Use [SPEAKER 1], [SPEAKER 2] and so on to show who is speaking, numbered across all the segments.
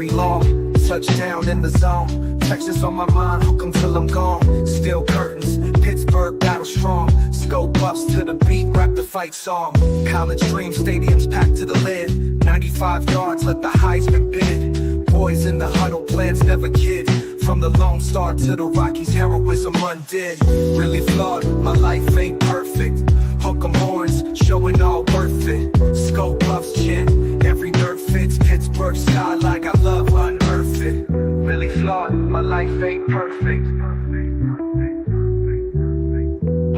[SPEAKER 1] very long. Touchdown in the zone. Texas on my mind, hook 'em till I'm gone. Steel curtains, Pittsburgh battle strong. Scope buffs to the beat, rap the fight song. College dream stadiums packed to the lid. 95 yards, let the Heisman bid. Boys in the huddle, plans never kid. From the Lone Star to the Rockies, heroism undid. Really flawed, my life ain't perfect. Hook 'em horns, showing all worth it. Scope buffs chin, every nerve fits. Pittsburgh sky like I love unearth it. Really flawed, my life ain't perfect.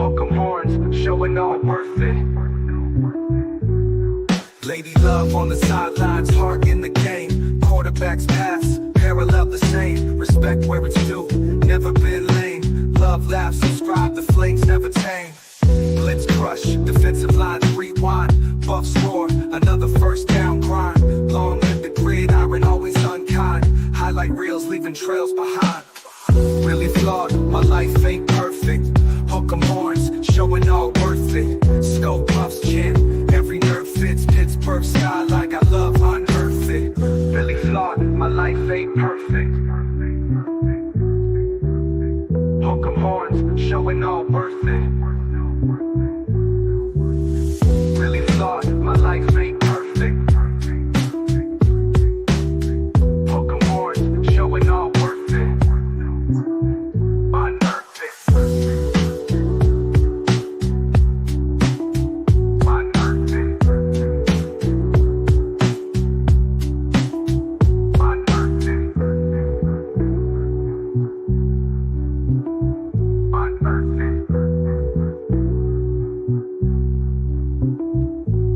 [SPEAKER 1] Hook 'em horns, showing all worth it. Lady love on the sidelines, heart in the game. Quarterbacks pass, parallel the same. Respect where it's due, never been lame. Love, laugh, subscribe, the flames never tame. Blitz crush, defensive line rewind. Buffs roar, another first down grind. Long live the gridiron, always unkind. Highlight reels, leaving trails behind. Really flawed, my life ain't perfect. Hook 'em horns, showing all worth it. Scope buffs chin, every nerve fits. Pittsburgh sky like I love unearth it. Really flawed, my life ain't perfect. Hook 'em horns, showing all worth it. Really flawed, my life ain't perfect. Hook 'em horns, showing all worth it. Unearth it. Unearth it. Unearth it.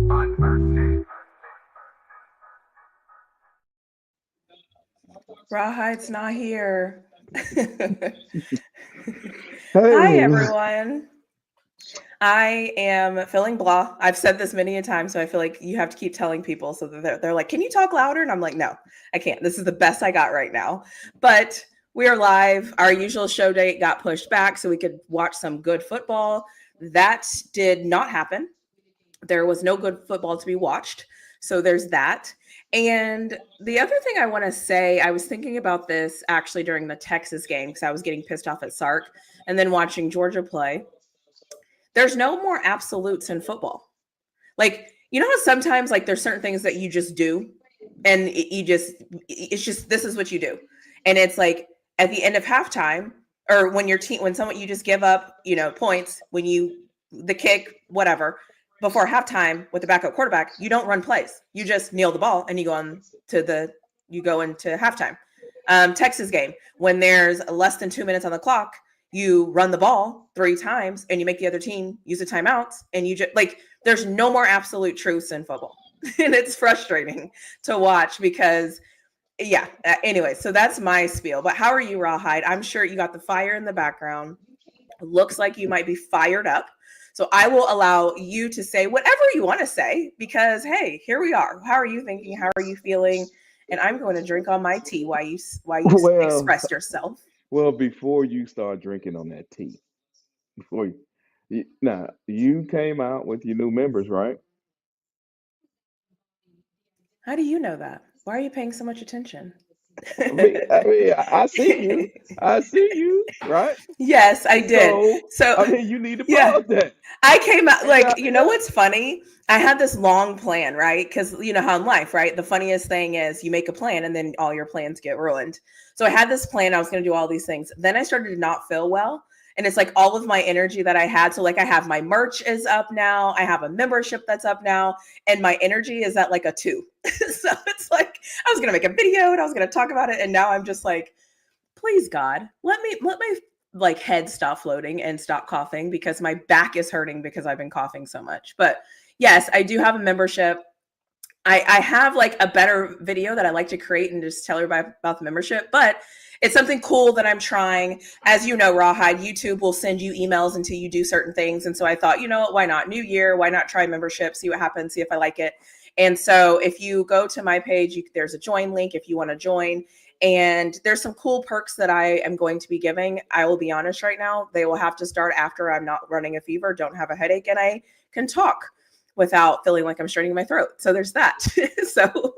[SPEAKER 1] Unearth it.
[SPEAKER 2] Rawhide's not here.
[SPEAKER 3] Hey.
[SPEAKER 2] Hi, everyone. I am feeling blah. I've said this many a time, so I feel like you have to keep telling people so that they're like, can you talk louder? And I'm like, no, I can't. This is the best I got right now. But we are live. Our usual show date got pushed back so we could watch some good football. That did not happen. There was no good football to be watched. So there's that. And the other thing I want to say, I was thinking about this actually during the Texas game because I was getting pissed off at Sark and then watching Georgia play. There's no more absolutes in football. Like, you know how sometimes like there's certain things that you just do and it's just, this is what you do. And it's like at the end of halftime or when you just give up, points, the kick, whatever, before halftime with the backup quarterback, you don't run plays. You just kneel the ball and you go into halftime. Texas game, when there's less than 2 minutes on the clock, you run the ball 3 times and you make the other team use the timeouts and you just there's no more absolute truths in football. And it's frustrating to watch because anyway, so that's my spiel. But how are you, Rawhide? I'm sure you got the fire in the background. Looks like you might be fired up. So I will allow you to say whatever you want to say because, hey, here we are. How are you thinking? How are you feeling? And I'm going to drink on my tea while you express yourself.
[SPEAKER 3] Well, before you start drinking on that tea, you came out with your new members, right?
[SPEAKER 2] How do you know that? Why are you paying so much attention?
[SPEAKER 3] I see you. I see you, right?
[SPEAKER 2] Yes, I did. So
[SPEAKER 3] you need to pause that.
[SPEAKER 2] I came out what's funny? I had this long plan, right? Because you know how in life, right? The funniest thing is you make a plan and then all your plans get ruined. So I had this plan. I was going to do all these things. Then I started to not feel well. And it's like all of my energy that I had. So like I have my merch is up now. I have a membership that's up now. And my energy is at like a 2. So it's like I was going to make a video and I was going to talk about it. And now I'm just like, please God, let my head stop floating and stop coughing because my back is hurting because I've been coughing so much. But yes, I do have a membership. I have like a better video that I like to create and just tell everybody about the membership, but it's something cool that I'm trying. As you know, Rawhide, YouTube will send you emails until you do certain things. And so I thought, why not? New year, why not try membership, see what happens, see if I like it. And so if you go to my page, there's a join link if you want to join. And there's some cool perks that I am going to be giving. I will be honest right now, they will have to start after I'm not running a fever, don't have a headache, and I can talk without feeling like I'm straining my throat. So there's that. so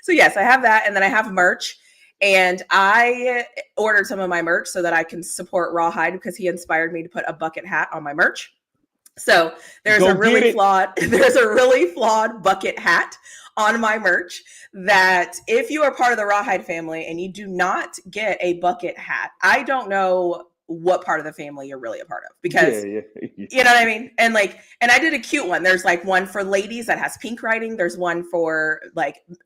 [SPEAKER 2] yes, I have that. And then I have merch. And I ordered some of my merch so that I can support Rawhide because he inspired me to put a bucket hat on my merch. So there's a really flawed bucket hat on my merch that if you are part of the Rawhide family and you do not get a bucket hat, I don't know what part of the family you're really a part of, because you know what I mean? And I did a cute one. There's like one for ladies that has pink writing. There's one for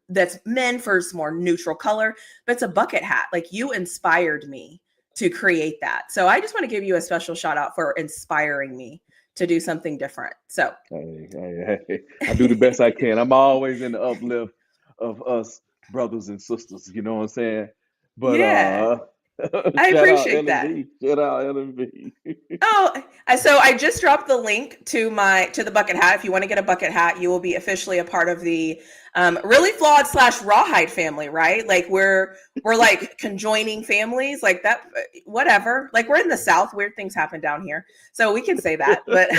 [SPEAKER 2] that's men for some more neutral color, but it's a bucket hat. Like, you inspired me to create that. So I just want to give you a special shout out for inspiring me to do something different. So
[SPEAKER 3] hey, I do the best I can. I'm always in the uplift of us brothers and sisters. You know what I'm saying? But
[SPEAKER 2] yeah, I appreciate that.
[SPEAKER 3] Shout out LMB.
[SPEAKER 2] So I just dropped the link to the bucket hat. If you want to get a bucket hat, you will be officially a part of the really flawed / Rawhide family, right? Like we're like conjoining families, like that, whatever. Like, we're in the South, weird things happen down here, so we can say that. But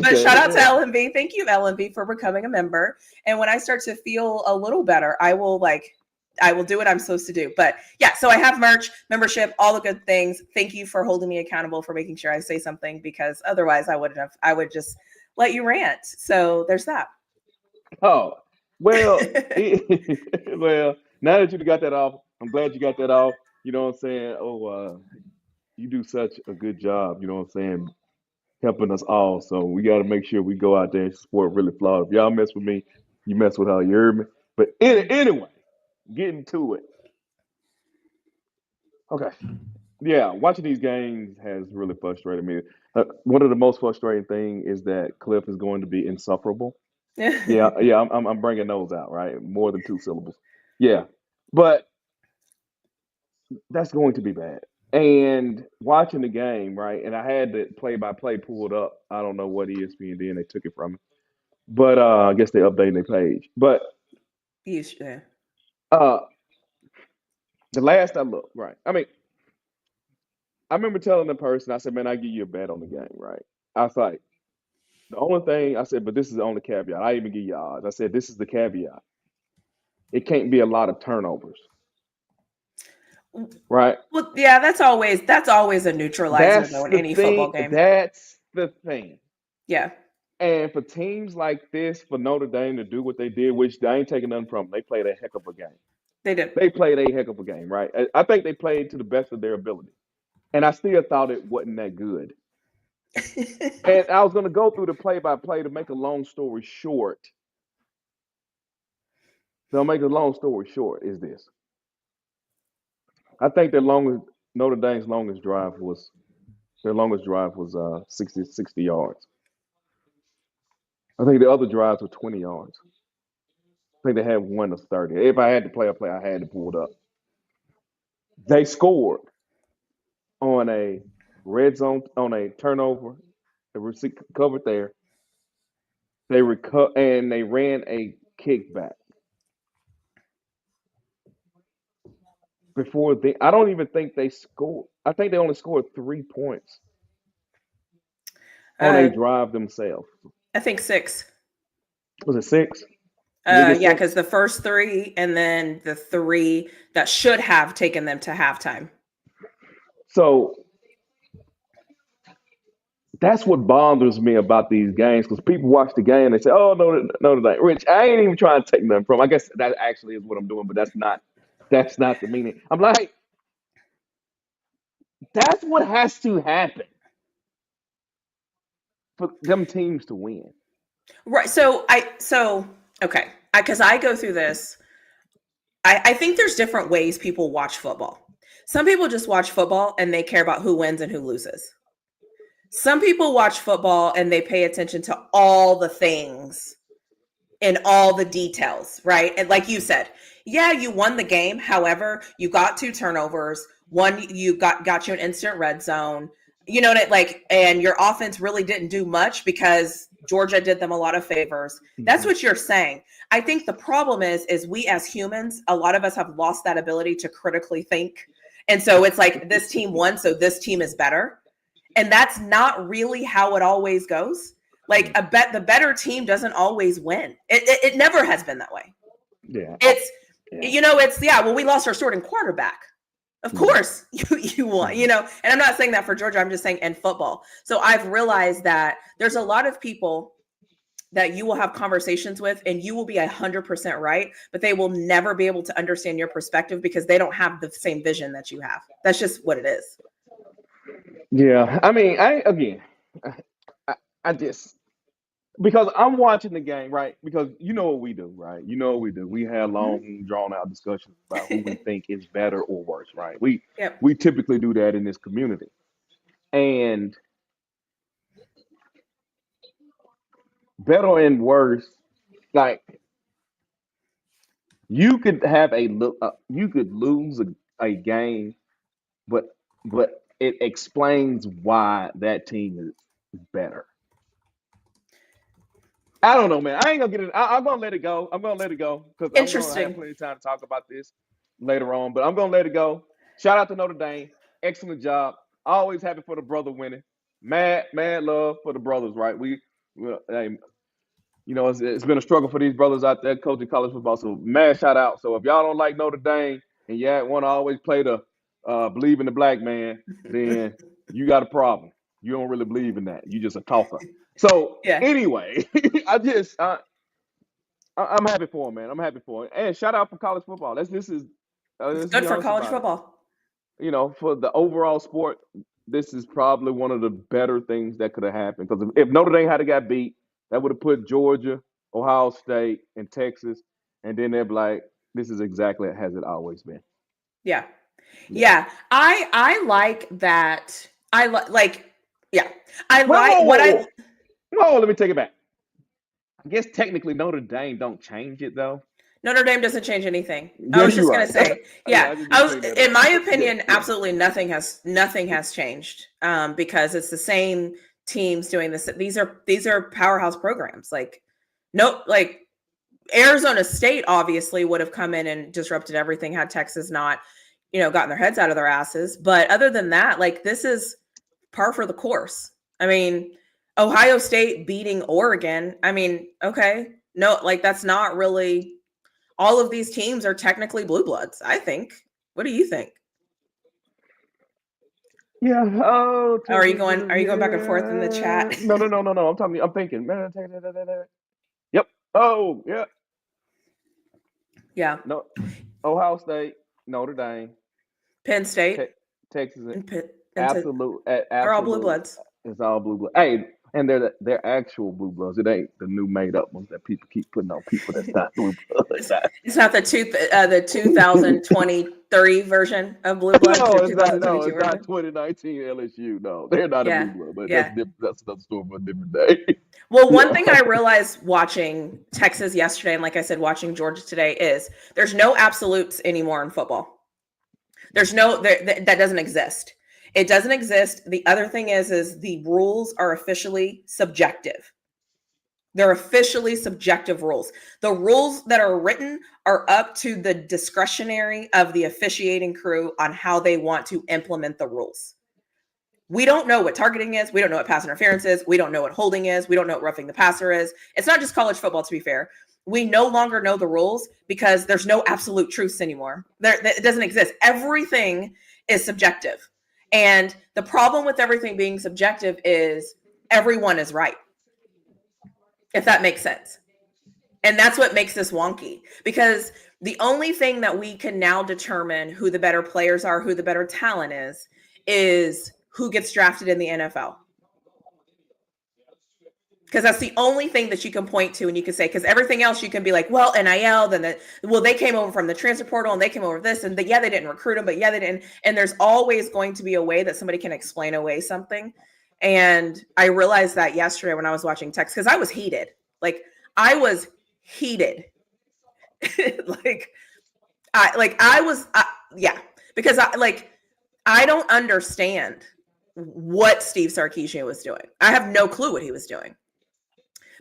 [SPEAKER 2] but shout out to LMB. Thank you, LMB, for becoming a member. And when I start to feel a little better, I will do what I'm supposed to do. But yeah, so I have merch, membership, all the good things. Thank you for holding me accountable, for making sure I say something, because otherwise I would just let you rant. So there's that.
[SPEAKER 3] Oh, well, well, now that you got that off, I'm glad you got that off. You know what I'm saying? You do such a good job, you know what I'm saying, helping us all. So we got to make sure we go out there and support Really Flawed. If y'all mess with me, you mess with her, you heard me? But anyway, getting to it. Okay. Yeah, watching these games has really frustrated me. One of the most frustrating thing is that Cliff is going to be insufferable. Yeah, I'm bringing those out, right? More than 2 syllables. Yeah, but that's going to be bad. And watching the game, right? And I had the play-by-play pulled up. I don't know what ESPN did, and they took it from me. But I guess they updated their page. But
[SPEAKER 2] Yeah.
[SPEAKER 3] The last I looked, right? I mean, I remember telling the person, I said, man, I give you a bet on the game, right? I was like, the only thing I said, but this is the only caveat. I even give you odds. I said, this is the caveat. It can't be a lot of turnovers. Right?
[SPEAKER 2] Well, yeah, that's always a neutralizer though in any football game.
[SPEAKER 3] That's the thing.
[SPEAKER 2] Yeah.
[SPEAKER 3] And for teams like this, for Notre Dame to do what they did, which I ain't taking nothing from them, they played a heck of a game.
[SPEAKER 2] They did.
[SPEAKER 3] They played a heck of a game, right? I think they played to the best of their ability. And I still thought it wasn't that good. And I was going to go through the play-by-play to make a long story short. So I'll make a long story short is this. I think Notre Dame's longest drive was 60 yards. I think the other drives were 20 yards. I think they had one of 30. If I had to play a play, I had to pull it up. They scored on a red zone, on a turnover, the receipt covered there. They ran a kickback. I don't even think they scored. I think they only scored 3 points on a drive themselves.
[SPEAKER 2] I think 6.
[SPEAKER 3] Was it 6?
[SPEAKER 2] Yeah, because the first 3 and then the 3 that should have taken them to halftime.
[SPEAKER 3] So that's what bothers me about these games, because people watch the game and they say, "Oh, Notre Dame." Rich, I ain't even trying to take nothing from. I guess that actually is what I'm doing, but that's not the meaning. I'm like, that's what has to happen for them teams to win.
[SPEAKER 2] Right. Okay. Because I go through this. I think there's different ways people watch football. Some people just watch football and they care about who wins and who loses. Some people watch football and they pay attention to all the things and all the details, right? And like you said, yeah, you won the game. However, you got 2 turnovers. One, you got you an instant red zone. You know, and your offense really didn't do much because Georgia did them a lot of favors. That's what you're saying. I think the problem is we as humans, a lot of us have lost that ability to critically think. And so it's like, this team won, so this team is better. And that's not really how it always goes. Like the better team doesn't always win. It never has been that way.
[SPEAKER 3] Yeah.
[SPEAKER 2] It's well, we lost our starting quarterback. Of course you want, and I'm not saying that for Georgia. I'm just saying in football. So I've realized that there's a lot of people that you will have conversations with and you will be 100% right, but they will never be able to understand your perspective because they don't have the same vision that you have. That's just what it is.
[SPEAKER 3] Yeah. I mean, I just, because I'm watching the game, right? Because you know what we do, right? You know what we do. We have long, drawn out discussions about who we think is better or worse, right? We
[SPEAKER 2] Yep.
[SPEAKER 3] typically do that in this community. And better and worse, like you could have you could lose a game, but it explains why that team is better. I don't know, man. I ain't gonna get it. I'm gonna let it go. I'm gonna let it go because I'm gonna have
[SPEAKER 2] Interesting.
[SPEAKER 3] plenty of time to talk about this later on. But I'm gonna let it go. Shout out to Notre Dame. Excellent job. Always happy for the brother winning. Mad love for the brothers, right? Hey, it's been a struggle for these brothers out there coaching college football. So mad shout out. So if y'all don't like Notre Dame and you want to always play the believe in the black man, then you got a problem. You don't really believe in that. You just a talker. So
[SPEAKER 2] Yeah.
[SPEAKER 3] anyway, I'm happy for him, man. I'm happy for him. And shout out for college football. This is
[SPEAKER 2] It's good for college football.
[SPEAKER 3] For the overall sport, this is probably one of the better things that could have happened. Because if Notre Dame had got beat, that would have put Georgia, Ohio State, and Texas, and then they'd be like, "This is exactly as it always been."
[SPEAKER 2] Yeah. I like that. I like. Yeah. I like what I.
[SPEAKER 3] Whoa, let me take it back. I guess technically Notre Dame don't change it though.
[SPEAKER 2] Notre Dame doesn't change anything.
[SPEAKER 3] Yeah,
[SPEAKER 2] I was just
[SPEAKER 3] you're
[SPEAKER 2] gonna
[SPEAKER 3] right.
[SPEAKER 2] say, yeah. In my opinion,
[SPEAKER 3] Yeah.
[SPEAKER 2] absolutely nothing has changed. Because it's the same teams doing this. These are powerhouse programs. Like Arizona State obviously would have come in and disrupted everything had Texas not, gotten their heads out of their asses. But other than that, like this is par for the course. I mean, Ohio State beating Oregon. I mean, okay, no, like that's not really. All of these teams are technically blue bloods, I think. What do you think?
[SPEAKER 3] Yeah. Oh.
[SPEAKER 2] Are you going back and forth in the chat?
[SPEAKER 3] No. I'm thinking. Yep. Oh, yeah.
[SPEAKER 2] Yeah.
[SPEAKER 3] No. Ohio State, Notre Dame,
[SPEAKER 2] Penn State,
[SPEAKER 3] Texas,
[SPEAKER 2] and
[SPEAKER 3] absolute.
[SPEAKER 2] They're all blue bloods.
[SPEAKER 3] It's all blue blood. Hey, and they're actual blue bloods. It ain't the new made up ones that people keep putting on people that's not blue bloods.
[SPEAKER 2] It's not the 2023 version of blue bloods.
[SPEAKER 3] No,
[SPEAKER 2] or
[SPEAKER 3] it's not. No,
[SPEAKER 2] 2022
[SPEAKER 3] it's not
[SPEAKER 2] version?
[SPEAKER 3] 2019 LSU. No, they're not a blue blood. But
[SPEAKER 2] Yeah.
[SPEAKER 3] that's another story for a different day.
[SPEAKER 2] Well, one thing I realized watching Texas yesterday, and like I said, watching Georgia today, is there's no absolutes anymore in football. There's that doesn't exist. It doesn't exist. The other thing is the rules are officially subjective. They're officially subjective rules. The rules that are written are up to the discretionary of the officiating crew on how they want to implement the rules. We don't know what targeting is. We don't know what pass interference is. We don't know what holding is. We don't know what roughing the passer is. It's not just college football, to be fair. We no longer know the rules because there's no absolute truths anymore. It doesn't exist. Everything is subjective. And the problem with everything being subjective is everyone is right, if that makes sense. And that's what makes this wonky, because the only thing that we can now determine who the better players are, who the better talent is who gets drafted in the NFL. Because that's the only thing that you can point to and you can say, because everything else you can be like, well, NIL, they came over from the transfer portal and they came over this, and they didn't recruit them, but they didn't. And there's always going to be a way that somebody can explain away something. And I realized that yesterday when I was watching Texas, because I was heated. Because I don't understand what Steve Sarkisian was doing. I have no clue what he was doing.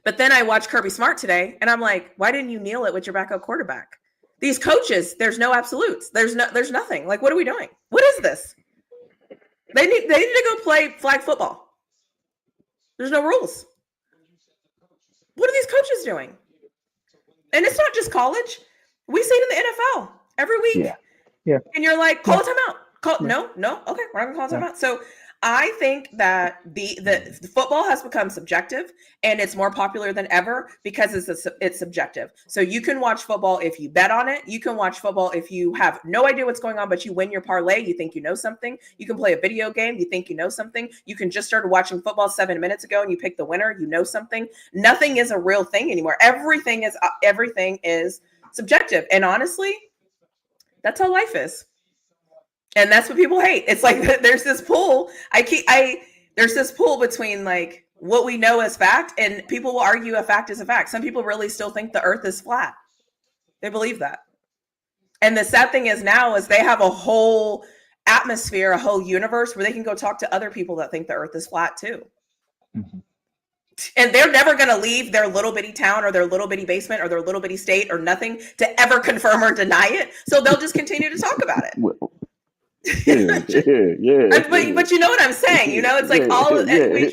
[SPEAKER 2] But then I watched Kirby Smart today, and I'm like, why didn't you kneel it with your backup quarterback? These coaches, there's no absolutes. There's nothing. Like, what are we doing? What is this? They need to go play flag football. There's no rules. What are these coaches doing? And it's not just college. We see it in the NFL every week.
[SPEAKER 3] Yeah. Yeah.
[SPEAKER 2] And you're like, call a timeout.
[SPEAKER 3] Yeah.
[SPEAKER 2] No. Okay, we're not gonna call a
[SPEAKER 3] Yeah.
[SPEAKER 2] timeout. So I think that the football has become subjective, and it's more popular than ever because it's subjective. So you can watch football if you bet on it. You can watch football if you have no idea what's going on, but you win your parlay. You think you know something. You can play a video game. You think you know something. You can just start watching football 7 minutes ago and you pick the winner. You know something. Nothing is a real thing anymore. Everything is subjective, and honestly, that's how life is. And that's what people hate. It's like there's this pull. There's this pull between like what we know as fact, and people will argue a fact is a fact. Some people really still think the earth is flat. They believe that. And the sad thing is now is they have a whole atmosphere, a whole universe where they can go talk to other people that think the earth is flat too.
[SPEAKER 3] Mhm.
[SPEAKER 2] And they're never going to leave their little bitty town or their little bitty basement or their little bitty state or nothing to ever confirm or deny it. So they'll just continue to talk about it.
[SPEAKER 3] Well, yeah.
[SPEAKER 2] But you know what I'm saying? You know, it's like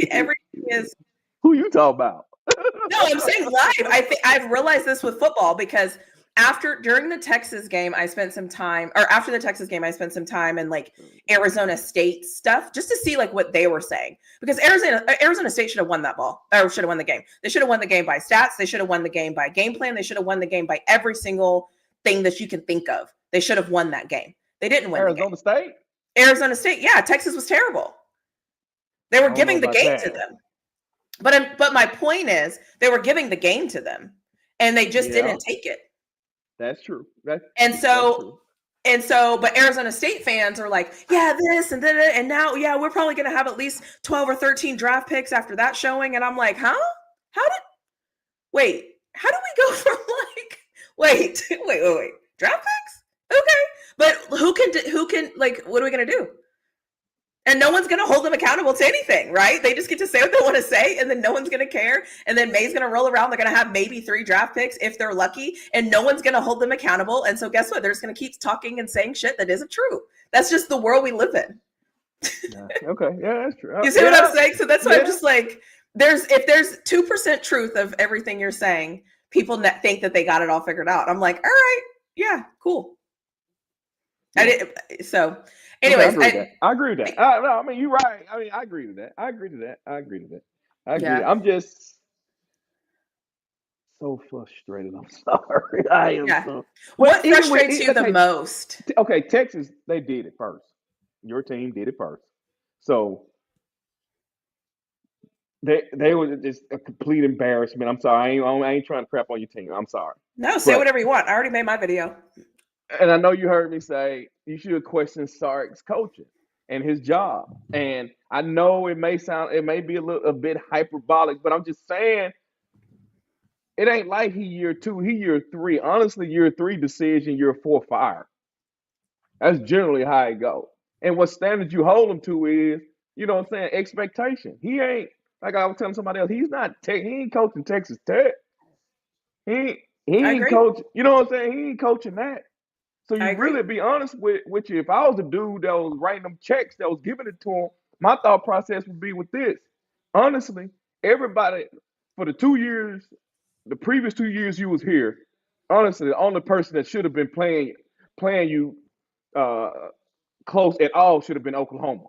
[SPEAKER 2] everything is.
[SPEAKER 3] Who you talking about?
[SPEAKER 2] No, I'm saying live. I've realized this with football because during the Texas game, I spent some time, or after the Texas game, I spent some time in like Arizona State stuff just to see like what they were saying, because Arizona State should have won that ball, or should have won the game. They should have won the game by stats. They should have won the game by game plan. They should have won the game by every single thing that you can think of. They should have won that game. They didn't win.
[SPEAKER 3] Arizona State?
[SPEAKER 2] Arizona State. Yeah, Texas was terrible. They were giving the game to them. But my point is they were giving the game to them and they just didn't take it.
[SPEAKER 3] That's true.
[SPEAKER 2] But Arizona State fans are like, yeah, this and that, and now, yeah, we're probably going to have at least 12 or 13 draft picks after that showing. And I'm like, huh? How do we go from like, wait, draft picks? Okay. But who can like, what are we going to do? And no one's going to hold them accountable to anything, right? They just get to say what they want to say, and then no one's going to care. And then May's going to roll around. They're going to have maybe 3 draft picks if they're lucky, and no one's going to hold them accountable. And so guess what? They're just going to keep talking and saying shit that isn't true. That's just the world we live in.
[SPEAKER 3] Okay. Yeah, that's true.
[SPEAKER 2] You see what I'm saying? So that's why I'm just like, if there's 2% truth of everything you're saying, people think that they got it all figured out. I'm like, all right, yeah, cool. Anyways,
[SPEAKER 3] okay, I agree with that. No, I mean, you're right. I mean, I agree with that. I agree.
[SPEAKER 2] Yeah.
[SPEAKER 3] I'm just so frustrated. I'm sorry. I am.
[SPEAKER 2] Yeah.
[SPEAKER 3] So.
[SPEAKER 2] What frustrates you the most?
[SPEAKER 3] Okay, Texas, they did it first. Your team did it first. So they were just a complete embarrassment. I'm sorry. I ain't trying to crap on your team. I'm sorry.
[SPEAKER 2] No, say whatever you want. I already made my video.
[SPEAKER 3] And I know you heard me say you should question Sark's coaching and his job. And I know it may be a bit hyperbolic, but I'm just saying it ain't like he year 2, he year 3. Honestly, year 3 decision, year 4 fire. That's generally how it goes. And what standard you hold him to is, you know what I'm saying, expectation. He ain't, like I was telling somebody else, he ain't coaching Texas Tech. He ain't coaching, you know what I'm saying? He ain't coaching that. So you really be honest with you. If I was the dude that was writing them checks, that was giving it to him, my thought process would be with this. Honestly, everybody for the previous 2 years you was here, honestly, the only person that should have been playing you close at all should have been Oklahoma.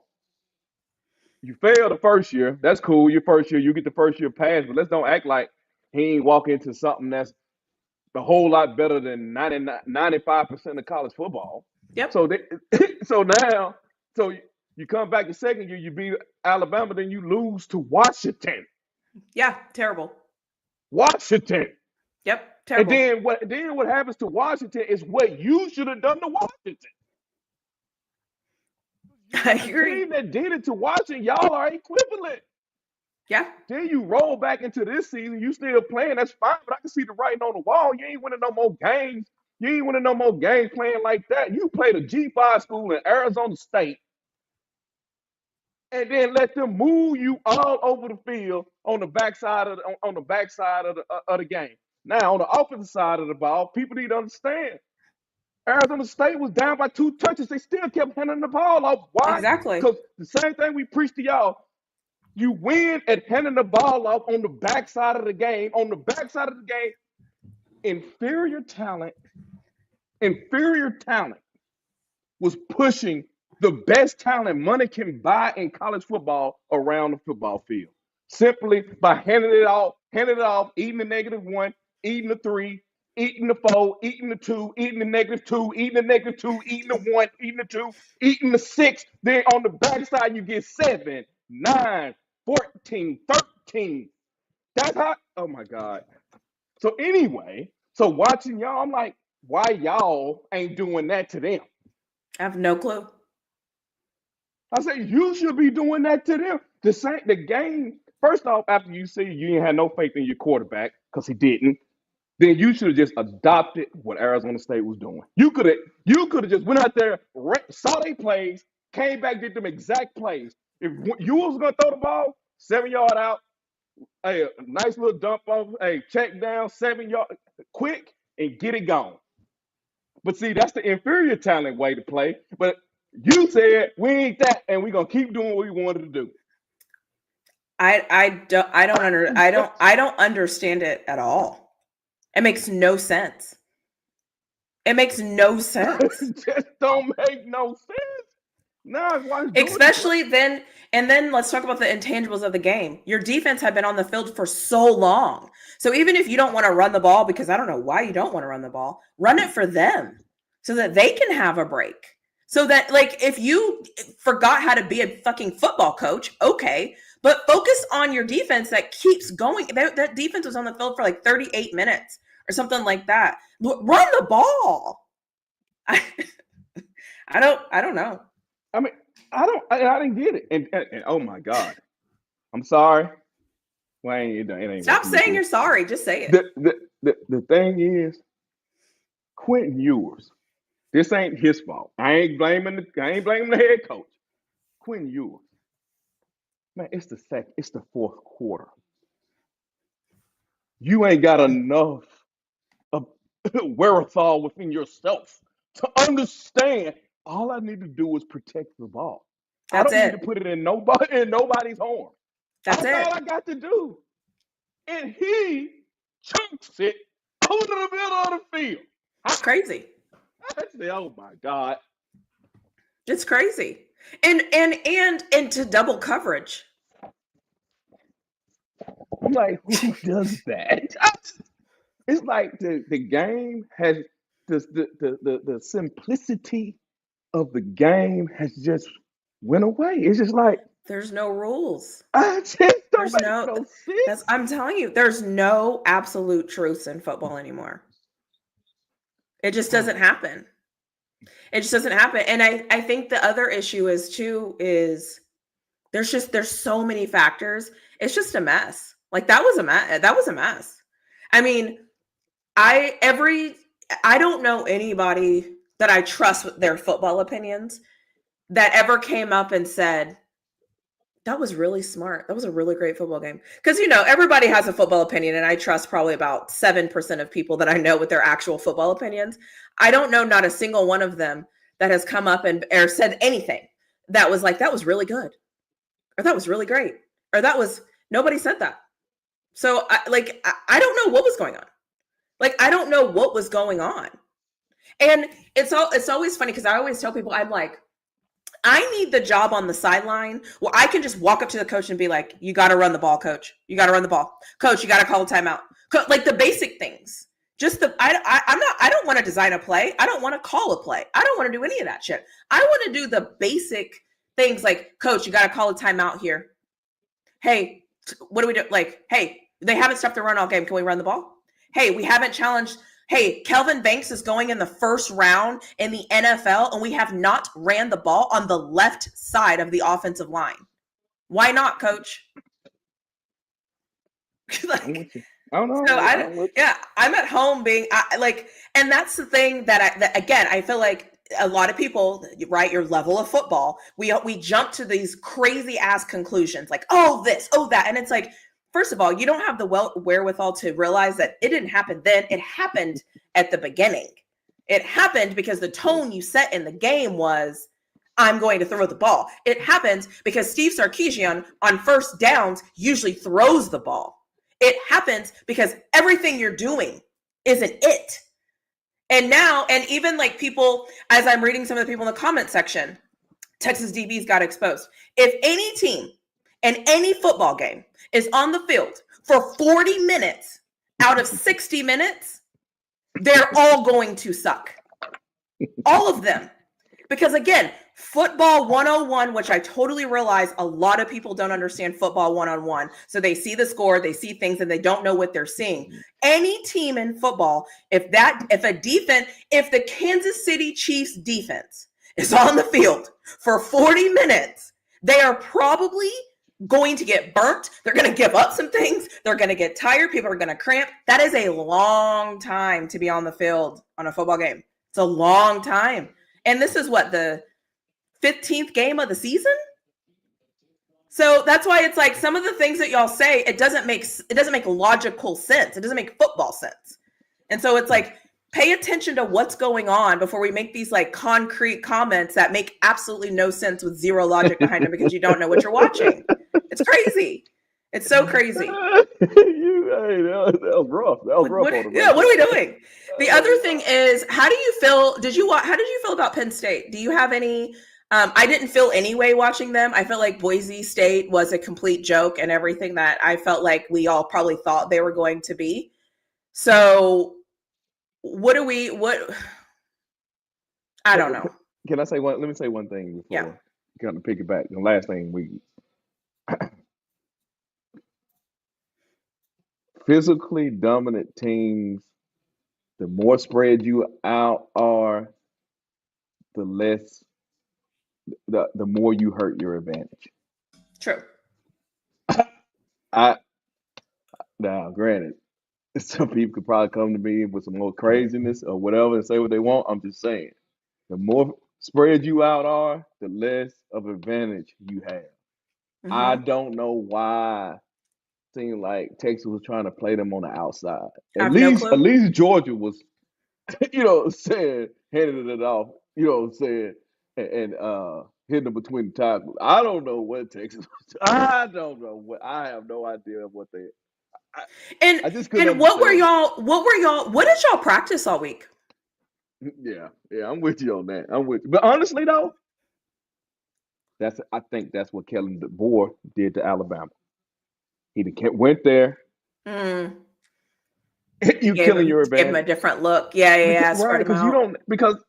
[SPEAKER 3] You failed the first year. That's cool. Your first year, you get the first year pass, but let's don't act like he ain't walk into something that's a whole lot better than 95% of college football.
[SPEAKER 2] Yep.
[SPEAKER 3] So you come back the second year, you beat Alabama, then you lose to Washington.
[SPEAKER 2] Yeah, terrible.
[SPEAKER 3] Washington.
[SPEAKER 2] Yep, terrible.
[SPEAKER 3] And then what happens to Washington is what you should have done to Washington.
[SPEAKER 2] I agree.
[SPEAKER 3] The team that did it to Washington, y'all are equivalent.
[SPEAKER 2] Yeah.
[SPEAKER 3] Then you roll back into this season, you still playing, that's fine, but I can see the writing on the wall. You ain't winning no more games. You ain't winning no more games playing like that. You played a G5 school in Arizona State and then let them move you all over the field on the backside of the game. Now, on the offensive side of the ball, people need to understand. Arizona State was down by 2 touches. They still kept handing the ball off. Why?
[SPEAKER 2] Exactly.
[SPEAKER 3] Because the same thing we preached to y'all. You win at handing the ball off on the backside of the game. On the backside of the game, inferior talent was pushing the best talent money can buy in college football around the football field. Simply by handing it off, eating the -1, eating the 3, eating the 4, eating the 2, eating the -2, eating the -2, eating the 1, eating the 2, eating the 6. Then on the backside, you get 7, 9, 14, 13. That's how, oh my God. So anyway, so watching y'all, I'm like, why y'all ain't doing that to them?
[SPEAKER 2] I have no clue.
[SPEAKER 3] I say you should be doing that to them. The game, first off, after you see you didn't have no faith in your quarterback because he didn't, then you should have just adopted what Arizona State was doing. You could have just went out there, saw they plays, came back, did them exact plays. If you was gonna throw the ball 7-yard out, hey, a nice little dump off, hey, check down 7-yard, quick and get it gone. But see, that's the inferior talent way to play. But you said we ain't that, and we're gonna keep doing what we wanted to do.
[SPEAKER 2] I don't understand it at all. It makes no sense. It makes no sense.
[SPEAKER 3] It just don't make no sense. No,
[SPEAKER 2] Especially then, and then let's talk about the intangibles of the game. Your defense had been on the field for so long. So even if you don't want to run the ball, because I don't know why you don't want to run the ball, run it for them so that they can have a break. So that, like, if you forgot how to be a fucking football coach, okay, but focus on your defense that keeps going. That defense was on the field for like 38 minutes or something like that. Run the ball. I don't know.
[SPEAKER 3] I mean, I didn't get it. And oh my God, I'm sorry. Well, it ain't
[SPEAKER 2] Stop saying you're sorry. Just say it.
[SPEAKER 3] The thing is, Quentin Ewers. This ain't his fault. I ain't blaming the head coach. Quentin Ewers. Man, it's the fourth quarter. You ain't got enough of wherewithal within yourself to understand. All I need to do is protect the ball. I don't need to put it in nobody's arm. That's all I got to do. And he chunks it over the middle of the field.
[SPEAKER 2] That's crazy.
[SPEAKER 3] I say, oh my God.
[SPEAKER 2] It's crazy. And to double coverage.
[SPEAKER 3] I'm like, who does that? It's like the game has the simplicity of the game has just went away. It's just like
[SPEAKER 2] there's no rules.
[SPEAKER 3] I just don't make no sense.
[SPEAKER 2] I'm telling you, there's no absolute truths in football anymore. It just doesn't happen. It just doesn't happen. And I think the other issue is there's so many factors. It's just a mess. Like that was a mess. I mean, I don't know anybody that I trust with their football opinions that ever came up and said, that was really smart. That was a really great football game. Because, everybody has a football opinion, and I trust probably about 7% of people that I know with their actual football opinions. I don't know not a single one of them that has come up or said anything that was like, that was really good, or that was really great, or nobody said that. So, I don't know what was going on. I don't know what was going on. And it's always funny because I always tell people, I'm like, I need the job on the sideline where I can just walk up to the coach and be like, you got to run the ball, coach. You got to run the ball. Coach, you got to call a timeout. Like the basic things. Just I don't want to design a play. I don't want to call a play. I don't want to do any of that shit. I want to do the basic things like, coach, you got to call a timeout here. Hey, what do we do? Like, hey, they haven't stopped the run all game. Can we run the ball? Hey, we haven't challenged. Hey, Kelvin Banks is going in the first round in the NFL, and we have not ran the ball on the left side of the offensive line. Why not, coach?
[SPEAKER 3] I don't know.
[SPEAKER 2] So I'm at home being and that's the thing that again, I feel like a lot of people, right, your level of football, we jump to these crazy ass conclusions like, oh, this, oh, that. And it's like, first of all, you don't have the wherewithal to realize that it didn't happen then. It happened at the beginning. It happened because the tone you set in the game was, I'm going to throw the ball. It happens because Steve Sarkisian on first downs usually throws the ball. It happens because everything you're doing isn't it. And now, and even like people, as I'm reading some of the people in the comment section, Texas DBs got exposed. If any team in any football game is on the field for 40 minutes out of 60 minutes, they're all going to suck. All of them. Because again, football 101, which I totally realize a lot of people don't understand football one-on-one. So they see the score, they see things, and they don't know what they're seeing. Any team in football, if the Kansas City Chiefs defense is on the field for 40 minutes, they are probably going to get burnt. They're going to give up some things. They're going to get tired. People are going to cramp. That is a long time to be on the field on a football game. It's a long time. And this is what, the 15th game of the season? So that's why it's like some of the things that y'all say, it doesn't make logical sense. It doesn't make football sense. And so it's like, pay attention to what's going on before we make these like concrete comments that make absolutely no sense with zero logic behind them because you don't know what you're watching. It's crazy. It's so crazy.
[SPEAKER 3] That was rough. That was rough.
[SPEAKER 2] Yeah, what are we doing? The other thing is, how do you feel? How did you feel about Penn State? Do you have any? I didn't feel any way watching them. I felt like Boise State was a complete joke and everything that I felt like we all probably thought they were going to be. So I don't know.
[SPEAKER 3] Can I say one? Let me say one thing before kind of pick it back. The last thing physically dominant teams, the more spread you out are, the less, the more you hurt your advantage.
[SPEAKER 2] True.
[SPEAKER 3] Now, granted, some people could probably come to me with some more craziness or whatever and say what they want. I'm just saying, the more spread you out are, the less of advantage you have.
[SPEAKER 2] Mm-hmm.
[SPEAKER 3] I don't know why. Seemed like Texas was trying to play them on the outside. At least Georgia was, saying handing it off, saying and hitting them between the tackles. I don't know what Texas was. I don't know what. I have no idea what they. I just couldn't.
[SPEAKER 2] And what did y'all practice all week?
[SPEAKER 3] Yeah, I'm with you on that. I'm with you. But honestly though, I think that's what Kellen DeBoer did to Alabama. He went there. Killing your advantage.
[SPEAKER 2] Give him a different look. Yeah.
[SPEAKER 3] Right, because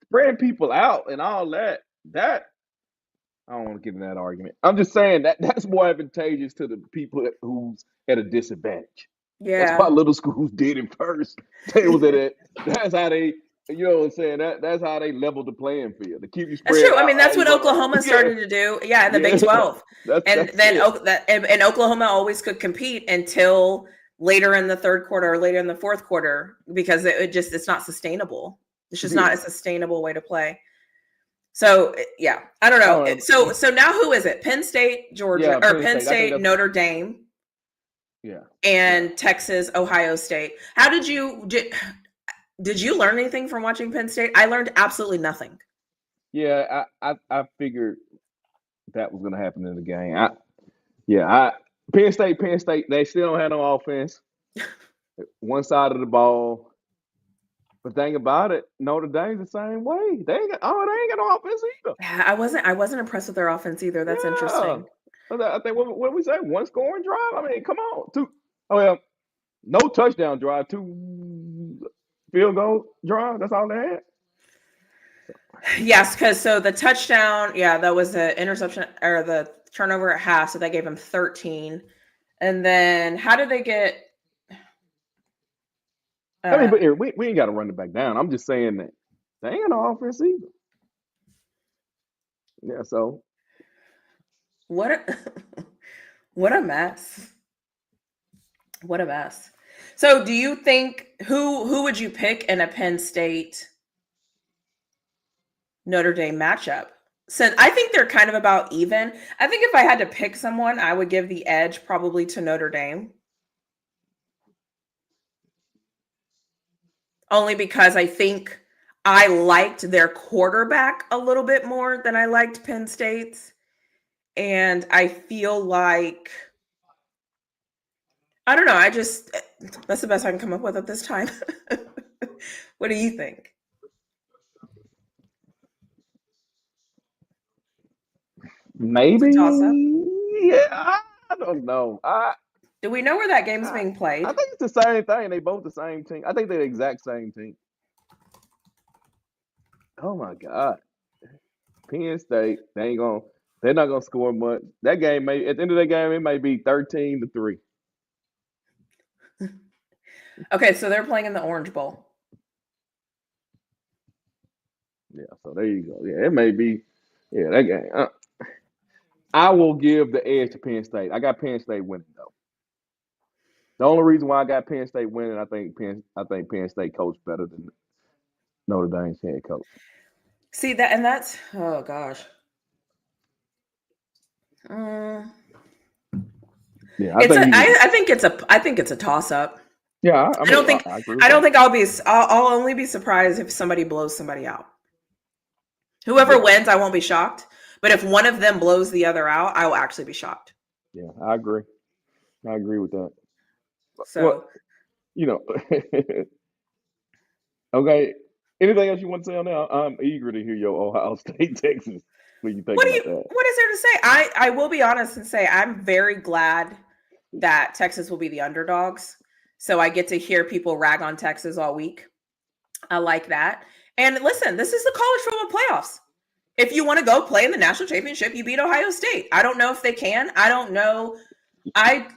[SPEAKER 3] spreading people out and all that I don't want to get in that argument. I'm just saying that's more advantageous to the people who's at a disadvantage. Yeah. That's why little schools did it first. They was at it. That's how they, you know what I'm saying? That's how they leveled the playing field to keep you spread.
[SPEAKER 2] That's true.
[SPEAKER 3] Out.
[SPEAKER 2] I mean, that's what Oklahoma started to do. Yeah, in the Big 12. And Oklahoma always could compete until later in the third quarter or later in the fourth quarter because it's not sustainable. It's just not a sustainable way to play. So yeah, I don't know. So now who is it? Penn State, Georgia, or Penn State, Notre Dame.
[SPEAKER 3] Yeah.
[SPEAKER 2] And Texas, Ohio State. How did you learn anything from watching Penn State? I learned absolutely nothing.
[SPEAKER 3] Yeah, I figured that was going to happen in the game. Penn State, they still don't have no offense. One side of the ball. But thing about it, Notre Dame's the same way. They ain't got no offense either.
[SPEAKER 2] I wasn't impressed with their offense either. That's interesting.
[SPEAKER 3] I think what we say, one scoring drive. I mean, come on, no touchdown drive, 2 field goal drive. That's all they had.
[SPEAKER 2] Yes, because the touchdown, that was the interception or the turnover at half, so that gave them 13. And then how did they get?
[SPEAKER 3] I mean, but we ain't got to run it back down. I'm just saying that they ain't got no offense either. Yeah, so
[SPEAKER 2] what a mess. What a mess. So do you think who would you pick in a Penn State Notre Dame matchup? So I think they're kind of about even. I think if I had to pick someone, I would give the edge probably to Notre Dame. Only because I think I liked their quarterback a little bit more than I liked Penn State's. And I feel like, I don't know, that's the best I can come up with at this time. What do you think? It's a toss up.
[SPEAKER 3] Maybe. Yeah, I don't know.
[SPEAKER 2] Do we know where that game's
[SPEAKER 3] I
[SPEAKER 2] being
[SPEAKER 3] I
[SPEAKER 2] played?
[SPEAKER 3] think it's the same thing. They both the same team. I think they're the exact same team. Oh my God. Penn State, they're not gonna score much. That game may at the end of that game, it may be 13-3.
[SPEAKER 2] Okay, so they're playing in the Orange Bowl.
[SPEAKER 3] Yeah, so there you go. Yeah, it may be. Yeah, that game. I will give the edge to Penn State. I got Penn State winning though. The only reason why I got Penn State winning, I think Penn State coached better than Notre Dame's head coach.
[SPEAKER 2] See that, and that's, oh gosh.
[SPEAKER 3] Yeah, I think
[SPEAKER 2] I think it's a toss up.
[SPEAKER 3] yeah,
[SPEAKER 2] I don't think
[SPEAKER 3] I agree with
[SPEAKER 2] I don't
[SPEAKER 3] that.
[SPEAKER 2] think I'll only be surprised if somebody blows somebody out. Whoever
[SPEAKER 3] Yeah,
[SPEAKER 2] wins, I won't be shocked. But if one of them blows the other out, I will actually be shocked.
[SPEAKER 3] yeah, I agree. I agree with that. Well,
[SPEAKER 2] So,
[SPEAKER 3] you know, okay. Anything else you want to say on that? I'm eager to hear your Ohio State, Texas. What you think about that?
[SPEAKER 2] what is there to say? I will be honest and say I'm very glad that Texas will be the underdogs. So I get to hear people rag on Texas all week. I like that. And listen, this is the college football playoffs. If you want to go play in the national championship, you beat Ohio State. I don't know if they can. I don't know. I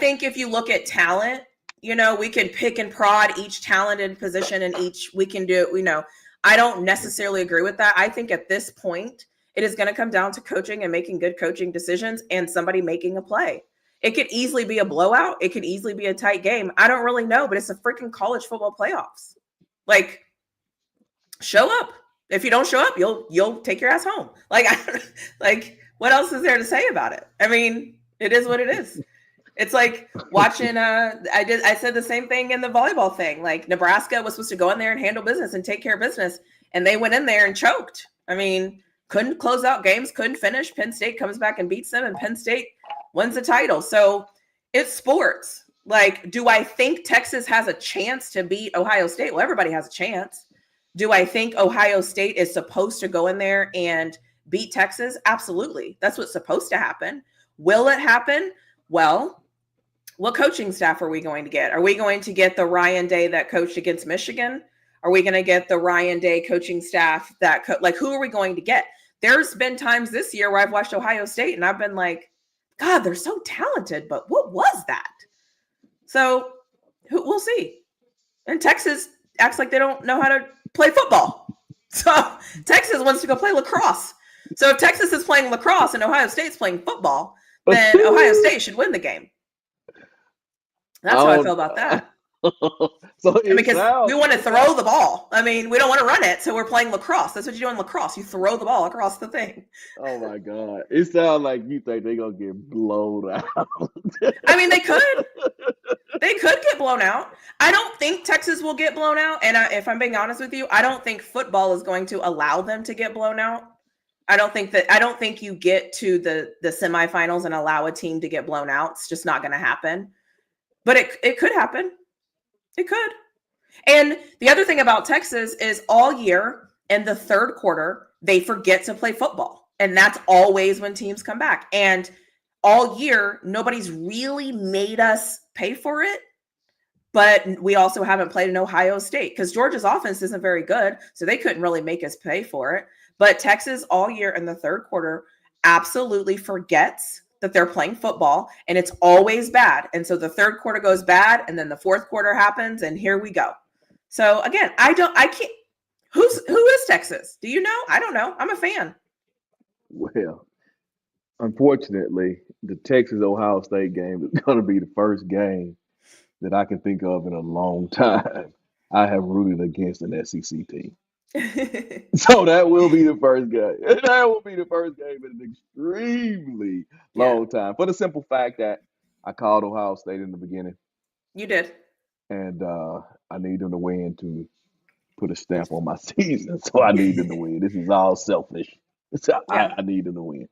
[SPEAKER 2] think if you look at talent, we can pick and prod each talented position and we can do it. I don't necessarily agree with that. I think at this point, it is going to come down to coaching and making good coaching decisions and somebody making a play. It could easily be a blowout. It could easily be a tight game. I don't really know, but it's a freaking college football playoffs. Like, show up. If you don't show up, you'll take your ass home. Like what else is there to say about it? I mean, it is what it is. It's like watching I said the same thing in the volleyball thing. Like Nebraska was supposed to go in there and handle business and take care of business, and they went in there and choked. I mean, couldn't close out games, couldn't finish. Penn State comes back and beats them, and Penn State wins the title. So it's sports. Like, do I think Texas has a chance to beat Ohio State? Well, everybody has a chance. Do I think Ohio State is supposed to go in there and beat Texas? Absolutely. That's what's supposed to happen. Will it happen? Well, what coaching staff are we going to get? Are we going to get the Ryan Day that coached against Michigan? Are we going to get the Ryan Day coaching staff who are we going to get? There's been times this year where I've watched Ohio State and I've been like, God, they're so talented, but what was that? So we'll see. And Texas acts like they don't know how to play football. So Texas wants to go play lacrosse. So if Texas is playing lacrosse and Ohio State's playing football, then Ohio State should win the game. That's how I feel about that.
[SPEAKER 3] So
[SPEAKER 2] because we want to throw the ball. I mean, we don't want to run it, so we're playing lacrosse. That's what you do in lacrosse. You throw the ball across the thing.
[SPEAKER 3] Oh my God! It sounds like you think they're gonna get blown out.
[SPEAKER 2] I mean, they could. They could get blown out. I don't think Texas will get blown out. And if I'm being honest with you, I don't think football is going to allow them to get blown out. I don't think you get to the semifinals and allow a team to get blown out. It's just not going to happen. But it could happen. It could. And the other thing about Texas is all year in the third quarter, they forget to play football. And that's always when teams come back. And all year, nobody's really made us pay for it. But we also haven't played in Ohio State because Georgia's offense isn't very good. So they couldn't really make us pay for it. But Texas all year in the third quarter absolutely forgets that they're playing football, and it's always bad. And so the third quarter goes bad, and then the fourth quarter happens, and here we go. So again, who is Texas? Do you know? I don't know. I'm a fan.
[SPEAKER 3] Well, unfortunately, the Texas-Ohio State game is going to be the first game that I can think of in a long time I have rooted against an SEC team. So that will be the first game. That will be the first game in an extremely long time. For the simple fact that I called Ohio State in the beginning.
[SPEAKER 2] You did.
[SPEAKER 3] And I need them to win to put a stamp on my season, so I need them to win. This is all selfish.
[SPEAKER 2] Yeah.
[SPEAKER 3] I need them to win.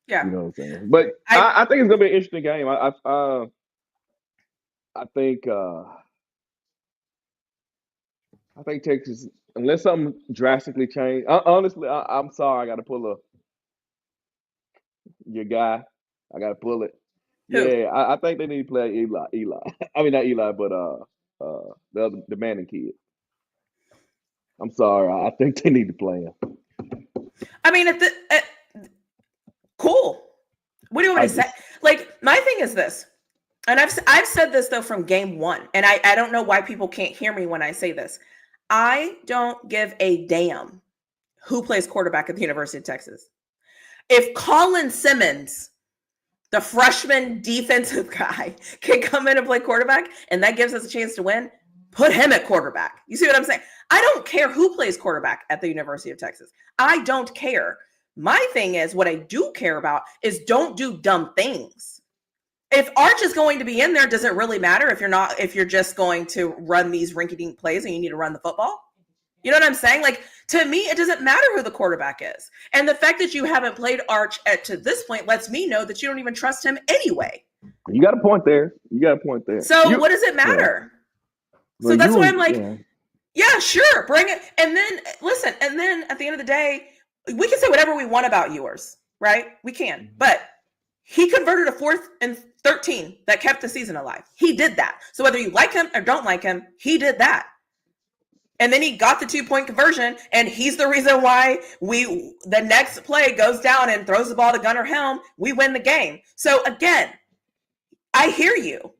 [SPEAKER 2] Yeah.
[SPEAKER 3] You know what I'm saying? But I think it's gonna be an interesting game. I think Texas, unless something drastically changed. Honestly, I'm sorry. I got to pull your guy. I got to pull it.
[SPEAKER 2] Who?
[SPEAKER 3] Yeah, I think they need to play Eli. I mean, not Eli, but the Manning kid. I'm sorry. I think they need to play him.
[SPEAKER 2] I mean, cool. What do you want me to say? Like, my thing is this, and I've said this though from game one, and I don't know why people can't hear me when I say this. I don't give a damn who plays quarterback at the University of Texas. If Colin Simmons, the freshman defensive guy, can come in and play quarterback, and that gives us a chance to win, put him at quarterback. You see what I'm saying? I don't care who plays quarterback at the University of Texas. I don't care. My thing is, what I do care about is don't do dumb things. If Arch is going to be in there, does it really matter if you're just going to run these rinky-dink plays and you need to run the football? You know what I'm saying? Like, to me, it doesn't matter who the quarterback is. And the fact that you haven't played Arch to this point lets me know that you don't even trust him anyway.
[SPEAKER 3] You got a point there.
[SPEAKER 2] So what does it matter? Yeah. So that's why I'm like, yeah, sure, bring it. And then, listen, and then at the end of the day, we can say whatever we want about Ewers, right? We can. But he converted a 4th and 13 that kept the season alive. He did that. So whether you like him or don't like him, he did that. And then he got the 2-point conversion, and he's the reason why the next play goes down and throws the ball to Gunnar Helm. We win the game. So again, I hear you.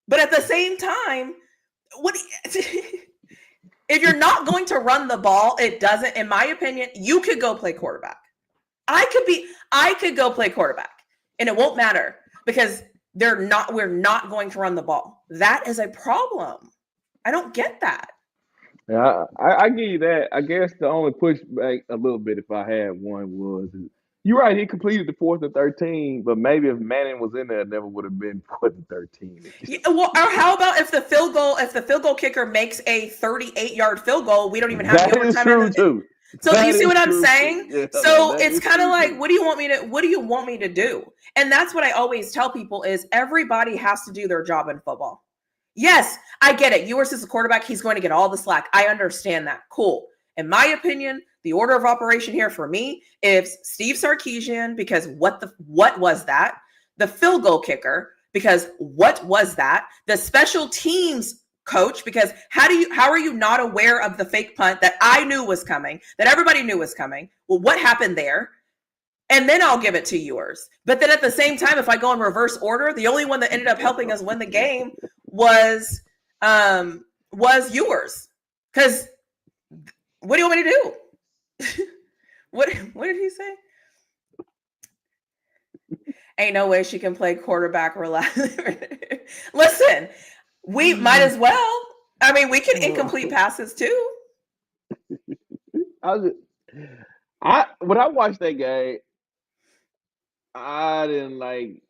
[SPEAKER 2] But at the same time, if you're not going to run the ball, it doesn't, in my opinion, you could go play quarterback. I could go play quarterback, and it won't matter because we're not going to run the ball. That is a problem. I don't get that.
[SPEAKER 3] Yeah, I give you that. I guess the only pushback a little bit, if I had one, was you're right. He completed the 4th and 13, but maybe if Manning was in there, it never would have been 4th and 13.
[SPEAKER 2] Yeah, well, or how about if the field goal kicker makes a 38-yard field goal, we don't even have the overtime.
[SPEAKER 3] That is true too.
[SPEAKER 2] So do you see what I'm saying? Yeah, so it's kind of like, what do you want me to do? And that's what I always tell people is everybody has to do their job in football. Yes, I get it. Ewers is a quarterback. He's going to get all the slack. I understand that. Cool. In my opinion, the order of operation here for me is Steve Sarkisian, because what was that? The field goal kicker, because what was that? The special teams coach, because how are you not aware of the fake punt that I knew was coming, that everybody knew was coming? Well, what happened there? And then I'll give it to yours. But then at the same time, if I go in reverse order, the only one that ended up helping us win the game was yours. Because what do you want me to do? What did he say? Ain't no way she can play quarterback reliably. Listen, we might as well. I mean, we can incomplete passes too.
[SPEAKER 3] When I watched that game, I didn't like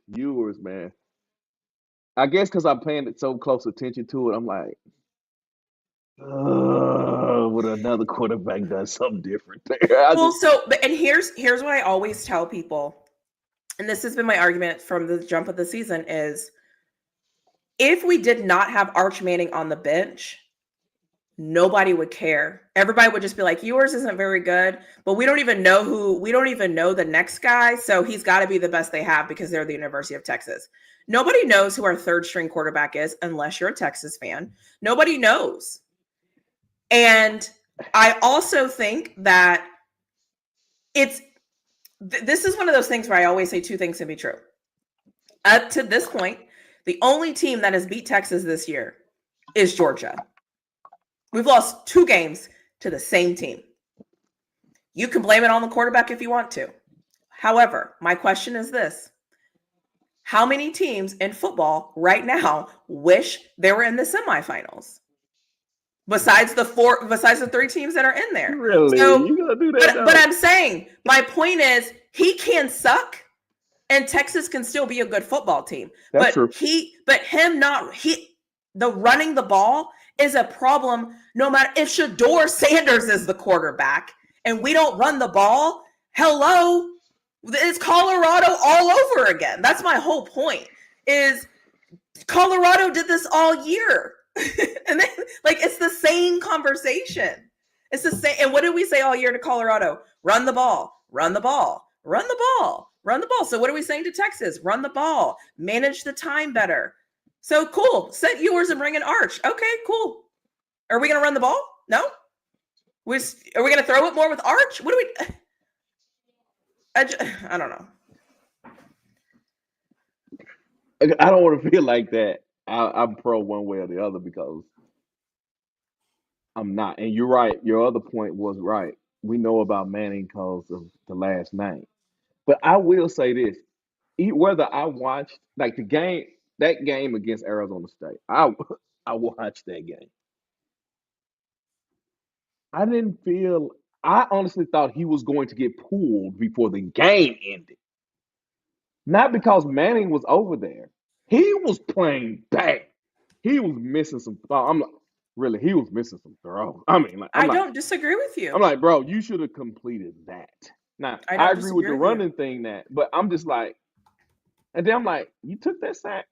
[SPEAKER 3] Ewers, man. I guess because I'm paying so close attention to it, I'm like, would another quarterback done something different there?
[SPEAKER 2] And here's what I always tell people, and this has been my argument from the jump of the season, is if we did not have Arch Manning on the bench, nobody would care. Everybody would just be like, Ewers isn't very good, but we don't even know the next guy, so he's got to be the best they have because they're the University of Texas. Nobody knows who our 3rd string quarterback is unless you're a Texas fan. Nobody knows. And I also think that this is one of those things where I always say 2 things can be true. Up to this point, the only team that has beat Texas this year is Georgia. We've lost 2 games to the same team. You can blame it on the quarterback if you want to. However, my question is this. How many teams in football right now wish they were in the semifinals? Besides the 3 teams that are in there.
[SPEAKER 3] Really?
[SPEAKER 2] So,
[SPEAKER 3] you gonna do that?
[SPEAKER 2] But I'm saying, my point is, he can suck and Texas can still be a good football team.
[SPEAKER 3] That's true.
[SPEAKER 2] The running the ball is a problem no matter if Shador Sanders is the quarterback and we don't run the ball. Hello, it's Colorado all over again. That's my whole point. Is Colorado did this all year. And then, like, it's the same conversation. It's the same. And what did we say all year to Colorado? Run the ball, run the ball, run the ball, run the ball. So what are we saying to Texas? Run the ball, manage the time better. So cool. Set yours and bring an Arch. Okay, cool. Are we going to run the ball? No. Are we going to throw it more with Arch? What do we? I don't know.
[SPEAKER 3] I don't want to feel like that. I'm pro one way or the other because I'm not. And you're right. Your other point was right. We know about Manning because of the last name. But I will say this: whether I watched like that game against Arizona State, I watched that game. I didn't feel. I honestly thought he was going to get pulled before the game ended. Not because Manning was over there. He was playing bad. He was missing some. I'm like, really, he was missing some throws. I mean, like,
[SPEAKER 2] I don't disagree with you.
[SPEAKER 3] I'm like, bro, you should have completed that. Now, I agree with the running thing, but I'm just like, and then I'm like, you took that sack.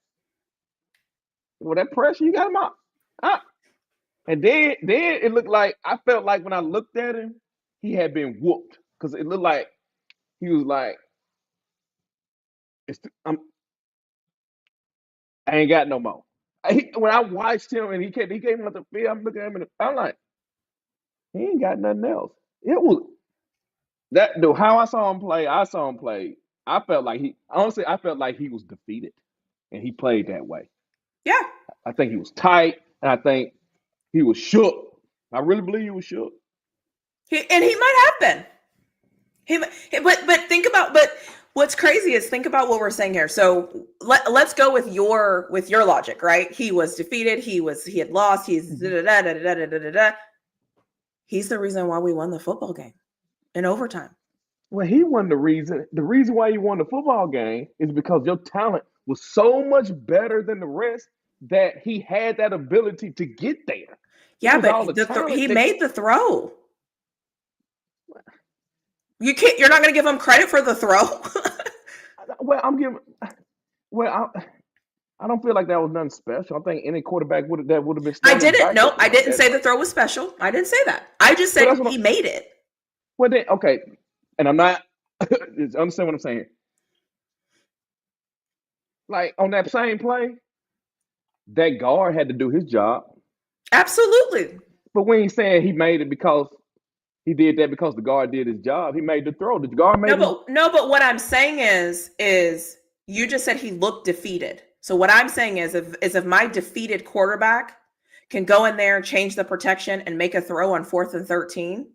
[SPEAKER 3] Well, that pressure, you got him out. And then it looked like I felt like when I looked at him, he had been whooped because it looked like he was like, I ain't got no more. When I watched him and he came out the field, I'm looking at him and I'm like, he ain't got nothing else. It was that though how I saw him play. I felt like I felt like he was defeated, and he played that way.
[SPEAKER 2] Yeah,
[SPEAKER 3] I think he was tight, and I think he was shook. I really believe he was shook.
[SPEAKER 2] He might have been. But think about. But what's crazy is think about what we're saying here. So let's go with your logic, right? He was defeated. He had lost. He's da da da da da da da da. He's the reason why we won the football game in overtime.
[SPEAKER 3] Well, he won the reason. The reason why you won the football game is because your talent was so much better than the rest that he had that ability to get there.
[SPEAKER 2] Yeah, but he made the throw. You're not going to give him credit for the throw.
[SPEAKER 3] Well, I don't feel like that was nothing special. I think any quarterback would have been.
[SPEAKER 2] I didn't. No, I didn't say the throw was special. I didn't say that. I just said he made it.
[SPEAKER 3] Well, then okay, and I'm not. Understand what I'm saying? Like on that same play, that guard had to do his job.
[SPEAKER 2] Absolutely.
[SPEAKER 3] But when he's saying he made it because he did that because the guard did his job, he made the throw. Did the guard make it?
[SPEAKER 2] No, but what I'm saying is you just said he looked defeated. So what I'm saying is if my defeated quarterback can go in there and change the protection and make a throw on 4th and 13,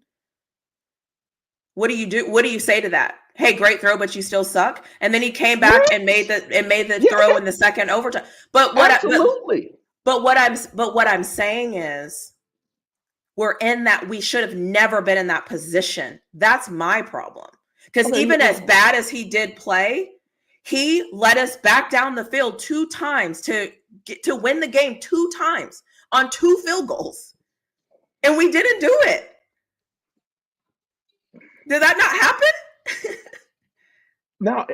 [SPEAKER 2] what do you do? What do you say to that? Hey, great throw, but you still suck. And then he came back and made the throw in the second overtime. But what
[SPEAKER 3] absolutely.
[SPEAKER 2] But what I'm saying is we're in that we should have never been in that position. That's my problem. Because even as bad as he did play, he led us back down the field 2 times to win the game 2 times on 2 field goals. And we didn't do it. Did that not happen?
[SPEAKER 3] Now,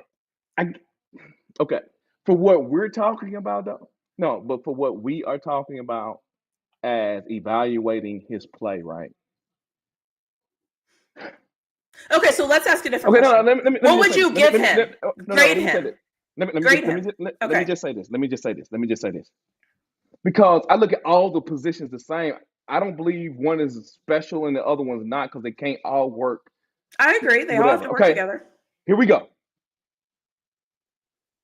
[SPEAKER 3] okay. For what we're talking about, though, no, but for what we are talking about as evaluating his play, right?
[SPEAKER 2] Okay, so let's ask a different question.
[SPEAKER 3] Let me
[SPEAKER 2] what would you give him? Grade him.
[SPEAKER 3] Let me just say this. Because I look at all the positions the same. I don't believe one is special and the other one's not because they can't all work.
[SPEAKER 2] I agree. They all have to work together.
[SPEAKER 3] Here we go.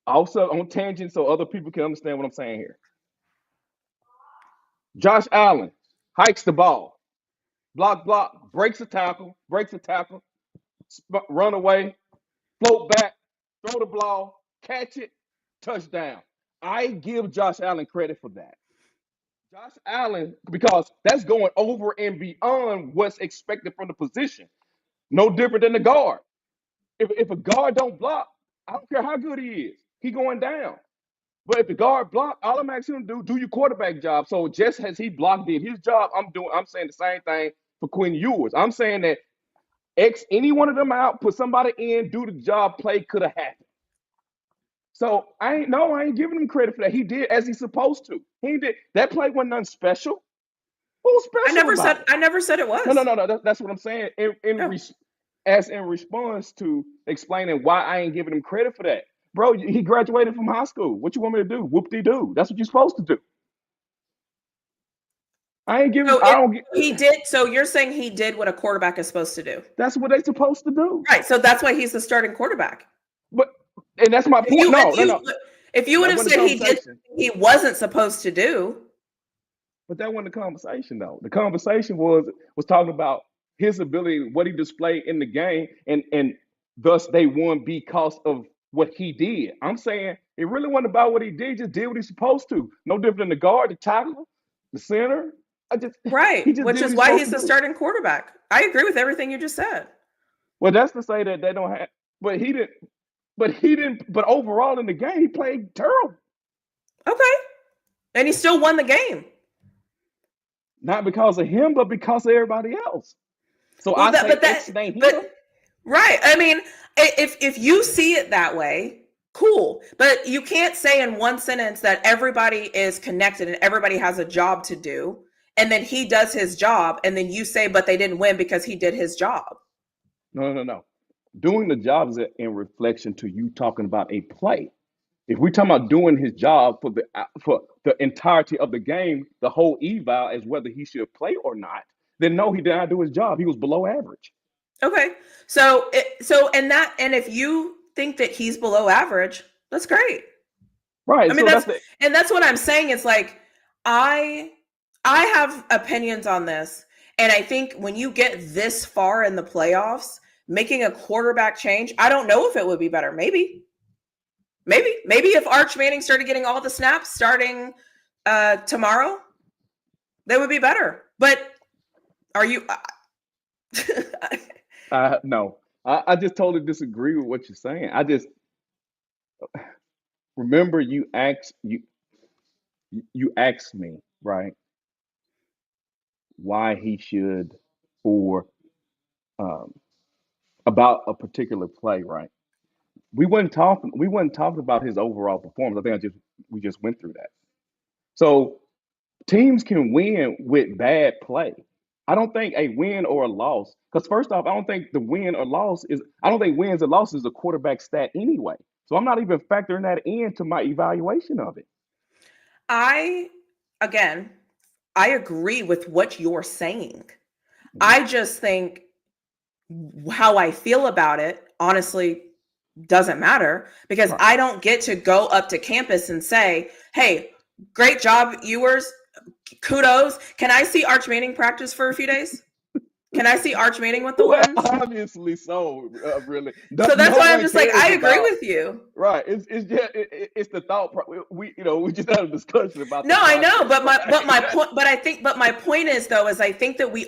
[SPEAKER 3] Also on tangent so other people can understand what I'm saying here. Josh Allen hikes the ball. Block, breaks a tackle, run away, float back, throw the ball, catch it, touchdown. I give Josh Allen credit for that. Josh Allen, because that's going over and beyond what's expected from the position. No different than the guard. If a guard don't block, I don't care how good he is, he going down. But if the guard block, all I'm asking him to do your quarterback job. So just as he blocked did his job, I'm saying the same thing for Quinn Ewers. I'm saying that X any one of them out, put somebody in, do the job, play could have happened. So I ain't giving him credit for that. He did as he's supposed to. He did that play wasn't nothing special. What was special about it?
[SPEAKER 2] I never said it was.
[SPEAKER 3] No. That's what I'm saying. In response to explaining why I ain't giving him credit for that. Bro, he graduated from high school. What you want me to do? Whoop-de-doo. That's what you're supposed to do. I ain't giving.
[SPEAKER 2] He did. So you're saying he did what a quarterback is supposed to do.
[SPEAKER 3] That's what they're supposed to do.
[SPEAKER 2] Right. So that's why he's the starting quarterback.
[SPEAKER 3] And that's my point. No.
[SPEAKER 2] If you would have said he did, he wasn't supposed to do.
[SPEAKER 3] But that wasn't the conversation, though. The conversation was talking about his ability, what he displayed in the game, and thus they won because of what he did. I'm saying it really wasn't about what he did; just did what he's supposed to. No different than the guard, the tackle, the center.
[SPEAKER 2] Right, which is why he's the starting quarterback. I agree with everything you just said.
[SPEAKER 3] Well, that's to say that they don't have, but he didn't. But overall in the game, he played terrible.
[SPEAKER 2] Okay, and he still won the game.
[SPEAKER 3] Not because of him, but because of everybody else. So right.
[SPEAKER 2] I mean, if you see it that way, cool. But you can't say in one sentence that everybody is connected and everybody has a job to do, and then he does his job, and then you say, but they didn't win because he did his job.
[SPEAKER 3] No. Doing the job is in reflection to you talking about a play. If we're talking about doing his job for the entirety of the game, the whole eval as whether he should play or not, then no, he did not do his job. He was below average.
[SPEAKER 2] Okay, so if you think that he's below average, that's great.
[SPEAKER 3] Right.
[SPEAKER 2] I mean, that's what I'm saying. It's like I have opinions on this, and I think when you get this far in the playoffs, making a quarterback change, I don't know if it would be better. Maybe if Arch Manning started getting all the snaps starting tomorrow, they would be better. But are you?
[SPEAKER 3] No, I just totally disagree with what you're saying. I just remember you asked me, right, why he should or about a particular play, right? We weren't talking about his overall performance. I think we just went through that. So teams can win with bad play. I don't think a win or a loss, because first off, I don't think wins or losses is a quarterback stat anyway. So I'm not even factoring that into my evaluation of it.
[SPEAKER 2] I agree with what you're saying. I just think how I feel about it, honestly, doesn't matter, because I don't get to go up to campus and say, hey, great job, Ewers. Kudos. Can I see Arch Manning practice for a few days? Can I see Arch Manning with the ones?
[SPEAKER 3] Obviously so, really.
[SPEAKER 2] So that's why I'm just like, I agree with you.
[SPEAKER 3] Right. It's the thought. We just had a discussion about.
[SPEAKER 2] No, I know, but my point is though, is I think that we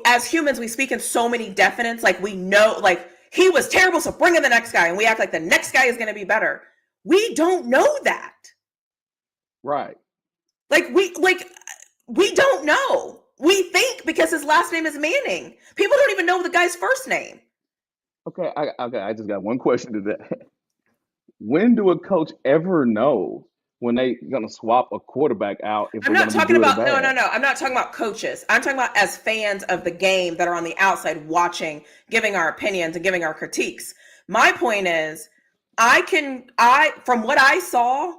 [SPEAKER 2] as humans, we speak in so many definites. Like we know, like he was terrible, so bring in the next guy, and we act like the next guy is going to be better. We don't know that.
[SPEAKER 3] Right.
[SPEAKER 2] Like we don't know. We think because his last name is Manning. People don't even know the guy's first name.
[SPEAKER 3] Okay, I just got one question to that. When do a coach ever know when they gonna swap a quarterback out?
[SPEAKER 2] I'm not talking about no. I'm not talking about coaches. I'm talking about as fans of the game that are on the outside watching, giving our opinions and giving our critiques. My point is, from what I saw,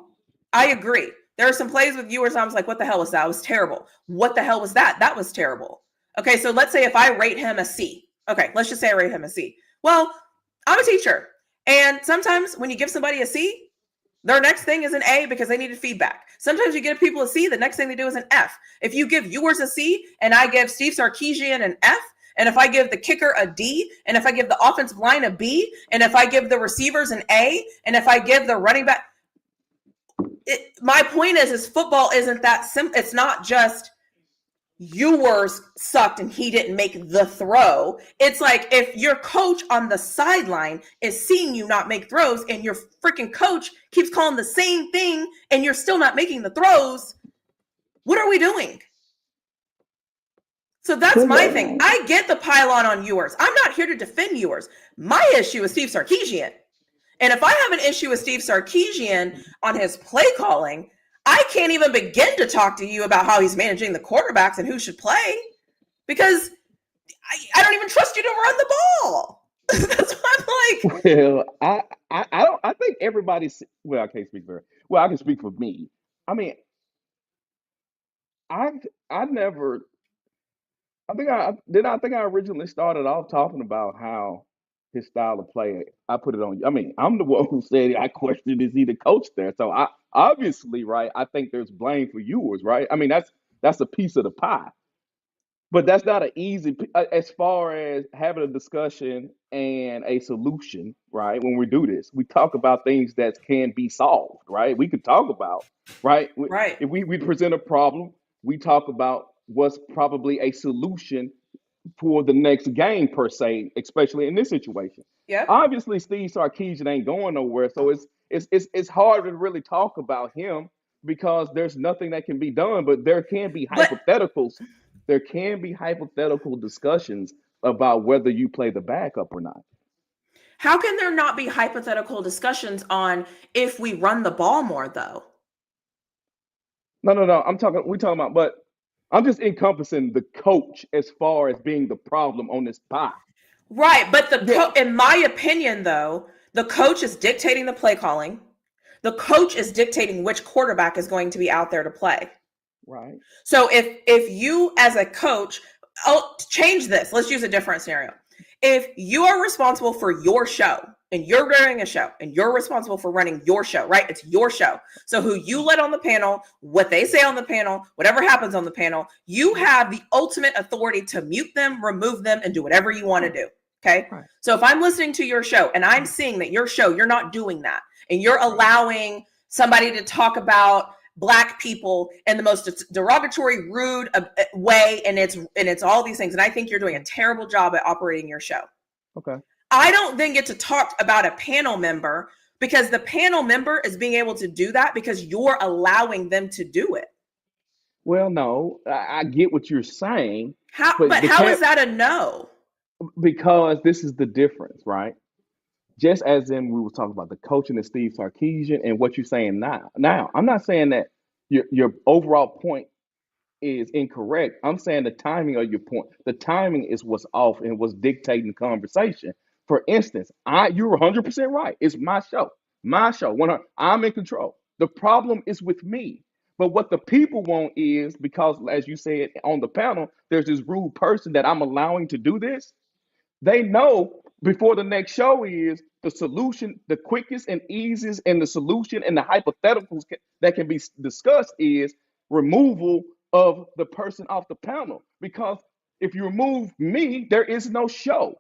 [SPEAKER 2] I agree. There are some plays with viewers, I was like, what the hell was that? It was terrible. What the hell was that? That was terrible. Okay, so let's say if I rate him a C. Okay, let's just say I rate him a C. Well, I'm a teacher. And sometimes when you give somebody a C, their next thing is an A because they needed feedback. Sometimes you give people a C, the next thing they do is an F. If you give viewers a C and I give Steve Sarkisian an F, and if I give the kicker a D, and if I give the offensive line a B, and if I give the receivers an A, and if I give the running back, my point is football isn't that simple. It's not just Ewers sucked and he didn't make the throw. It's like if your coach on the sideline is seeing you not make throws and your freaking coach keeps calling the same thing and you're still not making the throws, what are we doing? So that's my thing. I get the pylon on Ewers. I'm not here to defend Ewers. My issue is Steve Sarkisian. And if I have an issue with Steve Sarkisian on his play calling, I can't even begin to talk to you about how he's managing the quarterbacks and who should play because I don't even trust you to run the ball. That's what I'm like.
[SPEAKER 3] Well, I don't. I think everybody's. Well, I can't speak for. Well, I can speak for me. I mean, I never. I think I did. I think I originally started off talking about how his style of play. I put it on. I mean, I'm the one who said I questioned is he the coach there. So I obviously right. I think there's blame for yours, right? I mean, that's a piece of the pie. But that's not an easy as far as having a discussion and a solution, right? When we do this, we talk about things that can be solved, right? We could talk about, right?
[SPEAKER 2] Right.
[SPEAKER 3] If we present a problem, we talk about what's probably a solution for the next game per se, especially in this situation.
[SPEAKER 2] Yeah.
[SPEAKER 3] Obviously, Steve Sarkisian ain't going nowhere, so it's hard to really talk about him because there's nothing that can be done. But there can be hypotheticals. There can be hypothetical discussions about whether you play the backup or not.
[SPEAKER 2] How can there not be hypothetical discussions on if we run the ball more, though?
[SPEAKER 3] No. We're talking about, but I'm just encompassing the coach as far as being the problem on this pie.
[SPEAKER 2] Right, but in my opinion, though, the coach is dictating the play calling. The coach is dictating which quarterback is going to be out there to play.
[SPEAKER 3] Right.
[SPEAKER 2] So if you as a coach, change this. Let's use a different scenario. If you are responsible for your show and you're running a show and you're responsible for running your show, right? It's your show. So who you let on the panel, what they say on the panel, whatever happens on the panel, you have the ultimate authority to mute them, remove them, and do whatever you want to do. Okay. Right. So if I'm listening to your show and I'm seeing that your show, you're not doing that and you're allowing somebody to talk about Black people in the most derogatory, rude way, and it's all these things. And I think you're doing a terrible job at operating your show.
[SPEAKER 3] Okay.
[SPEAKER 2] I don't then get to talk about a panel member because the panel member is being able to do that because you're allowing them to do it.
[SPEAKER 3] Well, no, I get what you're saying.
[SPEAKER 2] How is that a no?
[SPEAKER 3] Because this is the difference, right? Just as in we were talking about the coaching of Steve Sarkisian and what you're saying now. Now, I'm not saying that your overall point is incorrect. I'm saying the timing of your point. The timing is what's off and what's dictating the conversation. For instance, you're 100% right. It's my show. My show. I'm in control. The problem is with me. But what the people want is, because as you said on the panel, there's this rude person that I'm allowing to do this. They know before the next show is the solution, the quickest and easiest, and the solution and the hypotheticals that can be discussed is removal of the person off the panel. Because if you remove me, there is no show.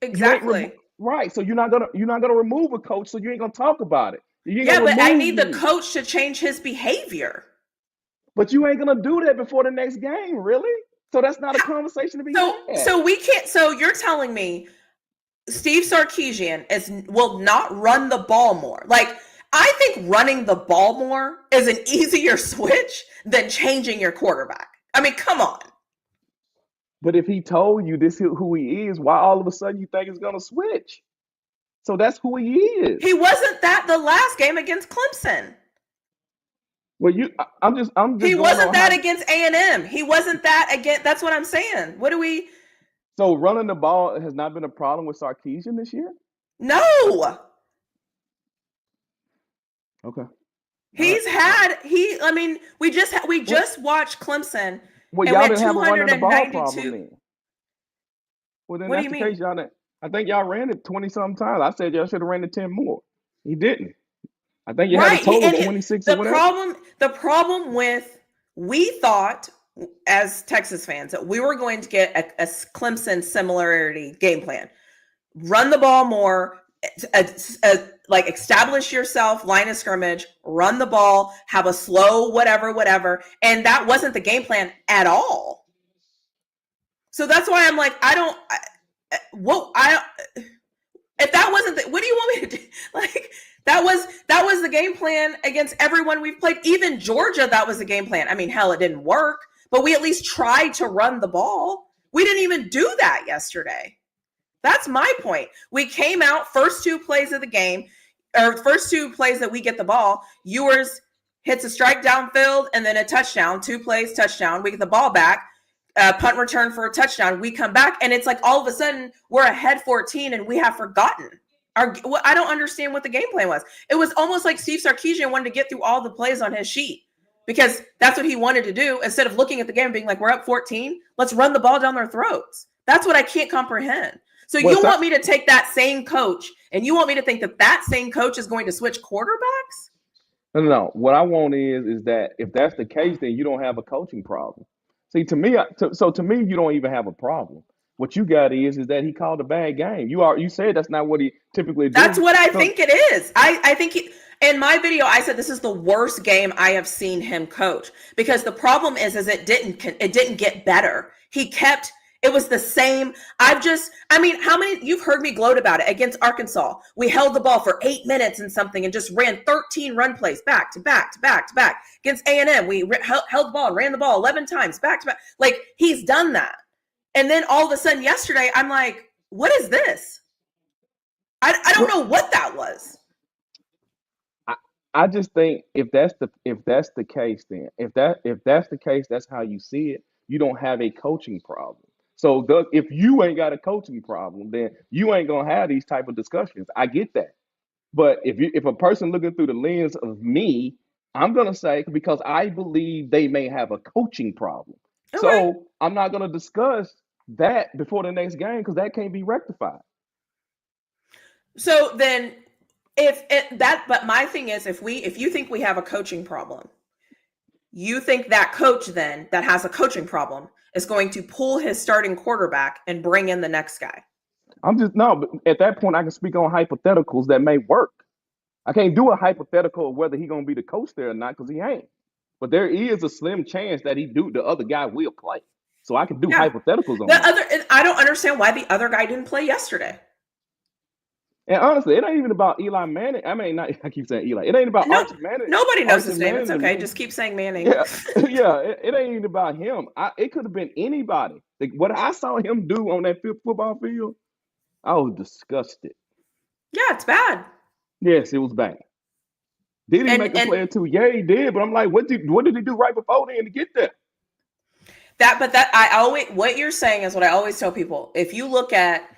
[SPEAKER 2] Exactly.
[SPEAKER 3] Right. So you're not gonna remove a coach, so you ain't gonna talk about it.
[SPEAKER 2] Yeah, but I need the coach to change his behavior.
[SPEAKER 3] But you ain't gonna do that before the next game, really? So that's not a conversation to be had.
[SPEAKER 2] So we can't. So you're telling me Steve Sarkisian will not run the ball more? Like, I think running the ball more is an easier switch than changing your quarterback. I mean, come on.
[SPEAKER 3] But if he told you this is who he is, why all of a sudden you think he's gonna switch? So that's who he is.
[SPEAKER 2] He wasn't that the last game against Clemson.
[SPEAKER 3] Well, I'm just.
[SPEAKER 2] He wasn't that against A&M. He wasn't that against. That's what I'm saying. What do we?
[SPEAKER 3] So running the ball has not been a problem with Sarkisian this year?
[SPEAKER 2] No.
[SPEAKER 3] Okay.
[SPEAKER 2] I mean, we just watched Clemson.
[SPEAKER 3] Well, y'all didn't have a running the ball problem then. Well, then
[SPEAKER 2] what
[SPEAKER 3] that's
[SPEAKER 2] do you
[SPEAKER 3] the case. Y'all I think y'all ran it 20-something times. I said y'all should have ran it 10 more. He didn't. I think you had a total of 26 or whatever.
[SPEAKER 2] The problem with, we thought as Texas fans that we were going to get a Clemson similarity game plan. Run the ball more, like establish yourself, line of scrimmage, run the ball, have a slow whatever. And that wasn't the game plan at all. So that's why I'm like, if that wasn't what do you want me to do? Like that was the game plan against everyone we've played. Even Georgia, that was the game plan. I mean, hell, it didn't work, but we at least tried to run the ball. We didn't even do that yesterday. That's my point. We came out first 2 plays of the game, or first 2 plays that we get the ball. Ewers hits a strike downfield and then a touchdown. 2 plays, touchdown. We get the ball back. Punt return for a touchdown. We come back, and it's like all of a sudden we're ahead 14, and we have forgotten. I don't understand what the game plan was. It was almost like Steve Sarkisian wanted to get through all the plays on his sheet because that's what he wanted to do. Instead of looking at the game and being like, we're up 14, let's run the ball down their throats. That's what I can't comprehend. So you want me to take that same coach, and you want me to think that same coach is going to switch quarterbacks?
[SPEAKER 3] No. What I want is that if that's the case, then you don't have a coaching problem. See, to me, you don't even have a problem. What you got is that he called a bad game. You said that's not what he typically does.
[SPEAKER 2] That's what I think it is. I think in my video, I said this is the worst game I have seen him coach, because the problem is it didn't get better. It was the same. how many, you've heard me gloat about it against Arkansas. We held the ball for 8 minutes and something and just ran 13 run plays back to back to back to back. Against A&M, we held the ball and ran the ball 11 times back to back. Like, he's done that. And then all of a sudden yesterday, I'm like, what is this? I don't know what that was.
[SPEAKER 3] I just think if that's the case, then if that's the case, that's how you see it. You don't have a coaching problem. So if you ain't got a coaching problem, then you ain't gonna have these type of discussions. I get that. But if a person looking through the lens of me, I'm gonna say because I believe they may have a coaching problem.
[SPEAKER 2] Okay.
[SPEAKER 3] So I'm not gonna discuss that before the next game because that can't be rectified.
[SPEAKER 2] So then but my thing is, if you think we have a coaching problem, you think that coach then that has a coaching problem is going to pull his starting quarterback and bring in the next guy.
[SPEAKER 3] But at that point I can speak on hypotheticals that may work. I can't do a hypothetical of whether he's gonna be the coach there or not because he ain't. But there is a slim chance that the other guy will play. So I can do hypotheticals on that.
[SPEAKER 2] I don't understand why the other guy didn't play yesterday.
[SPEAKER 3] And honestly, it ain't even about Eli Manning. I keep saying Eli. It ain't about Archie Manning.
[SPEAKER 2] Nobody knows his name. It's okay. Just keep saying Manning.
[SPEAKER 3] Yeah, yeah. It ain't even about him. It could have been anybody. Like, what I saw him do on that football field, I was disgusted.
[SPEAKER 2] Yeah, it's bad.
[SPEAKER 3] Yes, it was bad. Did he make a play or two? Yeah, he did. But I'm like, what did he do right before then to get there?
[SPEAKER 2] What you're saying is what I always tell people. If you look at,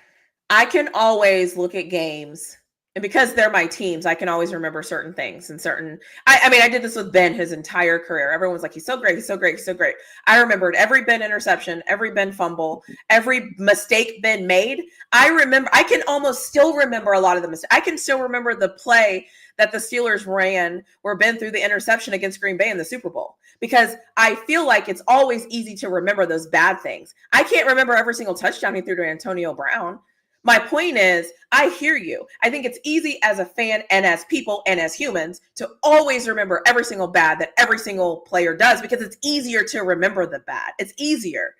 [SPEAKER 2] I can always look at games, and because they're my teams, I can always remember certain things and I did this with Ben his entire career. Everyone's like, he's so great, he's so great, he's so great. I remembered every Ben interception, every Ben fumble, every mistake Ben made. I can almost still remember a lot of the mistakes. I can still remember the play that the Steelers ran where Ben threw the interception against Green Bay in the Super Bowl, because I feel like it's always easy to remember those bad things. I can't remember every single touchdown he threw to Antonio Brown. My point is, I hear you. I think it's easy as a fan and as people and as humans to always remember every single bad that every single player does, because it's easier to remember the bad. It's easier.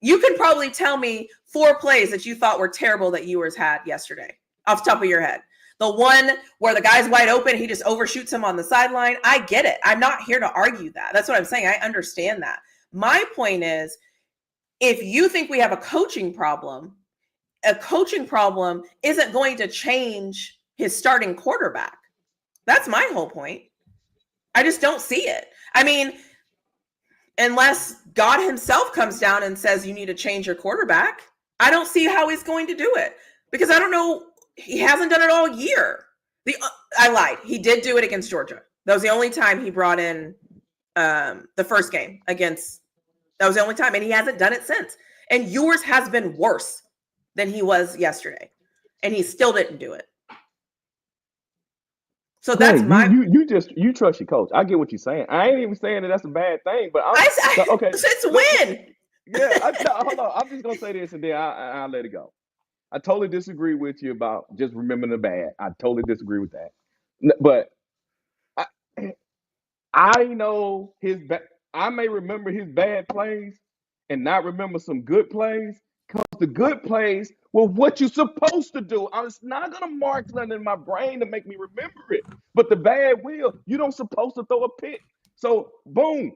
[SPEAKER 2] You can probably tell me 4 plays that you thought were terrible that Ewers had yesterday off the top of your head. The one where the guy's wide open, he just overshoots him on the sideline. I get it. I'm not here to argue that. That's what I'm saying. I understand that. My point is, if you think we have a coaching problem isn't going to change his starting quarterback. That's my whole point. I just don't see it. I mean, unless God himself comes down and says you need to change your quarterback, I don't see how he's going to do it, because I don't know. He hasn't done it all year. I lied. He did do it against Georgia. That was the only time he brought in the first game against. That was the only time, and he hasn't done it since. And yours has been worse than he was yesterday, and he still didn't do it. So that's
[SPEAKER 3] you trust your coach. I get what you're saying. I ain't even saying that that's a bad thing, but okay.
[SPEAKER 2] It's win.
[SPEAKER 3] Yeah, hold on. I'm just gonna say this and then I'll let it go. I totally disagree with you about just remembering the bad. I totally disagree with that. But I know I may remember his bad plays, and not remember some good plays? Because the good plays were what you're supposed to do. It's not gonna mark something in my brain to make me remember it. But the bad will, you don't supposed to throw a pick. So boom,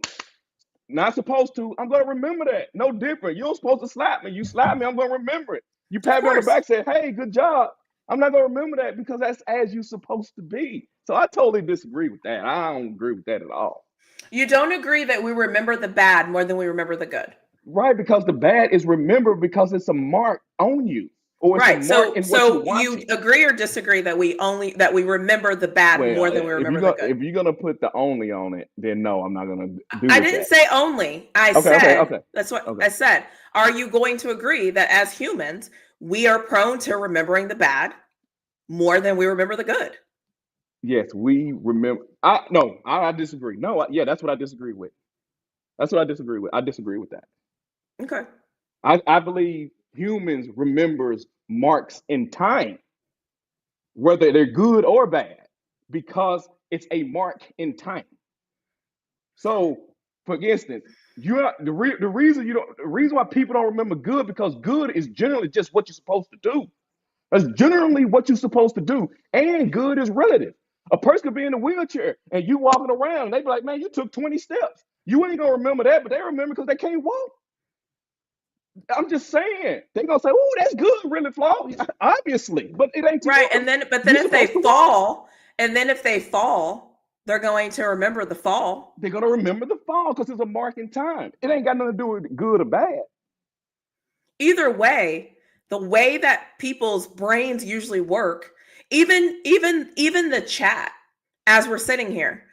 [SPEAKER 3] not supposed to. I'm gonna remember that. No different. You're supposed to slap me. You slap me, I'm gonna remember it. You
[SPEAKER 2] Of
[SPEAKER 3] pat me on the
[SPEAKER 2] course.
[SPEAKER 3] back, say, hey, good job. I'm not gonna remember that because that's as you're supposed to be. So I totally disagree with that. I don't agree with that at all.
[SPEAKER 2] You don't agree that we remember the bad more than we remember the good.
[SPEAKER 3] Right, because the bad is remembered because it's a mark on you, or it's a
[SPEAKER 2] Right.
[SPEAKER 3] mark
[SPEAKER 2] So
[SPEAKER 3] in what you're
[SPEAKER 2] so you
[SPEAKER 3] watching.
[SPEAKER 2] agree or disagree that we remember the bad
[SPEAKER 3] Well,
[SPEAKER 2] more than we remember the good?
[SPEAKER 3] if you're gonna put the only on it, then no, I'm not gonna do
[SPEAKER 2] I
[SPEAKER 3] with
[SPEAKER 2] didn't
[SPEAKER 3] that.
[SPEAKER 2] say only. I
[SPEAKER 3] Okay, okay,
[SPEAKER 2] said,
[SPEAKER 3] okay,
[SPEAKER 2] that's what
[SPEAKER 3] okay.
[SPEAKER 2] I said. Are you going to agree that as humans, we are prone to remembering the bad more than we remember the good?
[SPEAKER 3] Yes, we remember. I disagree. No, yeah, that's what I disagree with. That's what I disagree with. I disagree with that.
[SPEAKER 2] Okay.
[SPEAKER 3] I believe humans remembers marks in time, whether they're good or bad, because it's a mark in time. So, for instance, the reason the reason why people don't remember good because good is generally just what you're supposed to do. That's generally what you're supposed to do, and good is relative. A person could be in a wheelchair and you walking around, and they be like, "Man, you took 20 steps." You ain't gonna remember that, but they remember because they can't walk. I'm just saying they're gonna say, "Oh, that's good, really, Flaw." Obviously, but it ain't to
[SPEAKER 2] Right.
[SPEAKER 3] them.
[SPEAKER 2] But then
[SPEAKER 3] You're
[SPEAKER 2] if they
[SPEAKER 3] supposed to walk.
[SPEAKER 2] fall, they're going to remember the fall.
[SPEAKER 3] They're gonna remember the fall because it's a mark in time. It ain't got nothing to do with good or bad.
[SPEAKER 2] Either way, the way that people's brains usually work, even the chat as we're sitting here,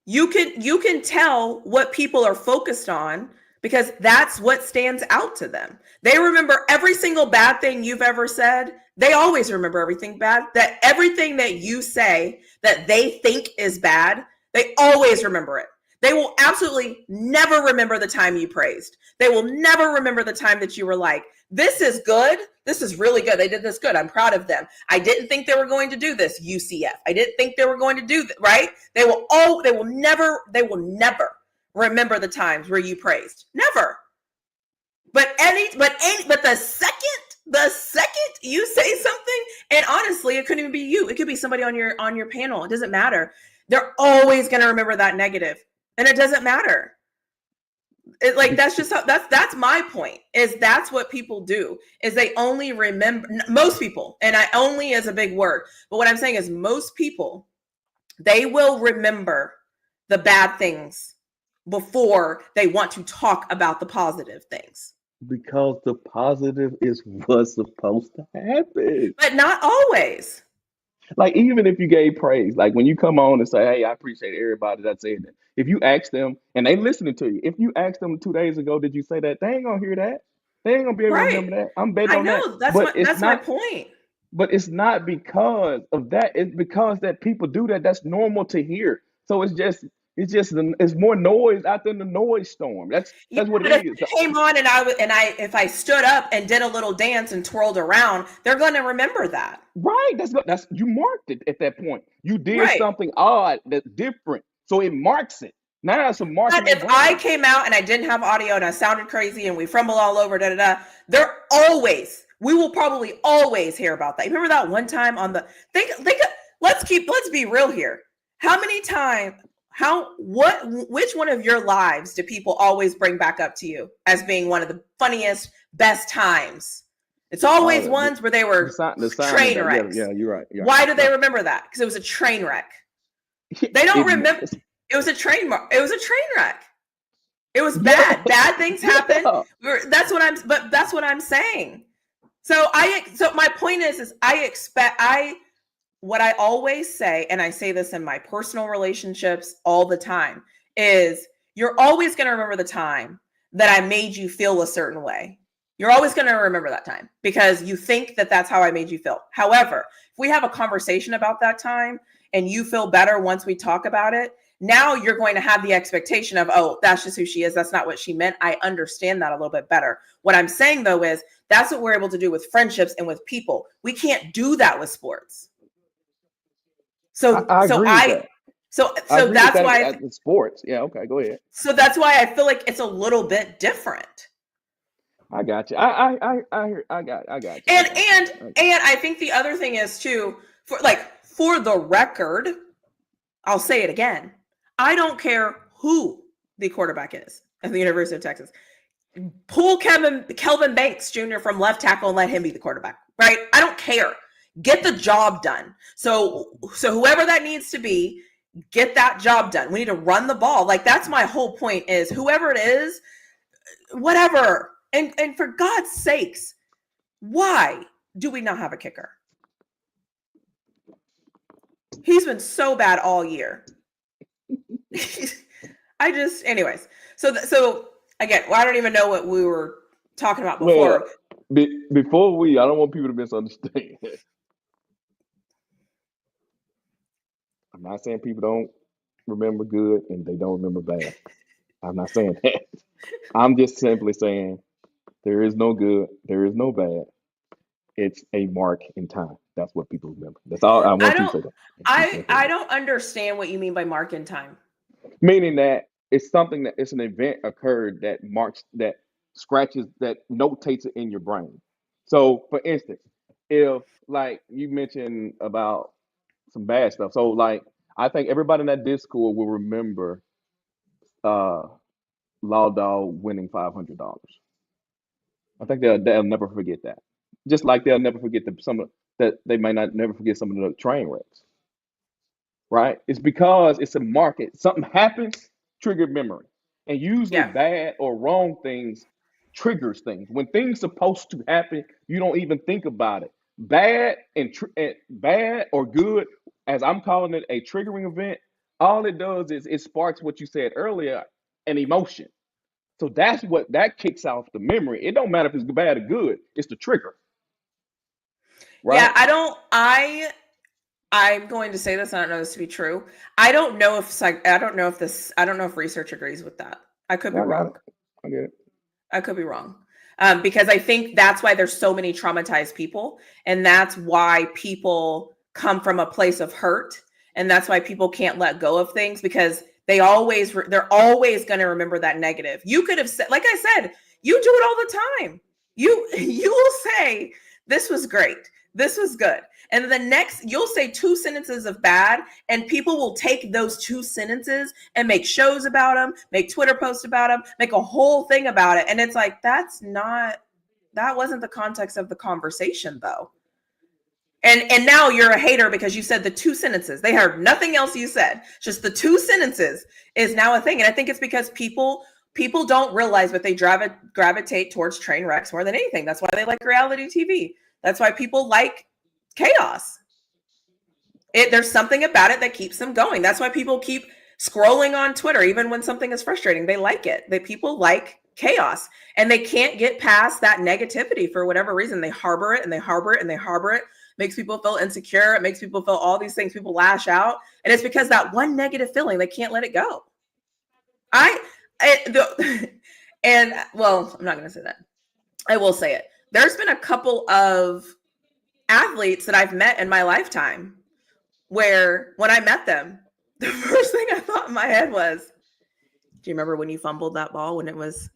[SPEAKER 2] you can tell what people are focused on because that's what stands out to them. They remember every single bad thing you've ever said. They always remember everything bad. That everything that you say that they think is bad, they always remember it. They will absolutely never remember the time you praised. They will never remember the time that you were like, this is good. This is really good. They did this good. I'm proud of them. I didn't think they were going to do this, UCF. I didn't think they were going to do that, right? They will never remember the times where you praised. Never. But the second you say something, and honestly, it couldn't even be you. It could be somebody on your panel. It doesn't matter. They're always going to remember that negative. And it doesn't matter. That's just that's my point. Is that's what people do, is they only remember, most people, and I only is a big word, but what I'm saying is most people, they will remember the bad things before they want to talk about the positive things.
[SPEAKER 3] Because the positive is what's supposed to happen.
[SPEAKER 2] But not always.
[SPEAKER 3] Like, even if you gave praise, like when you come on and say, "Hey, I appreciate everybody that said that." If you ask them and they listening to you, if you ask them 2 days ago, did you say that? They ain't gonna hear that. They ain't gonna be able to
[SPEAKER 2] Right.
[SPEAKER 3] remember that. I'm betting
[SPEAKER 2] I
[SPEAKER 3] on that.
[SPEAKER 2] know. That's
[SPEAKER 3] But it's
[SPEAKER 2] my
[SPEAKER 3] not.
[SPEAKER 2] point.
[SPEAKER 3] But it's not because of that. It's because that people do that. That's normal to hear. So it's more noise out there in the noise storm. That's
[SPEAKER 2] Yeah,
[SPEAKER 3] what
[SPEAKER 2] but
[SPEAKER 3] it
[SPEAKER 2] if
[SPEAKER 3] is.
[SPEAKER 2] you came on and if I stood up and did a little dance and twirled around, they're going to remember that.
[SPEAKER 3] Right. That's you marked it at that point. You did
[SPEAKER 2] Right.
[SPEAKER 3] something odd that's different. So it marks it. Now it's a mark in
[SPEAKER 2] But
[SPEAKER 3] their
[SPEAKER 2] if I
[SPEAKER 3] brain.
[SPEAKER 2] came out and I didn't have audio and I sounded crazy and we fumbled all over, we will probably always hear about that. Remember that one time on the let's be real here. How many times, which one of your lives do people always bring back up to you as being one of the funniest, best times? It's always ones where they were train wrecks.
[SPEAKER 3] Yeah, you're right.
[SPEAKER 2] Why do they remember that? Because it was a train wreck. They don't remember. It was a train wreck. It was bad. Bad things happened. That's what I'm saying. So my point is what I always say, and I say this in my personal relationships all the time, is you're always going to remember the time that I made you feel a certain way. You're always going to remember that time because you think that that's how I made you feel. However, if we have a conversation about that time and you feel better once we talk about it, now you're going to have the expectation of, oh, that's just who she is. That's not what she meant. I understand that a little bit better. What I'm saying, though, is that's what we're able to do with friendships and with people. We can't do that with sports.
[SPEAKER 3] I agree with that. I agree
[SPEAKER 2] that's
[SPEAKER 3] with
[SPEAKER 2] why
[SPEAKER 3] that at sports. Yeah, okay, go ahead.
[SPEAKER 2] so that's why I feel like it's a little bit different.
[SPEAKER 3] I got you. I got you. I got you.
[SPEAKER 2] And I think the other thing is too, for the record, I'll say it again. I don't care who the quarterback is at the University of Texas. Pull Kelvin Banks Jr. from left tackle and let him be the quarterback, right? I don't care. Get the job done. So whoever that needs to be, get that job done. We need to run the ball. Like, that's my whole point is whoever it is, whatever. And for God's sakes, why do we not have a kicker? He's been so bad all year. Anyways. So again, I don't even know what we were talking about before.
[SPEAKER 3] Well, before I don't want people to misunderstand. I'm not saying people don't remember good and they don't remember bad. I'm not saying that. I'm just simply saying there is no good, there is no bad. It's a mark in time. That's what people remember. That's all I want you to say. That.
[SPEAKER 2] I don't understand what you mean by mark in time.
[SPEAKER 3] Meaning that it's something that it's an event occurred that scratches, that notates it in your brain. So, for instance, if like you mentioned about some bad stuff, so like I think everybody in that Discord will remember Law Dog winning $500. I think they'll never forget that. Just like they'll never forget that they might not never forget some of the train wrecks. Right? It's because it's a market. Something happens, triggered memory. And usually bad or wrong things triggers things. When things supposed to happen, you don't even think about it. Bad and bad or good, as I'm calling it, a triggering event, all it does is it sparks what you said earlier, an emotion. So that's what that kicks off the memory. It don't matter if it's bad or good, it's the trigger. Right?
[SPEAKER 2] Yeah, I'm going to say this. I don't know this to be true. I don't know if research agrees with that. I could be wrong.
[SPEAKER 3] I get it.
[SPEAKER 2] I could be wrong. Because I think that's why there's so many traumatized people. And that's why people come from a place of hurt. And that's why people can't let go of things, because they're always going to remember that negative. You could have said, like I said, you do it all the time. You will say, this was great. This was good. And the next, you'll say 2 sentences of bad, and people will take those 2 sentences and make shows about them, make Twitter posts about them, make a whole thing about it. And it's like, that wasn't the context of the conversation, though. And now you're a hater because you said the 2 sentences. They heard nothing else you said. Just the 2 sentences is now a thing. And I think it's because people don't realize that they gravitate towards train wrecks more than anything. That's why they like reality TV. That's why people like chaos. There's something about it that keeps them going. That's why people keep scrolling on Twitter, even when something is frustrating. They like it. People like chaos, and they can't get past that negativity for whatever reason. They harbor it and they harbor it and they harbor it. Makes people feel insecure. It makes people feel all these things. People lash out, and it's because that one negative feeling, they can't let it go. I'm not going to say that. I will say it. There's been a couple of athletes that I've met in my lifetime where when I met them, the first thing I thought in my head was, do you remember when you fumbled that ball when it was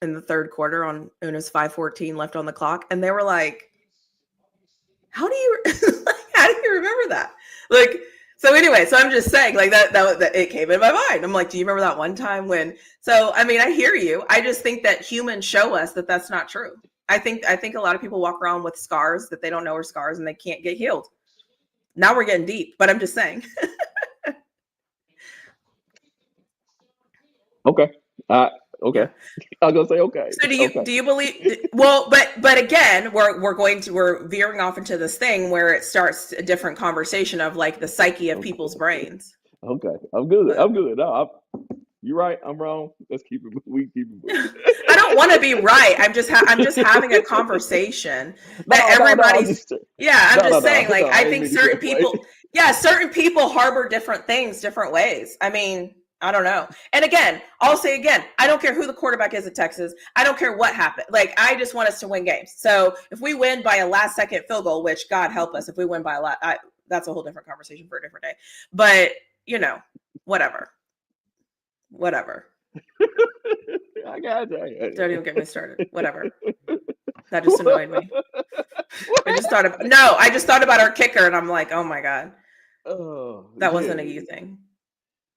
[SPEAKER 2] in the 3rd quarter on Una's 5:14 left on the clock? And they were like, how do you remember that? Like, so anyway, so I'm just saying, like, that it came in my mind. I'm like, do you remember that one time when? So I mean, I hear you. I just think that humans show us that that's not true. I think a lot of people walk around with scars that they don't know are scars and they can't get healed. Now we're getting deep, but I'm just saying.
[SPEAKER 3] Okay. Okay. Yeah. I was gonna say okay.
[SPEAKER 2] So do you believe? Well, but again, we're veering off into this thing where it starts a different conversation of like the psyche of people's brains.
[SPEAKER 3] Okay, I'm good. No, you're right. I'm wrong. Let's keep it. We keep it.
[SPEAKER 2] I don't want to be right. I'm just having a conversation that everybody's. I'm just saying. Like, I think certain people. Yeah, certain people harbor different things, different ways. I mean, I don't know. And again, I'll say again, I don't care who the quarterback is at Texas. I don't care what happened. Like, I just want us to win games. So if we win by a last-second field goal, which God help us, if we win by a lot, that's a whole different conversation for a different day. But whatever.
[SPEAKER 3] I got you.
[SPEAKER 2] Don't even get me started. Whatever. That just annoyed me. I just thought about our kicker, and I'm like, oh my God,
[SPEAKER 3] Oh,
[SPEAKER 2] that wasn't a
[SPEAKER 3] yeah.
[SPEAKER 2] you thing.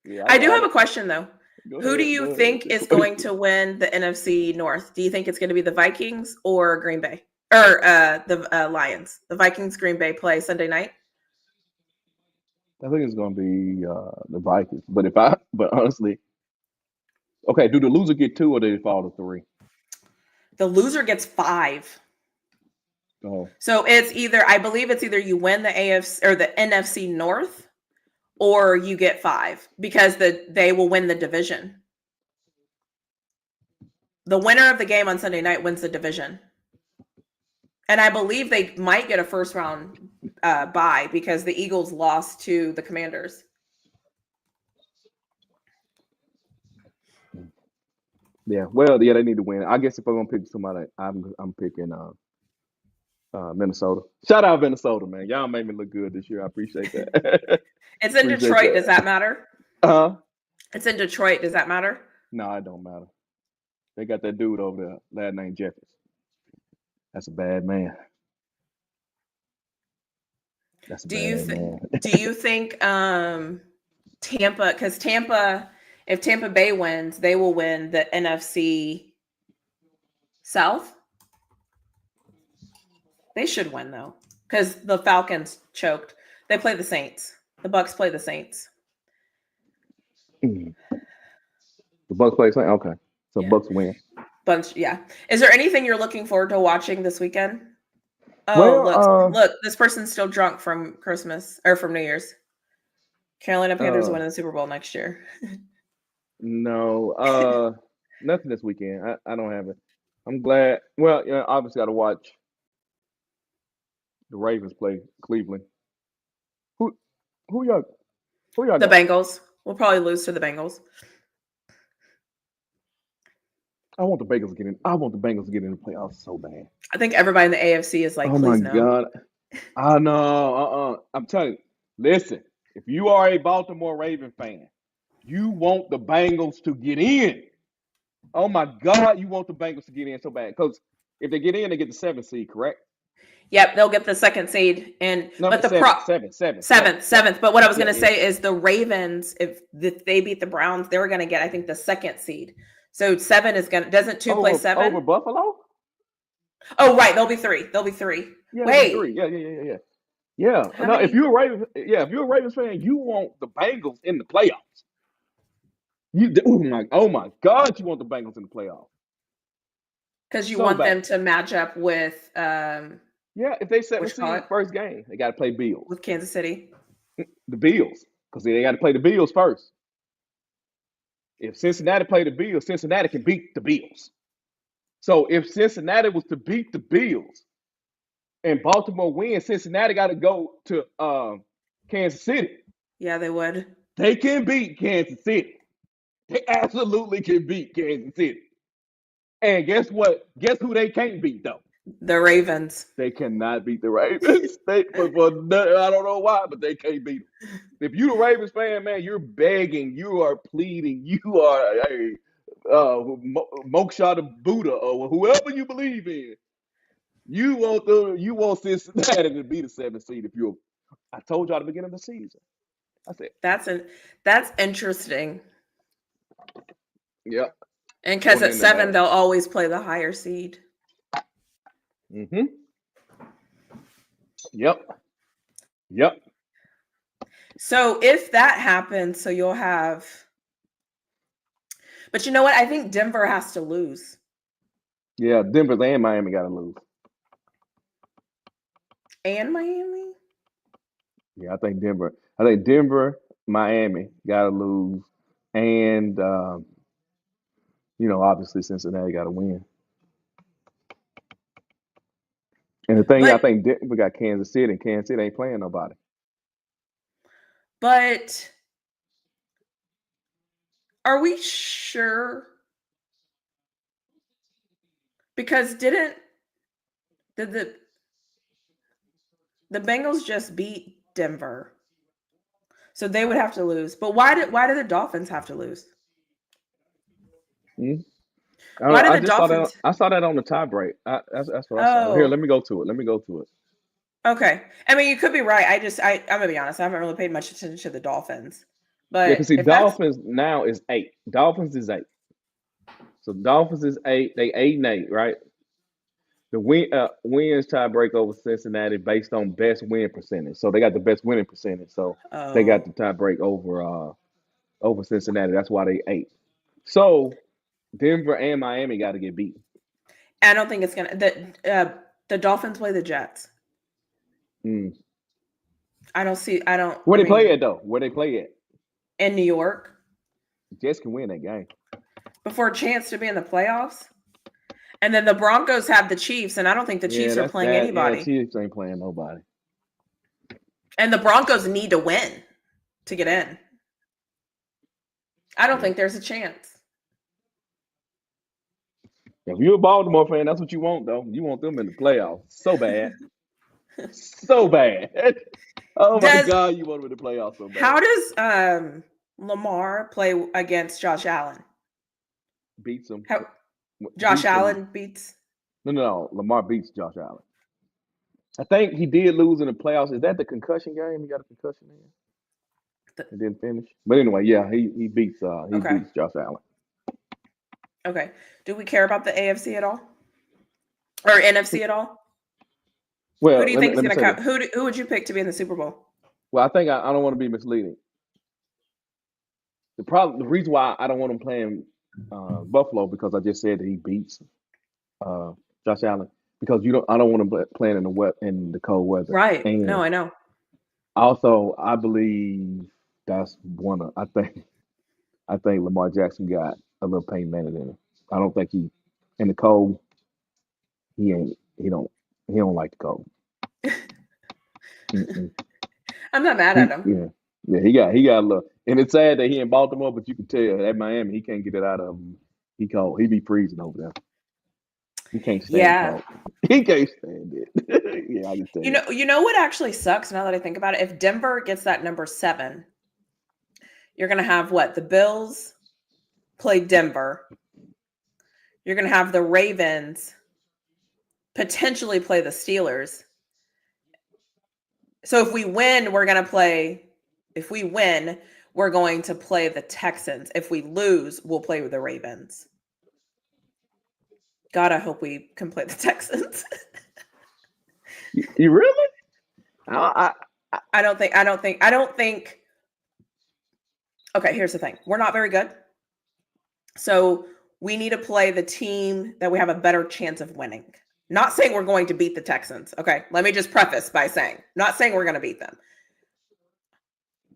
[SPEAKER 3] Yeah,
[SPEAKER 2] I do
[SPEAKER 3] got
[SPEAKER 2] have a
[SPEAKER 3] it.
[SPEAKER 2] question though.
[SPEAKER 3] Go
[SPEAKER 2] Who do
[SPEAKER 3] ahead.
[SPEAKER 2] you think is going to win the NFC North? Do you think it's going to be the Vikings or Green Bay? Or the Lions? The Vikings Green Bay play Sunday night.
[SPEAKER 3] I think it's gonna be the Vikings. But honestly, okay, do the loser get 2 or do they fall to 3?
[SPEAKER 2] The loser gets 5.
[SPEAKER 3] Oh,
[SPEAKER 2] So I believe it's either you win the AFC or the NFC North, or you get 5 because they will win the division. The winner of the game on Sunday night wins the division. And I believe they might get a first round bye because the Eagles lost to the Commanders.
[SPEAKER 3] yeah. Well, yeah, they need to win. I guess if I'm gonna pick somebody, I'm picking Minnesota. Shout out Minnesota, man. Y'all made me look good this year. I appreciate that.
[SPEAKER 2] It's in
[SPEAKER 3] Appreciate
[SPEAKER 2] Detroit.
[SPEAKER 3] that.
[SPEAKER 2] Does that matter?
[SPEAKER 3] Uh-huh.
[SPEAKER 2] It's in Detroit. Does that matter?
[SPEAKER 3] No, it don't matter. They got that dude over there, last name Jeffers. That's a bad man. That's a
[SPEAKER 2] Do
[SPEAKER 3] bad man.
[SPEAKER 2] you think Tampa, because if Tampa Bay wins, they will win the NFC South? They should win though, because the Falcons choked. They play the Saints. The Bucks play the Saints.
[SPEAKER 3] The Bucks play Saints? Okay. So
[SPEAKER 2] Yeah.
[SPEAKER 3] Bucks win.
[SPEAKER 2] Yeah. Is there anything you're looking forward to watching this weekend? Oh,
[SPEAKER 3] Well,
[SPEAKER 2] look, this person's still drunk from Christmas or from New Year's. Carolina Panthers winning the Super Bowl next year.
[SPEAKER 3] no, nothing this weekend. I don't have it. I'm glad. Well, yeah, obviously got to watch the Ravens play Cleveland. Who who y'all
[SPEAKER 2] The
[SPEAKER 3] got?
[SPEAKER 2] Bengals. We'll probably lose to the Bengals.
[SPEAKER 3] I want the Bengals to get in. I want the Bengals to get in the playoffs so bad.
[SPEAKER 2] I think everybody in the AFC is like,
[SPEAKER 3] Oh my
[SPEAKER 2] please no.
[SPEAKER 3] God. I know. I'm telling you. Listen, if you are a Baltimore Raven fan, you want the Bengals to get in. Oh my God, you want the Bengals to get in so bad. Because if they get in, they get the 7th seed, correct?
[SPEAKER 2] Yep, they'll get the 2nd seed, but the seventh. But what I was going to say is the Ravens, if they beat the Browns, they were going to get, I think, the 2nd seed. So 7 is going to, doesn't 2 play 7
[SPEAKER 3] over Buffalo?
[SPEAKER 2] Oh, right, they'll be 3.
[SPEAKER 3] Yeah,
[SPEAKER 2] Wait,
[SPEAKER 3] 3. Yeah. No, if you're a Ravens fan, you want the Bengals in the playoffs. Oh my God, you want the Bengals in the playoffs.
[SPEAKER 2] Because you want them to match up with
[SPEAKER 3] if they 7th seed first game, they got to play Bills
[SPEAKER 2] with Kansas City.
[SPEAKER 3] The Bills, because they got to play the Bills first. If Cincinnati play the Bills, Cincinnati can beat the Bills. So if Cincinnati was to beat the Bills and Baltimore wins, Cincinnati got to go to Kansas City.
[SPEAKER 2] Yeah, they would.
[SPEAKER 3] They can beat Kansas City. They absolutely can beat Kansas City. And guess what? Guess who they can't beat, though?
[SPEAKER 2] The Ravens.
[SPEAKER 3] They cannot beat the Ravens. I don't know why, but they can't beat them. If you're a Ravens fan, man, you're begging, you are pleading, you are Moksha the Buddha or whoever you believe in. You want Cincinnati to be the 7th seed. I told y'all at the beginning of the season. I said
[SPEAKER 2] that's interesting.
[SPEAKER 3] Yep.
[SPEAKER 2] And because at 7 they'll always play the higher seed.
[SPEAKER 3] Mm-hmm. Yep.
[SPEAKER 2] So if that happens, so you'll have. But you know what? I think Denver has to lose.
[SPEAKER 3] Yeah, Denver and Miami got to lose.
[SPEAKER 2] And Miami?
[SPEAKER 3] Yeah, I think Denver, Miami got to lose, and obviously Cincinnati got to win. And the thing, I think Denver got Kansas City, and Kansas City ain't playing nobody.
[SPEAKER 2] But are we sure? Because did the Bengals just beat Denver? So they would have to lose. But why do the Dolphins have to lose?
[SPEAKER 3] Hmm?
[SPEAKER 2] Why do
[SPEAKER 3] I
[SPEAKER 2] the
[SPEAKER 3] just saw that.
[SPEAKER 2] Dolphins?
[SPEAKER 3] I saw that on the tie break. That's what I saw. Here,
[SPEAKER 2] Oh,
[SPEAKER 3] let me go to it. Let me go to it.
[SPEAKER 2] okay. I mean, you could be right. I'm gonna be honest. I haven't really paid much attention to the Dolphins.
[SPEAKER 3] Yeah,
[SPEAKER 2] But
[SPEAKER 3] because see,
[SPEAKER 2] if that's
[SPEAKER 3] Dolphins now is 8. Dolphins is 8. So Dolphins is 8. They 8-8, right? The wins tie break over Cincinnati based on best win percentage. So they got the best winning percentage. So they got
[SPEAKER 2] oh,
[SPEAKER 3] the tie break over Cincinnati. That's why they 8. So Denver and Miami got to get beat.
[SPEAKER 2] I don't think it's gonna the Dolphins play the Jets.
[SPEAKER 3] Mm.
[SPEAKER 2] I
[SPEAKER 3] Where they play
[SPEAKER 2] mean,
[SPEAKER 3] at though? Where they play at?
[SPEAKER 2] in New York
[SPEAKER 3] Jets can win that game.
[SPEAKER 2] before a chance to be in the playoffs. And then the Broncos have the Chiefs, and I don't think the
[SPEAKER 3] Yeah,
[SPEAKER 2] Chiefs are
[SPEAKER 3] that's
[SPEAKER 2] playing
[SPEAKER 3] that. Yeah,
[SPEAKER 2] anybody.
[SPEAKER 3] Chiefs ain't playing nobody.
[SPEAKER 2] And the Broncos need to win to get in. I don't
[SPEAKER 3] Yeah.
[SPEAKER 2] think there's a chance.
[SPEAKER 3] If you're a Baltimore fan, that's what you want though. You want them in the playoffs so bad, so bad. Oh my
[SPEAKER 2] Does
[SPEAKER 3] God, you want them in the playoffs so bad.
[SPEAKER 2] How does Lamar play against Josh Allen?
[SPEAKER 3] Beats them.
[SPEAKER 2] How Josh
[SPEAKER 3] Beats them.
[SPEAKER 2] Allen beats
[SPEAKER 3] No. Lamar beats Josh Allen. I think he did lose in the playoffs. Is that the concussion game? He got a concussion in.
[SPEAKER 2] the,
[SPEAKER 3] And didn't finish. But anyway, yeah, he beats
[SPEAKER 2] okay.
[SPEAKER 3] Josh Allen.
[SPEAKER 2] Okay. Do we care about the AFC at all? Or NFC at all? Who
[SPEAKER 3] Well,
[SPEAKER 2] do you think is
[SPEAKER 3] let me
[SPEAKER 2] going to
[SPEAKER 3] say
[SPEAKER 2] come?
[SPEAKER 3] this.
[SPEAKER 2] Who would you pick to be in the Super Bowl?
[SPEAKER 3] Well, I think I don't want to be misleading. The reason why I don't want him playing Buffalo because I just said that he beats uh, Josh Allen because I don't want him playing in the cold weather.
[SPEAKER 2] Right. No,
[SPEAKER 3] And
[SPEAKER 2] I know.
[SPEAKER 3] also, I believe that's I think Lamar Jackson got a little pain management in him. I don't think he in the cold. He ain't. He don't like the cold. Mm-mm.
[SPEAKER 2] I'm not mad at him.
[SPEAKER 3] Yeah. He got a little. And it's sad that he in Baltimore, but you can tell at Miami he can't get it out of him. He cold. He be freezing over there. He can't stand the
[SPEAKER 2] Yeah.
[SPEAKER 3] cold. He can't stand it. Yeah, I can tell you.
[SPEAKER 2] You know what actually sucks now that I think about it? If Denver gets that number 7, you're going to have what? The Bills play Denver. You're going to have the Ravens potentially play the Steelers. So if we win, we're going to play the Texans. If we lose, we'll play with the Ravens. God, I hope we can play the Texans.
[SPEAKER 3] You really?
[SPEAKER 2] I don't think. Okay, here's the thing. We're not very good. So we need to play the team that we have a better chance of winning. Not saying we're going to beat the Texans. Okay, let me just preface by saying, not saying we're going to beat them.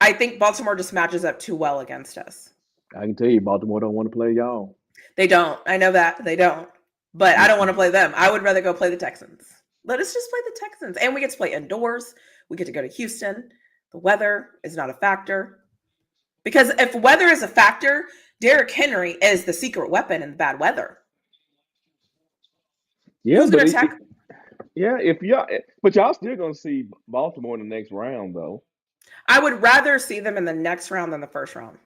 [SPEAKER 2] I think Baltimore just matches up too well against us.
[SPEAKER 3] I can tell you, Baltimore don't want to play y'all.
[SPEAKER 2] They don't. I know that. They don't. But I don't want to play them. I would rather go play the Texans. Let us just play the Texans. And we get to play indoors. We get to go to Houston. The weather is not a factor. Because if weather is a factor, Derrick Henry is the secret weapon in the bad weather.
[SPEAKER 3] Yeah,
[SPEAKER 2] Who's going to attack?
[SPEAKER 3] But y'all still gonna see Baltimore in the next round, though.
[SPEAKER 2] I would rather see them in the next round than the first round.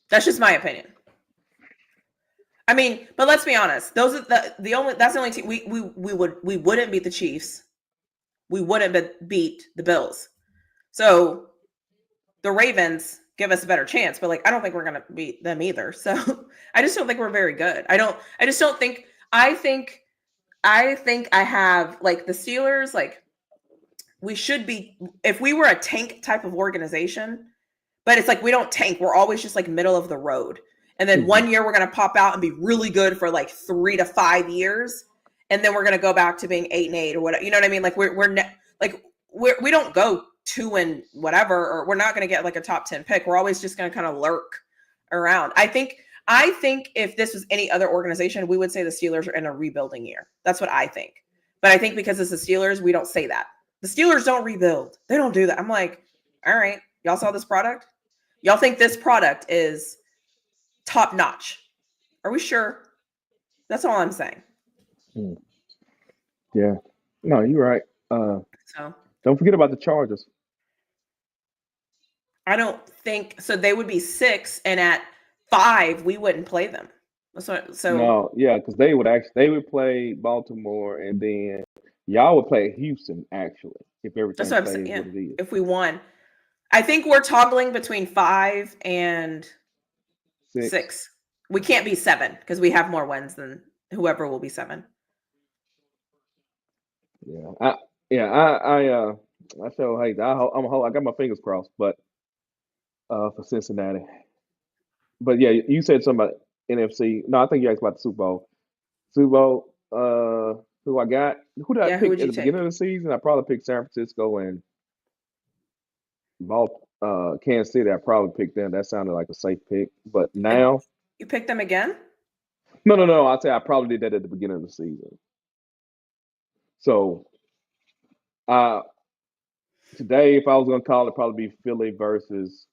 [SPEAKER 2] That's just my opinion. I mean, but let's be honest. Those are that's the only team we wouldn't beat the Chiefs. We wouldn't beat the Bills. So the Ravens give us a better chance, but I don't think we're gonna beat them either. So I just don't think we're very good. I think I have the Steelers, we should be, if we were a tank type of organization, but it's we don't tank. We're always just middle of the road. And then 1 year we're going to pop out and be really good for 3 to 5 years. And then we're going to go back to being 8-8 or whatever. You know what I mean? We don't go 2 and whatever, or we're not going to get a top 10 pick. We're always just going to kind of lurk around. I think if this was any other organization, we would say the Steelers are in a rebuilding year. That's what I think. But I think because it's the Steelers, we don't say that. The Steelers don't rebuild. They don't do that. I'm all right, y'all saw this product? Y'all think this product is top notch? Are we sure? That's all I'm saying.
[SPEAKER 3] Yeah. No, you're right.
[SPEAKER 2] So
[SPEAKER 3] Don't forget about the Chargers.
[SPEAKER 2] I don't think so. They would be 6, and at 5, we wouldn't play them. So
[SPEAKER 3] No, yeah, because they would play Baltimore, and then y'all would play Houston actually if
[SPEAKER 2] that's
[SPEAKER 3] everything
[SPEAKER 2] what I'm saying.
[SPEAKER 3] stays
[SPEAKER 2] Yeah,
[SPEAKER 3] what it is.
[SPEAKER 2] if we won, I think we're toggling between 5 and
[SPEAKER 3] 6.
[SPEAKER 2] 6. We can't be 7 because we have more wins than whoever will be 7.
[SPEAKER 3] Yeah, I so hate that. I got my fingers crossed, but for Cincinnati. But yeah, you said something about NFC. No, I think you asked about the Super Bowl. Super Bowl. Who I got? Who did I
[SPEAKER 2] Yeah, who
[SPEAKER 3] pick
[SPEAKER 2] would
[SPEAKER 3] at
[SPEAKER 2] you
[SPEAKER 3] the beginning
[SPEAKER 2] take?
[SPEAKER 3] of the season? I probably picked San Francisco and Kansas City. I probably picked them. That sounded like a safe pick. But
[SPEAKER 2] And
[SPEAKER 3] now,
[SPEAKER 2] you picked them again?
[SPEAKER 3] no. I say I probably did that at the beginning of the season. So uh, today, if I was gonna call it, probably be Philly versus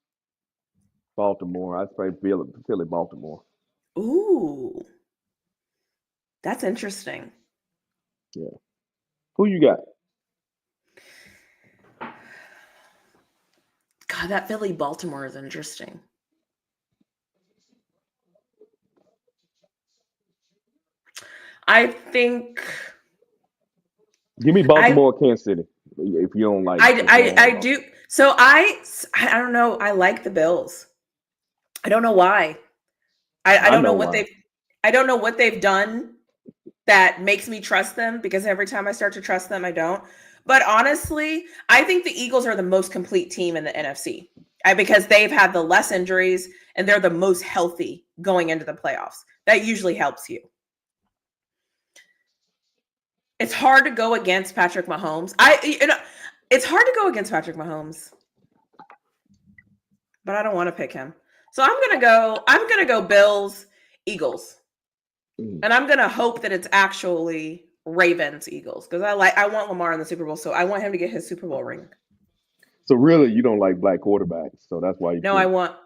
[SPEAKER 3] Baltimore. I'd say Philly, Baltimore.
[SPEAKER 2] Ooh, that's interesting.
[SPEAKER 3] Yeah. Who you got?
[SPEAKER 2] God, that Philly Baltimore is interesting. I think
[SPEAKER 3] Give me
[SPEAKER 2] I
[SPEAKER 3] Baltimore, Kansas City. If you don't like, if you don't
[SPEAKER 2] I
[SPEAKER 3] like
[SPEAKER 2] do.
[SPEAKER 3] Baltimore,
[SPEAKER 2] So I don't know. I like the Bills. I don't know why. I
[SPEAKER 3] I
[SPEAKER 2] don't know
[SPEAKER 3] know
[SPEAKER 2] what
[SPEAKER 3] why.
[SPEAKER 2] they've done that makes me trust them, because every time I start to trust them, I don't. But honestly, I think the Eagles are the most complete team in the NFC, because they've had the less injuries and they're the most healthy going into the playoffs. That usually helps you. It's hard to go against Patrick Mahomes. It's hard to go against Patrick Mahomes, but I don't want to pick him. So I'm gonna go Bills, Eagles.
[SPEAKER 3] Mm.
[SPEAKER 2] And I'm gonna hope that it's actually Ravens Eagles, because I want Lamar in the Super Bowl, so I want him to get his Super Bowl ring.
[SPEAKER 3] So really, you don't like black quarterbacks, so that's why you
[SPEAKER 2] No, I
[SPEAKER 3] pick.
[SPEAKER 2] want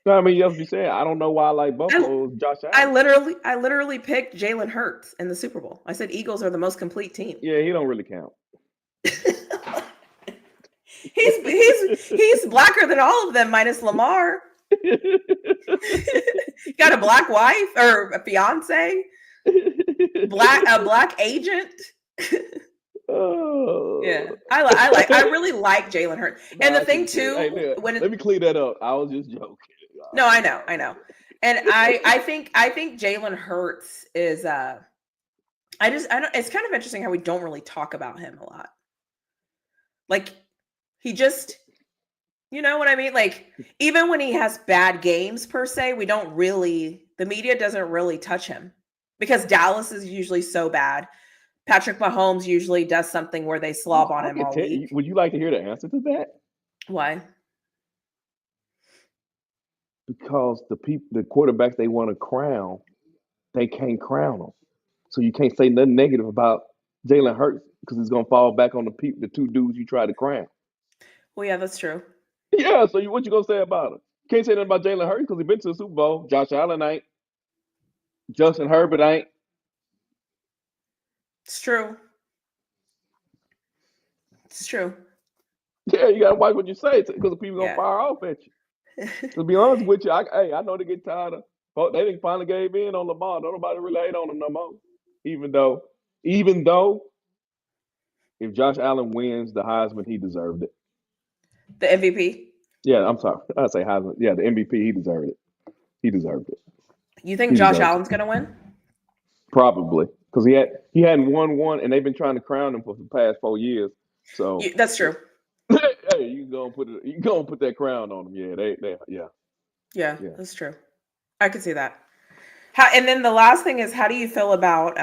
[SPEAKER 3] No, I mean, you have to be saying, I don't know why I like
[SPEAKER 2] I,
[SPEAKER 3] Buffalo. Josh Allen.
[SPEAKER 2] I literally picked Jalen Hurts in the Super Bowl. I said Eagles are the most complete team.
[SPEAKER 3] Yeah, he don't really count.
[SPEAKER 2] He's blacker than all of them minus Lamar. Got a black wife or a fiance, a black agent. Yeah,
[SPEAKER 3] Oh.
[SPEAKER 2] I really like Jalen Hurts. And
[SPEAKER 3] Nah,
[SPEAKER 2] the
[SPEAKER 3] I
[SPEAKER 2] thing
[SPEAKER 3] couldn't say. Hey,
[SPEAKER 2] too,
[SPEAKER 3] look, let me clear that up. I was just joking.
[SPEAKER 2] no, I know. And I think Jalen Hurts is I don't, it's kind of interesting how we don't really talk about him a lot. Like, he just, you know what I mean? Like, even when he has bad games per se, the media doesn't really touch him, because Dallas is usually so bad. Patrick Mahomes usually does something where they slob on
[SPEAKER 3] I
[SPEAKER 2] him
[SPEAKER 3] can
[SPEAKER 2] all
[SPEAKER 3] tell.
[SPEAKER 2] week.
[SPEAKER 3] Would you like to hear the answer to that?
[SPEAKER 2] Why?
[SPEAKER 3] Because the quarterbacks they want to crown, they can't crown them. So you can't say nothing negative about Jalen Hurts because it's gonna fall back on the two dudes you try to crown.
[SPEAKER 2] Well, yeah, that's true.
[SPEAKER 3] Yeah. So what you gonna say about him? Can't say nothing about Jalen Hurts because he been to the Super Bowl. Josh Allen ain't. Justin Herbert ain't.
[SPEAKER 2] It's true. It's true.
[SPEAKER 3] Yeah, you gotta watch what you say because the people gonna
[SPEAKER 2] Yeah.
[SPEAKER 3] fire off at you. To be honest with you, I know they get tired of. They didn't finally gave in on Lamar. Don't nobody really hate on him no more. Even though, even though, if Josh Allen wins the Heisman, he deserved it.
[SPEAKER 2] The MVP.
[SPEAKER 3] Yeah, I'm sorry. I say Heisman. Yeah, the MVP, he deserved it. He deserved it.
[SPEAKER 2] You think
[SPEAKER 3] He
[SPEAKER 2] Josh
[SPEAKER 3] deserves
[SPEAKER 2] Allen's
[SPEAKER 3] it.
[SPEAKER 2] gonna win?
[SPEAKER 3] Probably because he hadn't won one, and they've been trying to crown him for the past 4 years. So
[SPEAKER 2] That's true.
[SPEAKER 3] hey, you gonna put that crown on him? Yeah, yeah,
[SPEAKER 2] Yeah,
[SPEAKER 3] yeah.
[SPEAKER 2] that's true. I could see that. And then the last thing is, how do you feel about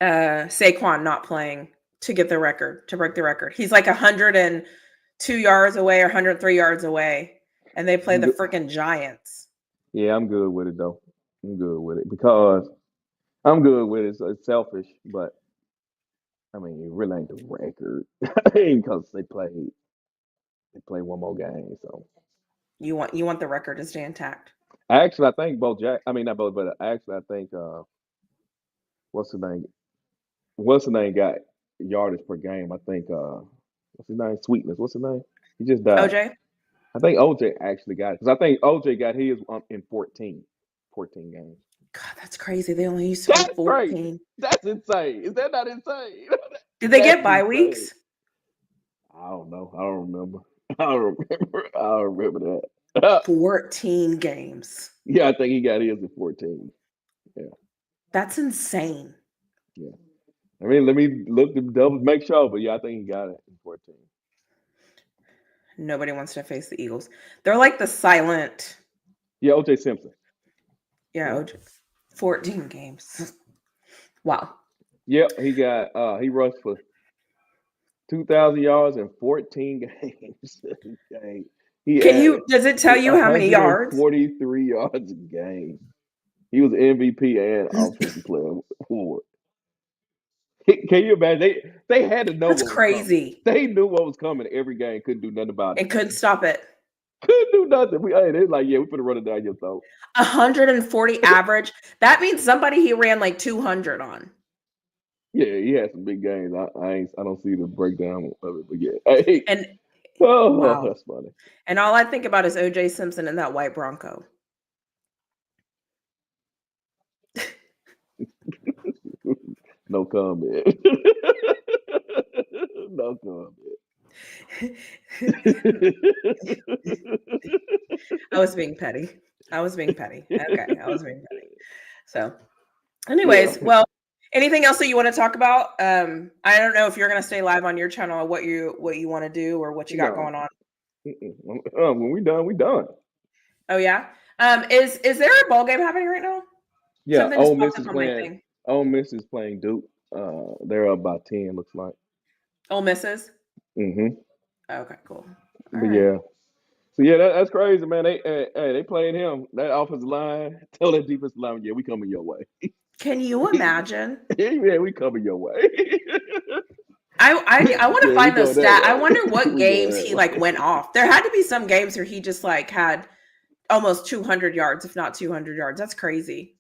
[SPEAKER 2] Saquon not playing to get the record, to break the record? He's like 102 yards away or 103 yards away, and they play
[SPEAKER 3] I'm
[SPEAKER 2] the
[SPEAKER 3] good.
[SPEAKER 2] freaking Giants.
[SPEAKER 3] Yeah, I'm good with it though. I'm good with it because I'm good with it. So it's selfish, but I mean, it really ain't the record because they play one more game. So
[SPEAKER 2] You want the record to stay intact.
[SPEAKER 3] actually, I think both Jack. I mean, not both, but actually, I think what's the name? What's the name got yardage per game? I think What's his name? Sweetness. What's his name? He just died.
[SPEAKER 2] OJ.
[SPEAKER 3] I think OJ actually got it because I think OJ got his in 14 games.
[SPEAKER 2] God, that's crazy. They only used to play
[SPEAKER 3] That's crazy.
[SPEAKER 2] 14.
[SPEAKER 3] That's insane. Is that not insane?
[SPEAKER 2] Did they get
[SPEAKER 3] That's
[SPEAKER 2] bye
[SPEAKER 3] insane.
[SPEAKER 2] weeks?
[SPEAKER 3] I don't know. I don't remember. I don't remember that.
[SPEAKER 2] 14 games.
[SPEAKER 3] Yeah, I think he got his in 14. Yeah.
[SPEAKER 2] That's insane.
[SPEAKER 3] Yeah. I mean, let me look the double make sure, but yeah, I think he got it in 14.
[SPEAKER 2] Nobody wants to face the Eagles. They're like the silent.
[SPEAKER 3] Yeah, OJ Simpson.
[SPEAKER 2] Yeah,
[SPEAKER 3] Yeah.
[SPEAKER 2] OJ. 14 games. Wow.
[SPEAKER 3] Yep, he rushed for 2,000 yards in 14 games. He had
[SPEAKER 2] Does it tell you how many yards?
[SPEAKER 3] 143 yards a game. He was MVP and offensive player award. Can you imagine? They had to know
[SPEAKER 2] That's
[SPEAKER 3] what was coming.
[SPEAKER 2] crazy.
[SPEAKER 3] They knew what was coming every game. Couldn't do nothing about
[SPEAKER 2] It
[SPEAKER 3] it.
[SPEAKER 2] couldn't stop it.
[SPEAKER 3] Couldn't do nothing. They're like, yeah, we're gonna run it down your throat.
[SPEAKER 2] 140 average. That means somebody he ran like 200 on.
[SPEAKER 3] Yeah, he had some big games. I don't see the breakdown of it, but yeah. Hey,
[SPEAKER 2] And
[SPEAKER 3] wow, that's funny.
[SPEAKER 2] And all I think about is OJ Simpson and that white Bronco.
[SPEAKER 3] No comment. No comment.
[SPEAKER 2] I was being petty. Okay, I was being petty. So, anyways, well, anything else that you want to talk about? I don't know if you're going to stay live on your channel or what you want to do or what you got going on.
[SPEAKER 3] When we done, we done.
[SPEAKER 2] Oh yeah. Is there a ball game happening right now?
[SPEAKER 3] Yeah,
[SPEAKER 2] Something
[SPEAKER 3] Ole
[SPEAKER 2] just
[SPEAKER 3] Miss
[SPEAKER 2] popped
[SPEAKER 3] is
[SPEAKER 2] up on my
[SPEAKER 3] playing.
[SPEAKER 2] thing.
[SPEAKER 3] Ole Miss is playing Duke. They're up by 10. Looks like.
[SPEAKER 2] Ole Misses.
[SPEAKER 3] Mm-hmm.
[SPEAKER 2] Okay, cool. All
[SPEAKER 3] But
[SPEAKER 2] right.
[SPEAKER 3] yeah. So yeah, that's crazy, man. They playing him. That offensive line, tell that defensive line, yeah, we coming your way.
[SPEAKER 2] Can you imagine?
[SPEAKER 3] Yeah, we coming your way.
[SPEAKER 2] I want to
[SPEAKER 3] Yeah,
[SPEAKER 2] find
[SPEAKER 3] we
[SPEAKER 2] those
[SPEAKER 3] go that
[SPEAKER 2] stats. I
[SPEAKER 3] way.
[SPEAKER 2] wonder what
[SPEAKER 3] We go
[SPEAKER 2] games
[SPEAKER 3] that
[SPEAKER 2] he
[SPEAKER 3] way.
[SPEAKER 2] like went off. There had to be some games where he just like had almost 200 yards, if not 200 yards. That's crazy.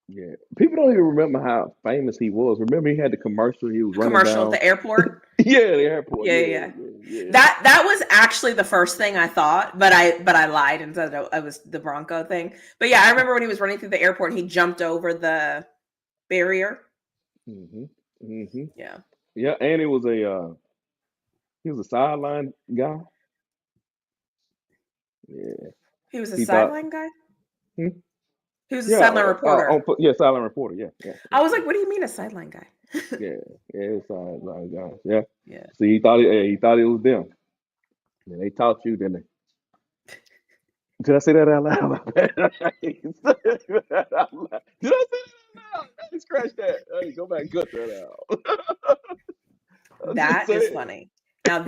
[SPEAKER 3] Yeah, people don't even remember how famous he was. Remember, he had the commercial. He was running
[SPEAKER 2] Commercial
[SPEAKER 3] down.
[SPEAKER 2] at the airport.
[SPEAKER 3] Yeah, the airport.
[SPEAKER 2] Yeah.
[SPEAKER 3] Yeah.
[SPEAKER 2] That was actually the first thing I thought, but I lied and said it was the Bronco thing. But yeah, I remember when he was running through the airport, and he jumped over the barrier. Yeah.
[SPEAKER 3] Yeah, and he was a sideline guy. Yeah.
[SPEAKER 2] He was a
[SPEAKER 3] He thought,
[SPEAKER 2] sideline guy.
[SPEAKER 3] hmm?
[SPEAKER 2] He was a
[SPEAKER 3] Yeah,
[SPEAKER 2] sideline reporter.
[SPEAKER 3] sideline reporter. Yeah.
[SPEAKER 2] I was like, what do you mean a sideline guy?
[SPEAKER 3] Yeah, he was a sideline guy. Yeah.
[SPEAKER 2] Yeah.
[SPEAKER 3] See, he thought it was them. And they taught you, didn't they? Did I say that out loud? Did I say that out loud? Hey, scratch that. Hey, go back and cut that out.
[SPEAKER 2] That is funny. Now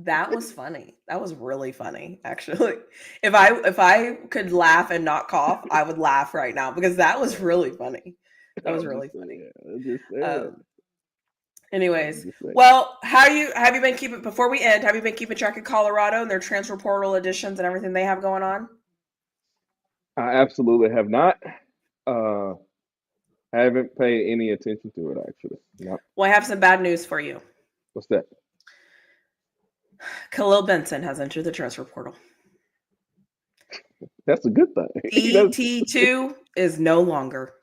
[SPEAKER 2] that was funny. That was really funny, actually. If I could laugh and not cough, I would laugh right now because that was really funny. That was really funny. Anyways, well, have you been keeping before we end? Have you been keeping track of Colorado and their transfer portal additions and everything they have going on?
[SPEAKER 3] I absolutely have not. I haven't paid any attention to it actually. No.
[SPEAKER 2] Well, I have some bad news for you.
[SPEAKER 3] What's that?
[SPEAKER 2] Khalil Benson has entered the transfer portal.
[SPEAKER 3] That's a good thing.
[SPEAKER 2] DT2 is no longer.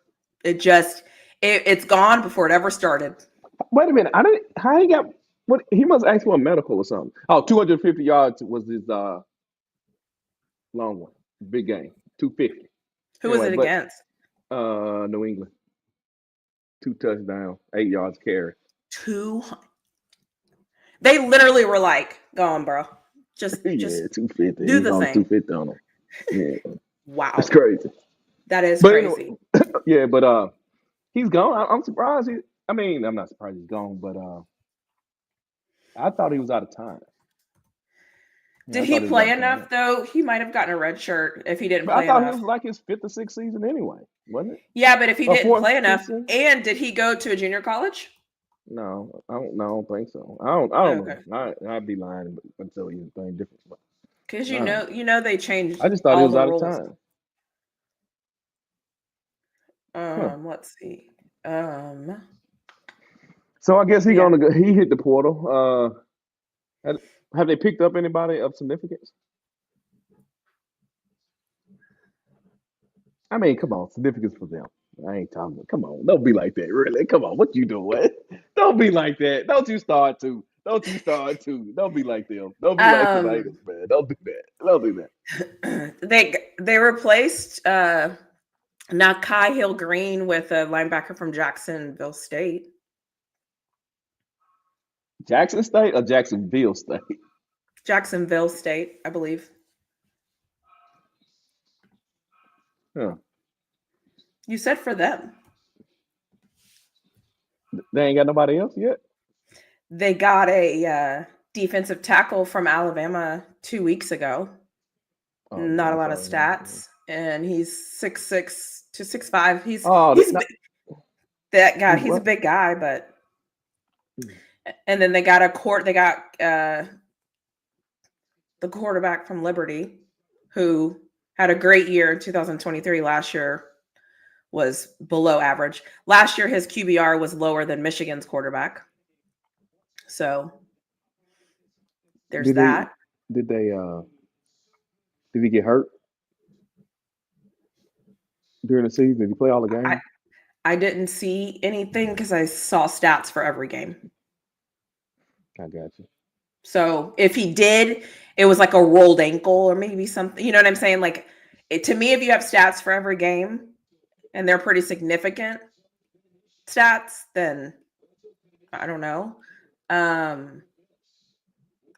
[SPEAKER 2] It's gone before it ever started.
[SPEAKER 3] Wait a minute. How he got what he must ask for a medical or something. Oh, 250 yards was his long one. Big game. 250.
[SPEAKER 2] Who was it against?
[SPEAKER 3] New England. 2 touchdowns, 8 yards carry.
[SPEAKER 2] 200. They literally were like, "Go on, bro. Just
[SPEAKER 3] 250.
[SPEAKER 2] Do the thing."
[SPEAKER 3] 250 on him. Yeah.
[SPEAKER 2] Wow,
[SPEAKER 3] that's crazy.
[SPEAKER 2] That is crazy.
[SPEAKER 3] Anyway, yeah, but he's gone. I'm surprised. I'm not surprised he's gone, but I thought he was out of time.
[SPEAKER 2] Did he play enough though? He might have gotten a red shirt if he didn't play enough.
[SPEAKER 3] I thought he was like his 5th or 6th season anyway, wasn't it?
[SPEAKER 2] Yeah, but if he didn't play enough, and did he go to a junior college?
[SPEAKER 3] No, I don't think so. I don't know. I'd be lying until he was playing different.
[SPEAKER 2] Because you know they changed.
[SPEAKER 3] I just thought he was out of time.
[SPEAKER 2] Let's see.
[SPEAKER 3] So I guess
[SPEAKER 2] Yeah.
[SPEAKER 3] he hit the portal. Have they picked up anybody of significance? I mean, come on, significance for them. I ain't talking. Come on, don't be like that. Really, come on. What you doing? Don't be like that. Don't you start to. Don't you start to. Don't be like them. Don't be like them haters,
[SPEAKER 2] Um,
[SPEAKER 3] man. Don't do that. Don't do that.
[SPEAKER 2] they replaced Nakai Hill Green with a linebacker from Jacksonville State.
[SPEAKER 3] Jackson State or Jacksonville State?
[SPEAKER 2] Jacksonville State, I believe.
[SPEAKER 3] Huh.
[SPEAKER 2] You said for them.
[SPEAKER 3] They ain't got nobody else yet.
[SPEAKER 2] They got a defensive tackle from Alabama 2 weeks ago.
[SPEAKER 3] Oh,
[SPEAKER 2] Not a
[SPEAKER 3] I
[SPEAKER 2] lot of
[SPEAKER 3] thought.
[SPEAKER 2] stats, and he's 6'6" to 6'5".
[SPEAKER 3] Oh,
[SPEAKER 2] He's that guy.
[SPEAKER 3] he's
[SPEAKER 2] He's a
[SPEAKER 3] what?
[SPEAKER 2] big guy, but and then they got the quarterback from Liberty, who had a great year in 2023. Last year was below average. Last year his QBR was lower than Michigan's quarterback. So there's
[SPEAKER 3] Did they?
[SPEAKER 2] that.
[SPEAKER 3] Did they? Did he get hurt during the season? Did he play all the
[SPEAKER 2] I,
[SPEAKER 3] games?
[SPEAKER 2] I didn't see anything because I saw stats for every game.
[SPEAKER 3] I got you.
[SPEAKER 2] So if he did, it was like a rolled ankle or maybe something. You know what I'm saying? Like to me, if you have stats for every game and they're pretty significant stats, then I don't know.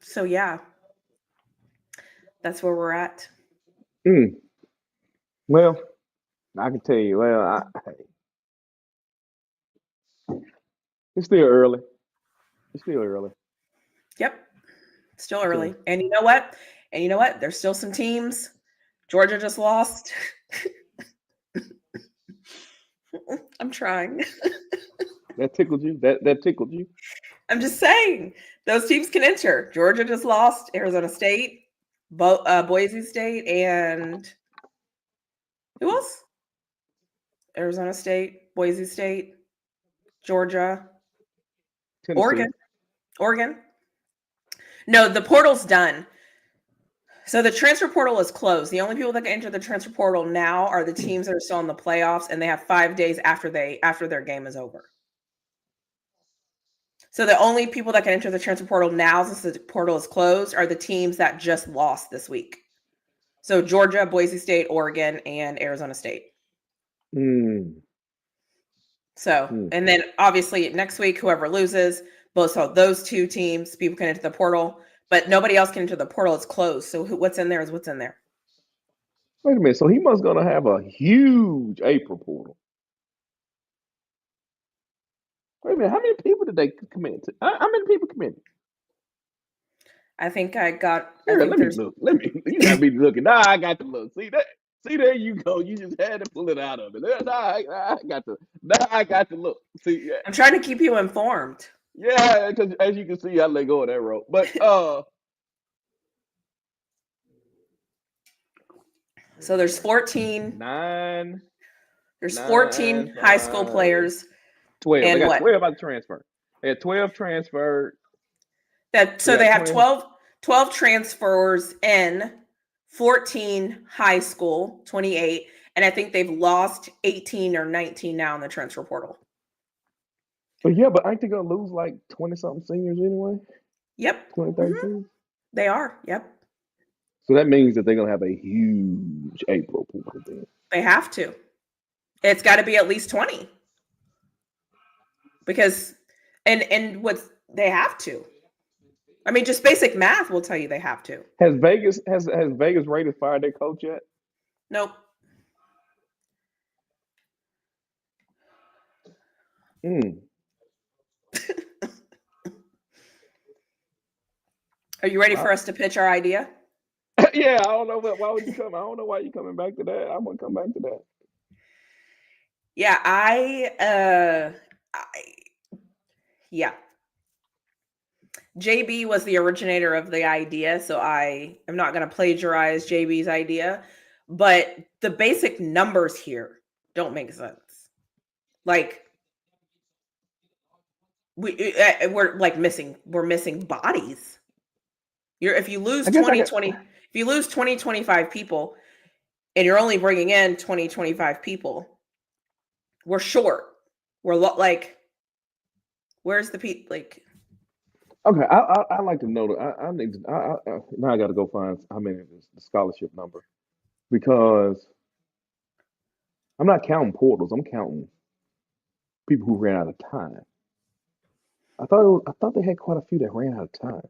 [SPEAKER 2] So yeah, that's where we're at.
[SPEAKER 3] Mm. Well, I can tell you. It's still early. It's still early.
[SPEAKER 2] Yep. Still early.
[SPEAKER 3] So
[SPEAKER 2] And you know what? There's still some teams. Georgia just lost. I'm trying.
[SPEAKER 3] that tickled you. That tickled you.
[SPEAKER 2] I'm just saying those teams can enter. Georgia just lost. Arizona State, Boise State, and who else? Arizona State, Boise State, Georgia,
[SPEAKER 3] Tennessee.
[SPEAKER 2] Oregon. No, the portal's done. So the transfer portal is closed. The only people that can enter the transfer portal now are the teams that are still in the playoffs, and they have 5 days after their game is over. So the only people that can enter the transfer portal now, since the portal is closed, are the teams that just lost this week. So Georgia, Boise State, Oregon, and Arizona State.
[SPEAKER 3] Mm.
[SPEAKER 2] So, and then obviously next week, whoever loses, both of those two teams, people can enter the portal, but nobody else can enter the portal. It's closed. So what's in there is what's in there.
[SPEAKER 3] Wait a minute. So he must gonna have a huge April portal. Wait a minute. How many people did they commit to? How many people committed?
[SPEAKER 2] I think
[SPEAKER 3] Girl, let me
[SPEAKER 2] there's
[SPEAKER 3] look. You got me looking. Now I got to look. See that? See, there you go. You just had to pull it out of it. Now I got to look. See, yeah,
[SPEAKER 2] I'm trying to keep you informed.
[SPEAKER 3] yeah. Because as you can see, I let go of that rope. But
[SPEAKER 2] So there's 14.
[SPEAKER 3] nine,
[SPEAKER 2] There's 14
[SPEAKER 3] nine,
[SPEAKER 2] high school
[SPEAKER 3] 5,
[SPEAKER 2] players
[SPEAKER 3] 12. They
[SPEAKER 2] and
[SPEAKER 3] got
[SPEAKER 2] what?
[SPEAKER 3] 12 out of transfer. They had 12 transferred.
[SPEAKER 2] So they have 12 transfers in 14 high school, 28, and I think they've lost 18 or 19 now in the transfer portal.
[SPEAKER 3] But yeah, but aren't they gonna lose like 20 something seniors anyway?
[SPEAKER 2] Yep.
[SPEAKER 3] 20, 30 seniors?
[SPEAKER 2] They are. Yep.
[SPEAKER 3] So that means that they're gonna have a huge April portal then.
[SPEAKER 2] They have to. It's got to be at least 20. Because and what they have to. I mean, just basic math will tell you they have to.
[SPEAKER 3] Has Vegas Raiders fired their coach yet?
[SPEAKER 2] Nope. Are you ready for us to pitch our idea?
[SPEAKER 3] Yeah, I don't know why would you come. I don't know why you coming back to that. I'm gonna come back to that.
[SPEAKER 2] Yeah, yeah. JB was the originator of the idea, so I am not going to plagiarize JB's idea, but the basic numbers here don't make sense. Like we're like we're missing bodies. If you lose
[SPEAKER 3] I guess I
[SPEAKER 2] 20,
[SPEAKER 3] got
[SPEAKER 2] 20, if you lose 20, 25 people and you're only bringing in 20, 25 people, we're short. We're like, where's the people? Like,
[SPEAKER 3] okay. I like to know that I need to now I got to go find how many is the scholarship number because I'm not counting portals. I'm counting people who ran out of time. I thought they had quite a few that ran out of time,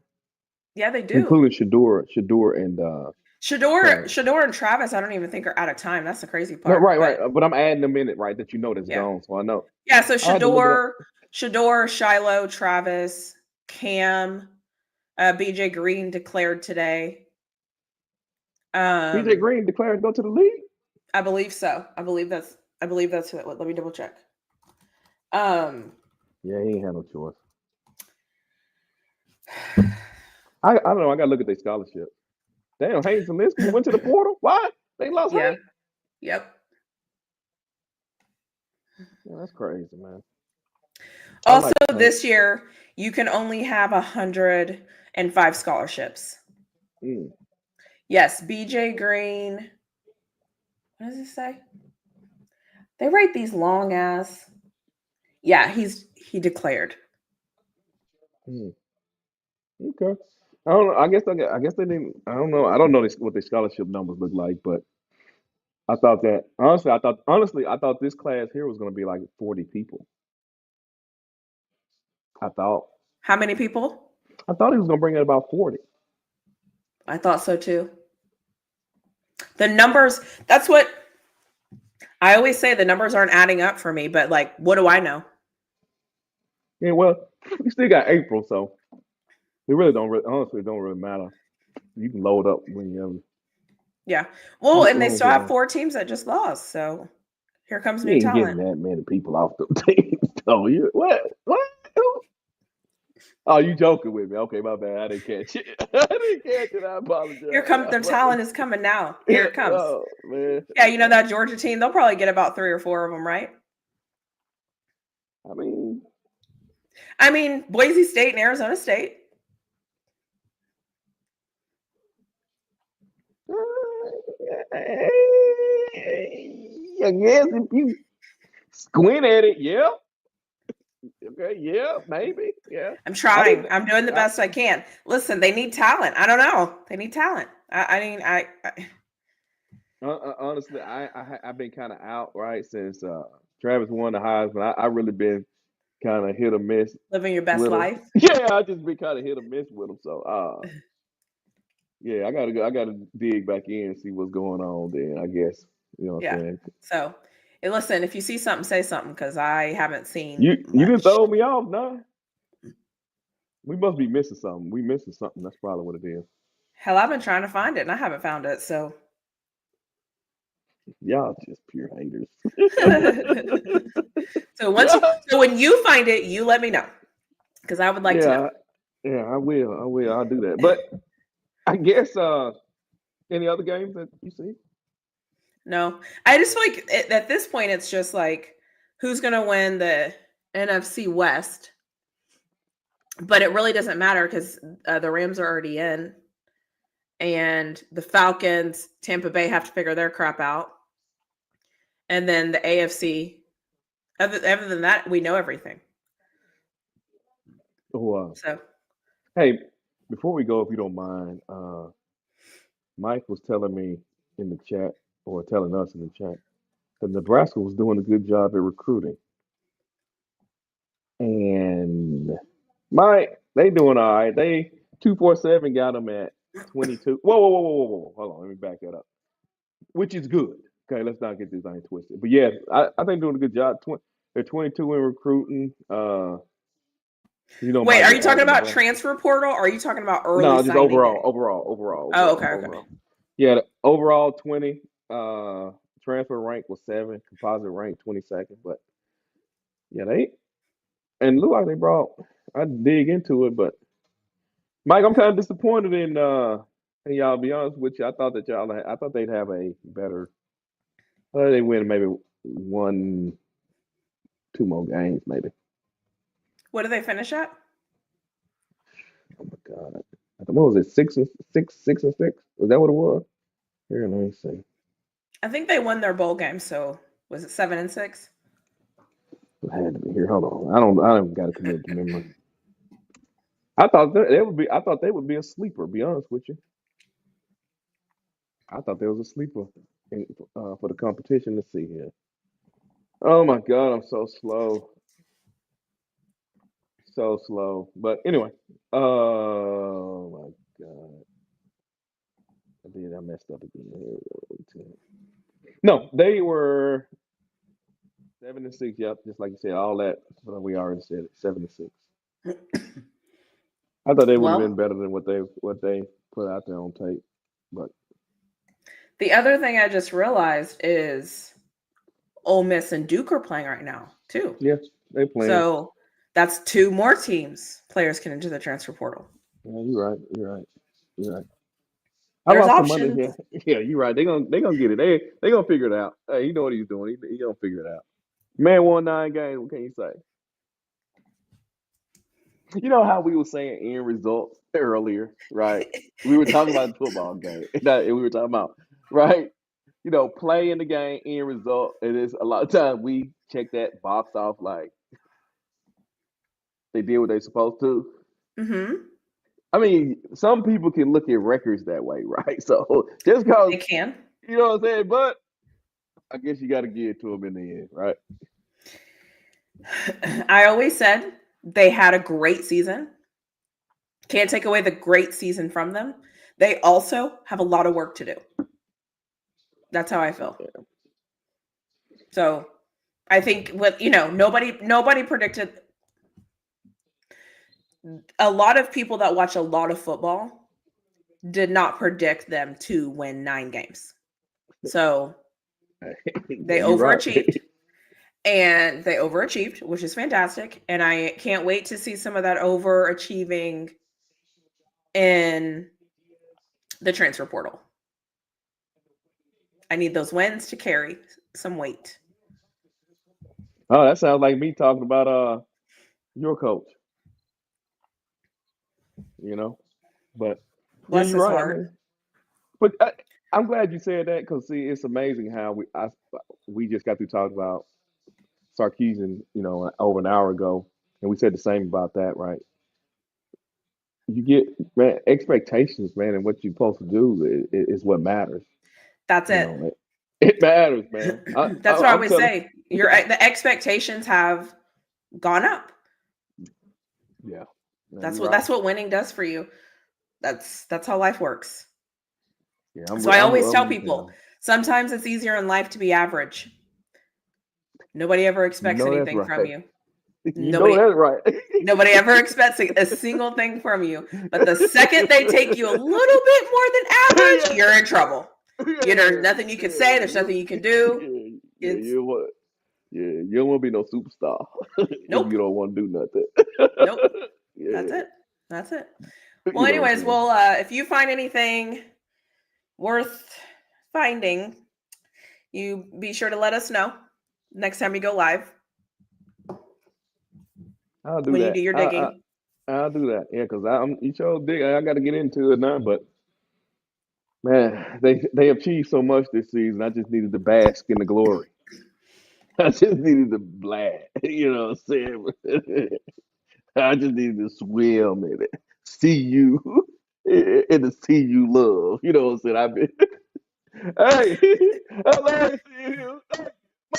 [SPEAKER 2] yeah, they do.
[SPEAKER 3] including Shador, and Travis.
[SPEAKER 2] Shador and Travis, I don't even think are out of time. That's the crazy
[SPEAKER 3] No,
[SPEAKER 2] part.
[SPEAKER 3] right.
[SPEAKER 2] But
[SPEAKER 3] But I'm adding them in it, right? That you know that's
[SPEAKER 2] yeah.
[SPEAKER 3] gone, so I know.
[SPEAKER 2] Yeah, so
[SPEAKER 3] I had to look it up.
[SPEAKER 2] Shador, Shiloh, Travis, Cam, BJ Green declared today.
[SPEAKER 3] BJ Green declared to go to the league.
[SPEAKER 2] I believe so. I believe that's it. Let me double check.
[SPEAKER 3] Yeah, he ain't had no choice. I don't know. I gotta look at their scholarship. Damn, Haynes and Linsky went to the portal. Why? They lost
[SPEAKER 2] Yeah.
[SPEAKER 3] Haynes.
[SPEAKER 2] Yep.
[SPEAKER 3] Yeah, that's crazy, man.
[SPEAKER 2] Also, this year you can only have 105 scholarships.
[SPEAKER 3] Mm.
[SPEAKER 2] Yes, BJ Green. What does it say? They write these long ass. Yeah, he declared.
[SPEAKER 3] Mm. Okay. I don't know. I guess they didn't. I don't know. I don't know what their scholarship numbers look like, but I thought that honestly, I thought this class here was going to be like 40 people. I thought.
[SPEAKER 2] How many people?
[SPEAKER 3] I thought he was going to bring in about 40.
[SPEAKER 2] I thought so too. The numbers, that's what I always say, the numbers aren't adding up for me, but like, what do I know?
[SPEAKER 3] Yeah, well, we still got April, so it really honestly don't really matter. You can load up when you
[SPEAKER 2] Yeah. Well, and they still have
[SPEAKER 3] have.
[SPEAKER 2] 4 teams that just lost. So here comes
[SPEAKER 3] You
[SPEAKER 2] new
[SPEAKER 3] ain't getting
[SPEAKER 2] talent.
[SPEAKER 3] that many people off the team. So you what? What? Oh, you joking with me? Okay, my bad. I didn't catch it. I didn't catch it. I apologize.
[SPEAKER 2] Here comes their talent is coming now. Here it comes.
[SPEAKER 3] Oh man.
[SPEAKER 2] Yeah, you know that Georgia team, they'll probably get about 3 or 4 of them, right?
[SPEAKER 3] I mean,
[SPEAKER 2] Boise State and Arizona State.
[SPEAKER 3] I guess if you squint at it, yeah. Okay, yeah, maybe, yeah.
[SPEAKER 2] I'm trying. I'm doing the best I can. Listen, they need talent. I don't know. They need talent.
[SPEAKER 3] Honestly, I've been kind of out right since Travis won the Heisman. I really been kind of hit or miss
[SPEAKER 2] Living your best
[SPEAKER 3] with him.
[SPEAKER 2] life.
[SPEAKER 3] Yeah, I just been kind of hit or miss with him. So, yeah, I gotta dig back in and see what's going on. Then I guess you know what I'm saying.
[SPEAKER 2] So, hey, listen, if you see something, say something because I haven't seen
[SPEAKER 3] You
[SPEAKER 2] much.
[SPEAKER 3] didn't throw me off, nah. We must be missing something. We missing something. That's probably what it is.
[SPEAKER 2] Hell, I've been trying to find it and I haven't found it. So,
[SPEAKER 3] Y'all just pure haters.
[SPEAKER 2] so when you find it, you let me know because I would like to know.
[SPEAKER 3] Yeah, I will. I'll do that. But I guess any other games that you see?
[SPEAKER 2] No, I just feel like at this point, it's just like who's going to win the NFC West. But it really doesn't matter because the Rams are already in. And the Falcons, Tampa Bay have to figure their crap out. And then the AFC, other than that, we know everything. So,
[SPEAKER 3] hey, before we go, if you don't mind, Mike was telling me in the chat, or telling us in the chat, that Nebraska was doing a good job at recruiting. And Mike, they doing all right. They 247 got them at 22. Whoa. Hold on, let me back that up. Which is good. Okay, let's not get this thing twisted. But yeah, I think doing a good job. They're 22 in recruiting.
[SPEAKER 2] wait, are you talking about transfer portal or are you talking about early
[SPEAKER 3] No, just
[SPEAKER 2] signing
[SPEAKER 3] overall.
[SPEAKER 2] Oh, okay.
[SPEAKER 3] Yeah, the overall 20. Transfer rank was 7. Composite rank 22nd. But yeah, and look like they brought. I dig into it, but Mike, I'm kind of disappointed in y'all. To be honest with you, I thought they'd have a better. They win maybe 1, 2 more games, maybe.
[SPEAKER 2] What do they finish at?
[SPEAKER 3] Oh my God. What was it? 6-6? Was that what it was? Here, let me see.
[SPEAKER 2] I think they won their bowl game. So was it 7-6?
[SPEAKER 3] It had to be here. Hold on. I don't got to commit to memory. I thought they would be a sleeper, be honest with you. I thought there was a sleeper for the competition. Let's see here. Oh my God, I'm so slow. So slow. But anyway. Oh my God. I messed up again. Here we go. No, they were 7-6. Yep, just like you said, all that. Well, we already said it. 7-6. I thought they would have been
[SPEAKER 2] Well,
[SPEAKER 3] better than what they put out there on tape. But
[SPEAKER 2] the other thing I just realized is Ole Miss and Duke are playing right now too.
[SPEAKER 3] yeah, they playing.
[SPEAKER 2] So that's 2 more players can enter the transfer portal.
[SPEAKER 3] Yeah, you're right. I
[SPEAKER 2] There's
[SPEAKER 3] lost some money
[SPEAKER 2] options.
[SPEAKER 3] here. Yeah, you're right. They gonna get it. They gonna figure it out. Hey, he know what he's doing. He gonna figure it out. Man won 9 games. What can you say? You know how we were saying end results earlier, right? We were talking about the football game. We were talking about right. Play in the game, end result. And it's a lot of times we check that box off like they did what they supposed to.
[SPEAKER 2] Mm-hmm.
[SPEAKER 3] I mean, some people can look at records that way, right? So just because
[SPEAKER 2] They can.
[SPEAKER 3] you know what I'm saying, but I guess you got to give it to them in the end, right?
[SPEAKER 2] I always said they had a great season. Can't take away the great season from them. They also have a lot of work to do. That's how I feel.
[SPEAKER 3] Yeah.
[SPEAKER 2] So I think nobody predicted. A lot of people that watch a lot of football did not predict them to win 9 games. So they overachieved.
[SPEAKER 3] Right.
[SPEAKER 2] And they overachieved, which is fantastic. And I can't wait to see some of that overachieving in the transfer portal. I need those wins to carry some weight.
[SPEAKER 3] Oh, that sounds like me talking about your coach. But yeah,
[SPEAKER 2] Bless
[SPEAKER 3] you're
[SPEAKER 2] his
[SPEAKER 3] right. I
[SPEAKER 2] heart.
[SPEAKER 3] mean, but I'm glad you said that because see, it's amazing how we just got through talking about Sarkisian, over an hour ago, and we said the same about that, right? You get man expectations, man, and what you're supposed to do is what matters.
[SPEAKER 2] That's
[SPEAKER 3] You
[SPEAKER 2] it.
[SPEAKER 3] know, it matters, man.
[SPEAKER 2] That's what I
[SPEAKER 3] I'm
[SPEAKER 2] always
[SPEAKER 3] telling.
[SPEAKER 2] say. The expectations have gone up.
[SPEAKER 3] Yeah, no,
[SPEAKER 2] That's
[SPEAKER 3] you're
[SPEAKER 2] what
[SPEAKER 3] right.
[SPEAKER 2] that's what winning does for you. That's how life works.
[SPEAKER 3] Yeah,
[SPEAKER 2] So I always tell
[SPEAKER 3] yeah.
[SPEAKER 2] people, sometimes it's easier in life to be average. Nobody ever expects
[SPEAKER 3] That's
[SPEAKER 2] anything from
[SPEAKER 3] right.
[SPEAKER 2] you.
[SPEAKER 3] That's right.
[SPEAKER 2] Nobody ever expects a single thing from you. But the second they take you a little bit more than average, you're in trouble. There's nothing you can say. There's nothing you can do.
[SPEAKER 3] You don't want to be no superstar if
[SPEAKER 2] Nope.
[SPEAKER 3] you don't want to do nothing.
[SPEAKER 2] Nope.
[SPEAKER 3] Yeah,
[SPEAKER 2] That's it. Well,
[SPEAKER 3] you know what I'm
[SPEAKER 2] anyways,
[SPEAKER 3] saying.
[SPEAKER 2] if you find anything worth finding, you be sure to let us know next time you go live.
[SPEAKER 3] I'll do
[SPEAKER 2] When you
[SPEAKER 3] that.
[SPEAKER 2] do your digging.
[SPEAKER 3] I'll do that. Yeah, because you sure dig. I got to get into it now, but man, they achieved so much this season. I just needed to bask in the glory. I just needed to blast. You know what I'm saying? I just needed to swim in it. See you and to see you love. You know what I'm saying? I've been hey, I love seeing you. Hey,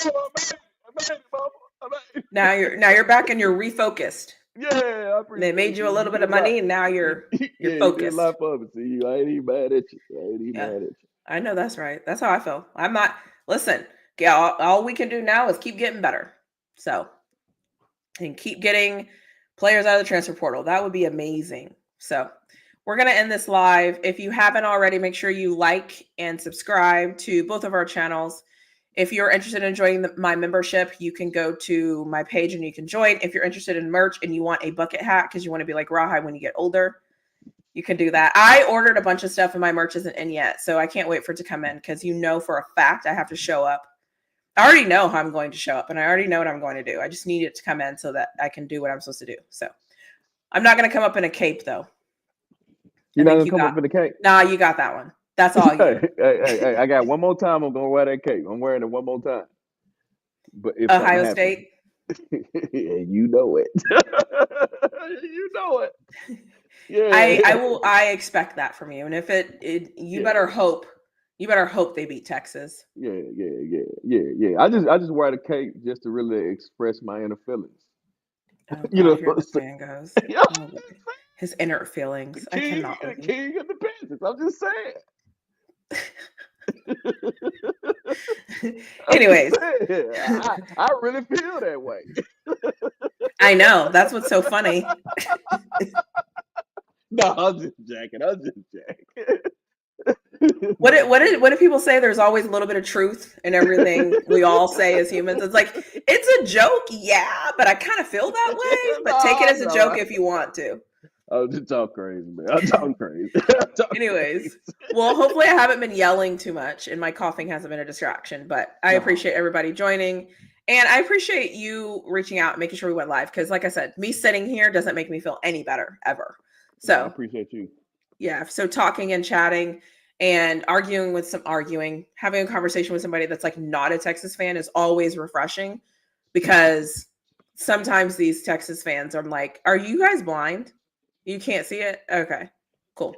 [SPEAKER 3] mama, I made it, mama. I made it.
[SPEAKER 2] Now you're back and you're refocused.
[SPEAKER 3] Yeah, I
[SPEAKER 2] They
[SPEAKER 3] appreciate
[SPEAKER 2] made you a
[SPEAKER 3] you. You
[SPEAKER 2] little bit
[SPEAKER 3] did
[SPEAKER 2] of
[SPEAKER 3] a lot.
[SPEAKER 2] money and now you're
[SPEAKER 3] Yeah, you did a
[SPEAKER 2] focused.
[SPEAKER 3] lot for me. See you. I ain't even mad at you. I ain't even
[SPEAKER 2] Yeah.
[SPEAKER 3] mad at you.
[SPEAKER 2] I know that's right. That's how I feel. I'm not listen, all we can do now is keep getting better. So and keep getting players out of the transfer portal. That would be amazing. So we're going to end this live. If you haven't already, make sure you like and subscribe to both of our channels. If you're interested in joining my membership, you can go to my page and you can join. If you're interested in merch and you want a bucket hat because you want to be like Rawhide when you get older, you can do that. I ordered a bunch of stuff and my merch isn't in yet, so I can't wait for it to come in because for a fact I have to show up. I already know how I'm going to show up, and I already know what I'm going to do. I just need it to come in so that I can do what I'm supposed to do. So I'm not going to come up in a cape, though.
[SPEAKER 3] You're not gonna come up in the cape.
[SPEAKER 2] Nah, you got that one. That's all you.
[SPEAKER 3] Hey, I got one more time. I'm gonna wear that cape. I'm wearing it one more time. But if
[SPEAKER 2] Ohio State.
[SPEAKER 3] Yeah, you know it. You know it. Yeah.
[SPEAKER 2] I expect that from you. And if you better hope they beat Texas.
[SPEAKER 3] Yeah. I just wear the cape just to really express my inner feelings.
[SPEAKER 2] Oh, God,
[SPEAKER 3] You know
[SPEAKER 2] here
[SPEAKER 3] what
[SPEAKER 2] the
[SPEAKER 3] I'm
[SPEAKER 2] man goes.
[SPEAKER 3] Yeah.
[SPEAKER 2] Oh, his inner feelings. I cannot believe.
[SPEAKER 3] King of the Panthers. I'm just saying.
[SPEAKER 2] Anyways,
[SPEAKER 3] I really feel that way.
[SPEAKER 2] I know. That's what's so funny.
[SPEAKER 3] No, I'm just jacking.
[SPEAKER 2] What do people say? There's always a little bit of truth in everything we all say as humans. It's like, it's a joke, yeah, but I kind of feel that way. But take it as a joke if you want to.
[SPEAKER 3] Oh, just talk crazy, man. I'm talking crazy.
[SPEAKER 2] Anyways, well, hopefully I haven't been yelling too much and my coughing hasn't been a distraction, but I appreciate everybody joining. And I appreciate you reaching out and making sure we went live. Because like I said, me sitting here doesn't make me feel any better ever. So
[SPEAKER 3] I appreciate you.
[SPEAKER 2] Yeah. So talking and chatting and having a conversation with somebody that's like not a Texas fan is always refreshing, because sometimes these Texas fans are like, are you guys blind? You can't see it? Okay, cool.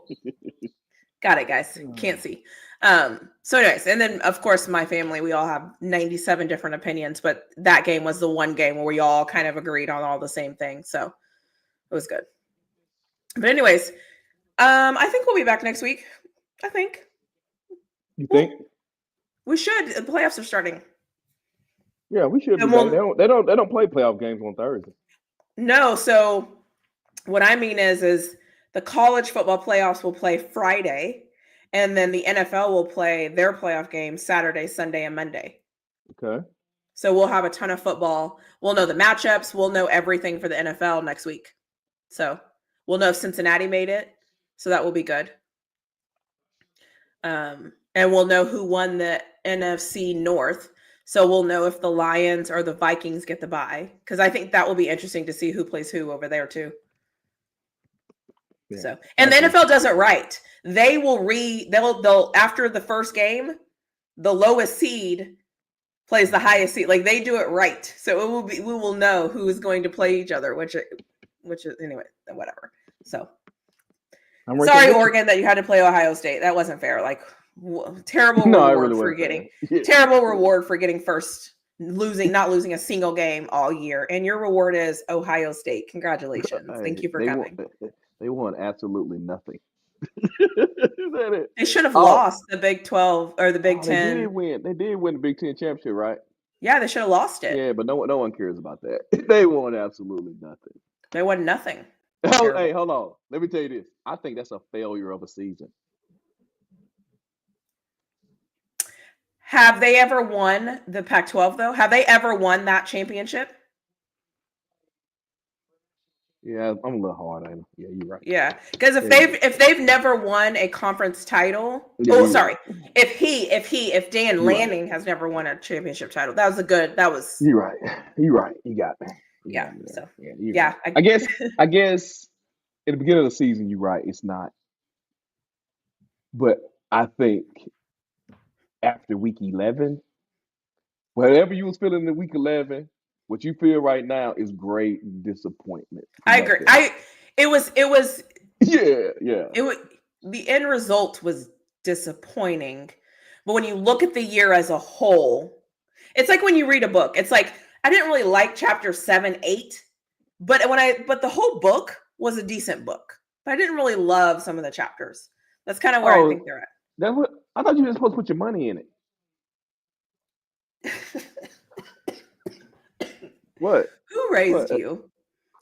[SPEAKER 2] Got it, guys. Can't see. So anyways, and then of course my family, we all have 97 different opinions, but that game was the one game where we all kind of agreed on all the same things. So it was good. But anyways, I think we'll be back next week. I think.
[SPEAKER 3] You think?
[SPEAKER 2] We should. The playoffs are starting.
[SPEAKER 3] Yeah, we should be back. They don't play playoff games on Thursday.
[SPEAKER 2] No, so what I mean is the college football playoffs will play Friday, and then the NFL will play their playoff games Saturday, Sunday, and Monday.
[SPEAKER 3] Okay.
[SPEAKER 2] So we'll have a ton of football. We'll know the matchups. We'll know everything for the NFL next week. So we'll know if Cincinnati made it. So that will be good. And we'll know who won the NFC North. So we'll know if the Lions or the Vikings get the bye. Because I think that will be interesting to see who plays who over there too. Yeah, so, and the NFL does it right. They will they'll after the first game, the lowest seed plays the highest seed. Like, they do it right. So we will know who is going to play each other, which is anyway, whatever. So sorry, Oregon, that you had to play Ohio State. That wasn't fair. Like, terrible reward for getting terrible reward for getting not losing a single game all year. And your reward is Ohio State. Congratulations. Thank you for coming.
[SPEAKER 3] They won absolutely nothing. Is that it?
[SPEAKER 2] They should have lost the Big 12 or the Big 10.
[SPEAKER 3] They did win the Big 10 championship, right?
[SPEAKER 2] Yeah, they should have lost it.
[SPEAKER 3] Yeah, but no one cares about that. They won absolutely nothing.
[SPEAKER 2] They won nothing.
[SPEAKER 3] Hey, hold on. Let me tell you this. I think that's a failure of a season.
[SPEAKER 2] Have they ever won the Pac-12, though? Have they ever won that championship?
[SPEAKER 3] Yeah, I'm a little hard on it. Yeah, you're right.
[SPEAKER 2] Yeah, because if they've never won a conference title, if Dan Lanning has never won a championship title, that was.
[SPEAKER 3] You're right. You got me.
[SPEAKER 2] Yeah. So
[SPEAKER 3] yeah. I guess at the beginning of the season, you're right. It's not, but I think after week 11, whatever you was feeling in week 11. What you feel right now is great disappointment.
[SPEAKER 2] I agree. It was.
[SPEAKER 3] Yeah.
[SPEAKER 2] The end result was disappointing, but when you look at the year as a whole, it's like when you read a book. It's like, I didn't really like chapter 7, 8, but the whole book was a decent book. But I didn't really love some of the chapters. That's kind of where I think they're at.
[SPEAKER 3] That's what I thought you were supposed to put your money in it. What?
[SPEAKER 2] Who raised you?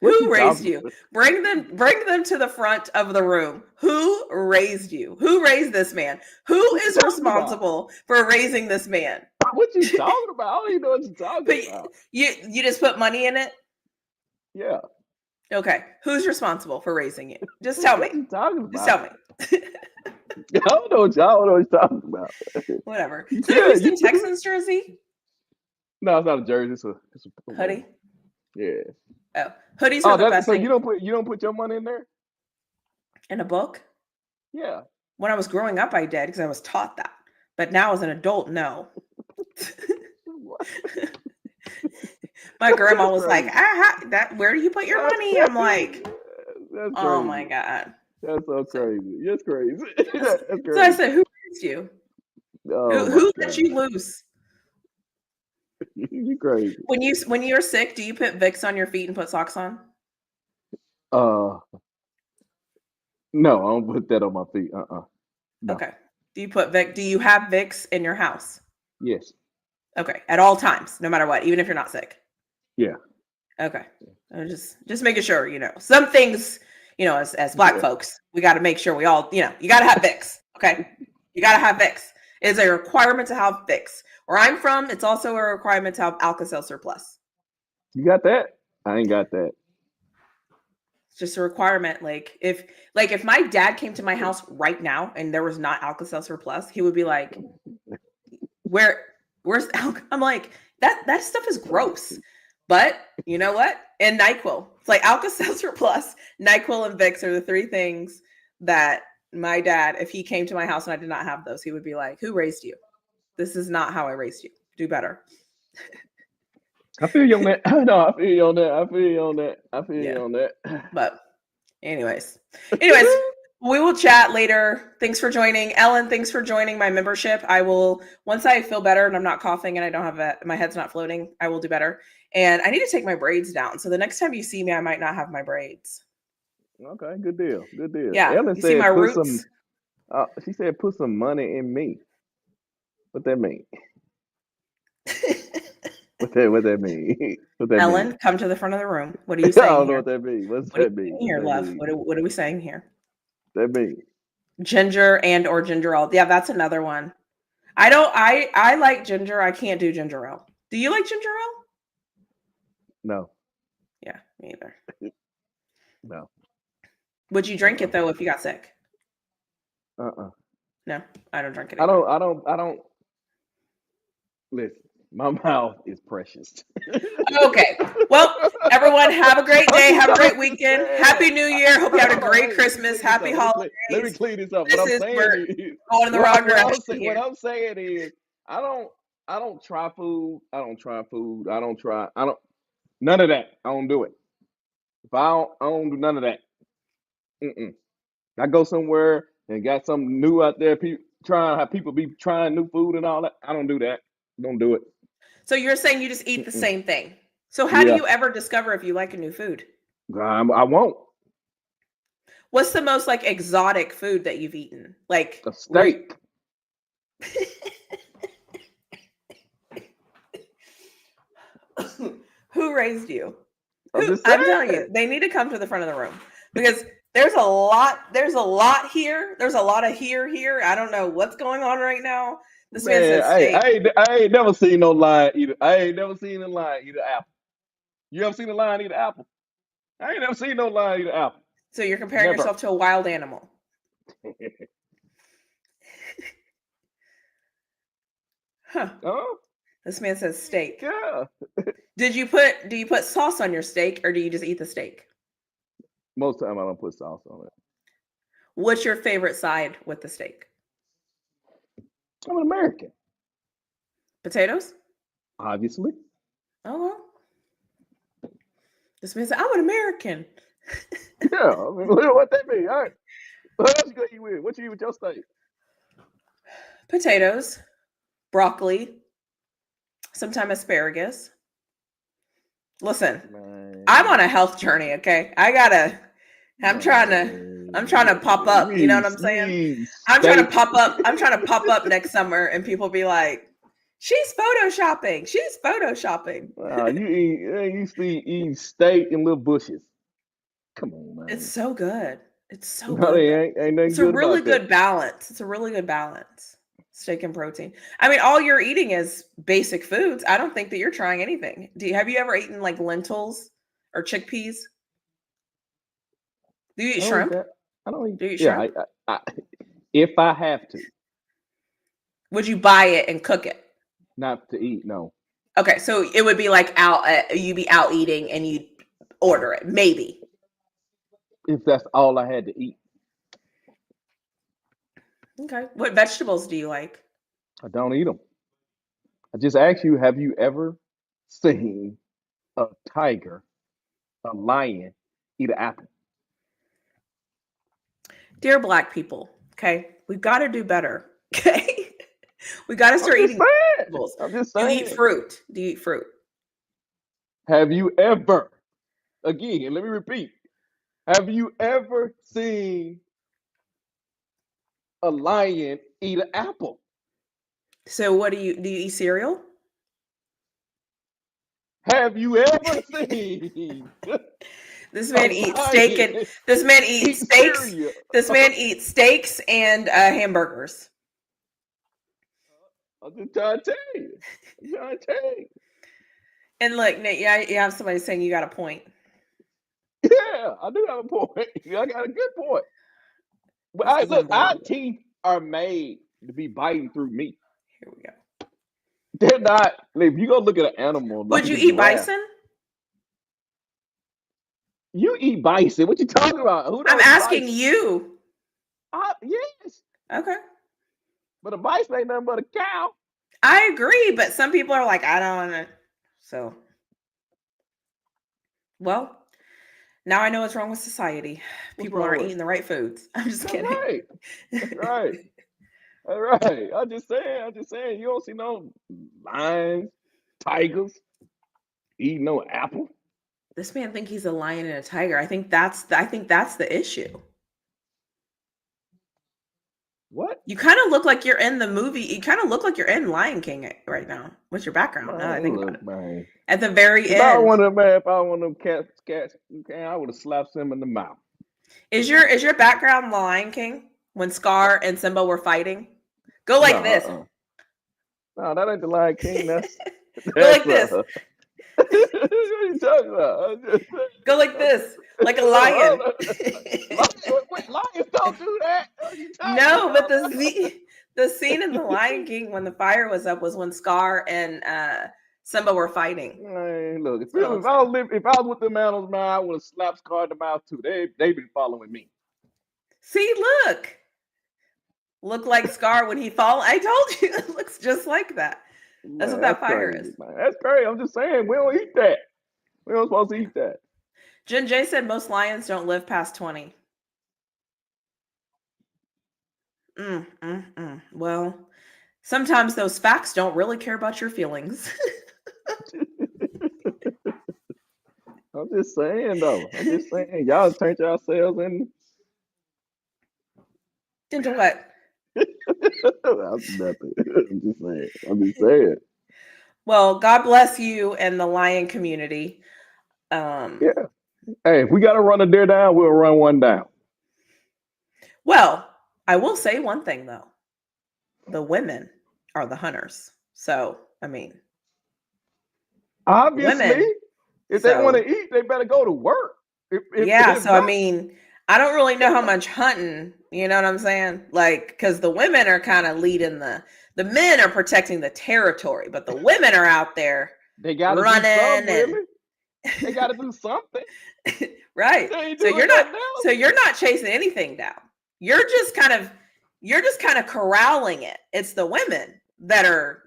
[SPEAKER 2] Who raised you? Bring them to the front of the room. Who raised you? Who raised this man? Who is responsible for raising this man?
[SPEAKER 3] What you talking about? I don't even know what you're talking about.
[SPEAKER 2] You just put money in it?
[SPEAKER 3] Yeah.
[SPEAKER 2] Okay. Who's responsible for raising you? Just tell me.
[SPEAKER 3] What you talking about?
[SPEAKER 2] Just tell me.
[SPEAKER 3] I don't know what you're talking about.
[SPEAKER 2] Whatever. Is that a Houston Texans jersey?
[SPEAKER 3] No, it's not a jersey. It's a
[SPEAKER 2] Hoodie?
[SPEAKER 3] Yeah.
[SPEAKER 2] Oh, hoodies
[SPEAKER 3] Oh,
[SPEAKER 2] are the best
[SPEAKER 3] so
[SPEAKER 2] thing.
[SPEAKER 3] you don't put your money in there?
[SPEAKER 2] In a book?
[SPEAKER 3] Yeah.
[SPEAKER 2] When I was growing up, I did because I was taught that. But now as an adult, no. My grandma
[SPEAKER 3] That's
[SPEAKER 2] was like,
[SPEAKER 3] crazy.
[SPEAKER 2] where do you put your money? I'm like,
[SPEAKER 3] That's
[SPEAKER 2] oh my
[SPEAKER 3] crazy.
[SPEAKER 2] God.
[SPEAKER 3] That's so
[SPEAKER 2] So,
[SPEAKER 3] crazy. That's crazy.
[SPEAKER 2] so
[SPEAKER 3] That's
[SPEAKER 2] so I
[SPEAKER 3] crazy.
[SPEAKER 2] said, who raised you?
[SPEAKER 3] Oh
[SPEAKER 2] Who
[SPEAKER 3] my
[SPEAKER 2] let
[SPEAKER 3] God.
[SPEAKER 2] you loose?
[SPEAKER 3] You crazy.
[SPEAKER 2] When you're sick, do you put Vicks on your feet and put socks on?
[SPEAKER 3] Uh no, I don't put that on my feet. No.
[SPEAKER 2] Okay. Do you have Vicks in your house?
[SPEAKER 3] Yes.
[SPEAKER 2] Okay. At all times, no matter what, even if you're not sick.
[SPEAKER 3] Yeah.
[SPEAKER 2] Okay. I'm just making sure, some things, as Black
[SPEAKER 3] Yeah.
[SPEAKER 2] folks, we got to make sure we all, you got to have Vicks. Okay. You got to have Vicks. It is a requirement to have Vicks. Where I'm from, it's also a requirement to have Alka-Seltzer Plus.
[SPEAKER 3] You got that? I ain't got that.
[SPEAKER 2] It's just a requirement. If my dad came to my house right now and there was not Alka-Seltzer Plus, he would be like, where's I'm like, that stuff is gross. But you know what? And NyQuil. It's like Alka-Seltzer Plus, NyQuil, and Vicks are the three things that my dad, if he came to my house and I did not have those, he would be like, who raised you? This is not how I raised you. Do better.
[SPEAKER 3] I feel you on that. No, I feel you on that. I feel you on that. I feel
[SPEAKER 2] Yeah.
[SPEAKER 3] you on that.
[SPEAKER 2] But anyways, we will chat later. Thanks for joining. Ellen, thanks for joining my membership. I will, once I feel better and I'm not coughing and I don't have my head's not floating, I will do better. And I need to take my braids down. So the next time you see me, I might not have my braids.
[SPEAKER 3] Okay, good deal. Good deal.
[SPEAKER 2] Yeah.
[SPEAKER 3] Ellen
[SPEAKER 2] You see my
[SPEAKER 3] said
[SPEAKER 2] roots?
[SPEAKER 3] she said put some money in me. What that mean? What that mean? What that
[SPEAKER 2] Ellen,
[SPEAKER 3] mean?
[SPEAKER 2] come to the front of the room. What are you
[SPEAKER 3] I
[SPEAKER 2] saying
[SPEAKER 3] don't know
[SPEAKER 2] here?
[SPEAKER 3] what that mean. What's
[SPEAKER 2] What are
[SPEAKER 3] that
[SPEAKER 2] you
[SPEAKER 3] mean?
[SPEAKER 2] saying here,
[SPEAKER 3] What that
[SPEAKER 2] love?
[SPEAKER 3] mean?
[SPEAKER 2] What are we saying here?
[SPEAKER 3] That mean?
[SPEAKER 2] Ginger or ginger ale. Yeah, that's another one. I like ginger. I can't do ginger ale. Do you like ginger ale?
[SPEAKER 3] No.
[SPEAKER 2] Yeah, me either.
[SPEAKER 3] No.
[SPEAKER 2] Would you drink it though if you got sick? No, I don't drink it either.
[SPEAKER 3] I don't listen. My mouth is precious.
[SPEAKER 2] Okay. Well, everyone, have a great day. Have a great weekend. Happy New Year. Hope you had a great Christmas. Happy holidays.
[SPEAKER 3] Let me clean this up.
[SPEAKER 2] We're going in the wrong direction here.
[SPEAKER 3] What I'm saying is I don't try food. I don't none of that. I don't do it. If I don't do none of that. I go somewhere and got something new out there. People be trying new food and all that. I don't do that. Don't do it.
[SPEAKER 2] So you're saying you just eat the same thing. So how do
[SPEAKER 3] Yeah.
[SPEAKER 2] you ever discover if you like a new food?
[SPEAKER 3] I won't.
[SPEAKER 2] What's the most exotic food that you've eaten? Like
[SPEAKER 3] A steak.
[SPEAKER 2] Who raised you?
[SPEAKER 3] I'm
[SPEAKER 2] telling you, they need to come to the front of the room because there's a lot here. There's a lot of here. I don't know what's going on right now. This man says steak.
[SPEAKER 3] I ain't never seen no lion eat. I ain't never seen a lion eat an apple. You ever seen a lion eat an apple? I ain't never seen no lion eat an apple.
[SPEAKER 2] So you're comparing yourself to a wild animal. Huh. This man says steak.
[SPEAKER 3] Yeah.
[SPEAKER 2] Do you put sauce on your steak or do you just eat the steak?
[SPEAKER 3] Most of the time I don't put sauce on it.
[SPEAKER 2] What's your favorite side with the steak?
[SPEAKER 3] I'm an American.
[SPEAKER 2] Potatoes?
[SPEAKER 3] Obviously.
[SPEAKER 2] Oh, well. This man said, I'm an American.
[SPEAKER 3] Yeah. I mean, what that mean? All right. What else you gonna eat with? What you eat with your steak?
[SPEAKER 2] Potatoes, broccoli, sometimes asparagus. Listen, man. I'm on a health journey, okay? I'm trying to pop up, you know what I'm saying? I'm trying to pop up next summer and people be like, she's photoshopping.
[SPEAKER 3] You eating steak and little bushes. Come on, man.
[SPEAKER 2] It's so good. It's so
[SPEAKER 3] no,
[SPEAKER 2] good.
[SPEAKER 3] Ain't nothing
[SPEAKER 2] it's
[SPEAKER 3] good
[SPEAKER 2] a really
[SPEAKER 3] about
[SPEAKER 2] good
[SPEAKER 3] that.
[SPEAKER 2] balance. It's a really good balance. Steak and protein. I mean, all you're eating is basic foods. I don't think that you're trying anything. Have you ever eaten lentils or chickpeas? Do you eat shrimp?
[SPEAKER 3] I don't eat.
[SPEAKER 2] Do you eat shrimp?
[SPEAKER 3] I if I have to.
[SPEAKER 2] Would you buy it and cook it?
[SPEAKER 3] Not to eat, no.
[SPEAKER 2] Okay, so it would be like you'd be out eating and you'd order it, maybe.
[SPEAKER 3] If that's all I had to eat.
[SPEAKER 2] Okay. What vegetables do you like?
[SPEAKER 3] I don't eat them. I just asked you, have you ever seen a tiger, a lion, eat an apple?
[SPEAKER 2] Dear Black people, okay, we've got to do better. Okay, we got to
[SPEAKER 3] I'm
[SPEAKER 2] start
[SPEAKER 3] just
[SPEAKER 2] eating
[SPEAKER 3] saying.
[SPEAKER 2] vegetables.
[SPEAKER 3] I'm just
[SPEAKER 2] Do you eat
[SPEAKER 3] saying.
[SPEAKER 2] fruit? Do you eat fruit?
[SPEAKER 3] Have you ever, again, let me repeat, have you ever seen a lion eat an apple?
[SPEAKER 2] So what do you eat cereal?
[SPEAKER 3] Have you ever seen
[SPEAKER 2] This
[SPEAKER 3] a
[SPEAKER 2] man eats steak and
[SPEAKER 3] lion
[SPEAKER 2] this man eats
[SPEAKER 3] eat
[SPEAKER 2] steaks.
[SPEAKER 3] cereal?
[SPEAKER 2] This man eats steaks and hamburgers.
[SPEAKER 3] I'm just trying to tell you. I'm trying to tell you.
[SPEAKER 2] And look, Nate, yeah, you have somebody saying you got a point.
[SPEAKER 3] Yeah, I do have a point. I got a good point. But
[SPEAKER 2] This is
[SPEAKER 3] look, our
[SPEAKER 2] unbelievable.
[SPEAKER 3] teeth are made to be biting through meat.
[SPEAKER 2] Here we go.
[SPEAKER 3] They're not. If you go look at an animal like
[SPEAKER 2] Would you
[SPEAKER 3] a
[SPEAKER 2] eat
[SPEAKER 3] giraffe,
[SPEAKER 2] bison?
[SPEAKER 3] you eat bison. What you talking about? Who
[SPEAKER 2] I'm
[SPEAKER 3] don't eat
[SPEAKER 2] asking
[SPEAKER 3] bison?
[SPEAKER 2] you.
[SPEAKER 3] Yes,
[SPEAKER 2] Okay.
[SPEAKER 3] but a bison ain't nothing but a cow.
[SPEAKER 2] I agree, but some people are like, I don't want to. So, well, now I know what's wrong with society.
[SPEAKER 3] What's
[SPEAKER 2] People
[SPEAKER 3] wrong
[SPEAKER 2] aren't
[SPEAKER 3] with
[SPEAKER 2] eating
[SPEAKER 3] it?
[SPEAKER 2] the right foods. I'm just
[SPEAKER 3] That's
[SPEAKER 2] kidding.
[SPEAKER 3] right. That's right. That's right. I'm just saying. I'm just saying. You don't see no lions, tigers eating no apple.
[SPEAKER 2] This man think he's a lion and a tiger. I think that's the issue.
[SPEAKER 3] What?
[SPEAKER 2] You kind of look like you're in the movie. You kind of look like you're in Lion King right now. What's your background? Now that I
[SPEAKER 3] Man,
[SPEAKER 2] think about
[SPEAKER 3] look,
[SPEAKER 2] it.
[SPEAKER 3] man.
[SPEAKER 2] At the very
[SPEAKER 3] If I
[SPEAKER 2] end,
[SPEAKER 3] want to, man, if I want them cats, okay, I would have slapped him in the mouth.
[SPEAKER 2] is your background the Lion King when Scar and Simba were fighting? Go
[SPEAKER 3] No,
[SPEAKER 2] like this.
[SPEAKER 3] No, that ain't the Lion King. That's
[SPEAKER 2] Go like this.
[SPEAKER 3] what are you talking about?
[SPEAKER 2] Go like this, like a lion.
[SPEAKER 3] Lions don't do that. What are you talking
[SPEAKER 2] No, but
[SPEAKER 3] about?
[SPEAKER 2] the scene in the Lion King when the fire was up was when Scar and Simba were fighting.
[SPEAKER 3] Man, look, if
[SPEAKER 2] So
[SPEAKER 3] I was with them animals, man, I would have slapped Scar in the mouth too. They been following me.
[SPEAKER 2] see, look like Scar when he fall. I told you, it looks just like that. That's
[SPEAKER 3] Man,
[SPEAKER 2] what that fire
[SPEAKER 3] crazy,
[SPEAKER 2] is.
[SPEAKER 3] man. That's crazy. I'm just saying, we don't eat that. We don't supposed to eat that.
[SPEAKER 2] Jen J said most lions don't live past 20. Well, sometimes those facts don't really care about your feelings.
[SPEAKER 3] I'm just saying, though. I'm just saying, y'all turned yourselves in.
[SPEAKER 2] Into what?
[SPEAKER 3] That's nothing. I'm just saying. I'm just saying.
[SPEAKER 2] Well, God bless you and the lion community.
[SPEAKER 3] Yeah. Hey, if we got to run a deer down, we'll run one down.
[SPEAKER 2] Well, I will say one thing though. The women are the hunters. So, I mean,
[SPEAKER 3] Obviously,
[SPEAKER 2] women.
[SPEAKER 3] if they want to eat, they better go to work. If
[SPEAKER 2] So I mean, I don't really know how much hunting, you know what I'm saying? Like, because the women are kind of leading the men are protecting the territory, but the women are out there
[SPEAKER 3] they got to do something, really. They got to do something.
[SPEAKER 2] Right. So you're not chasing anything down. You're just kind of corralling it. It's the women that are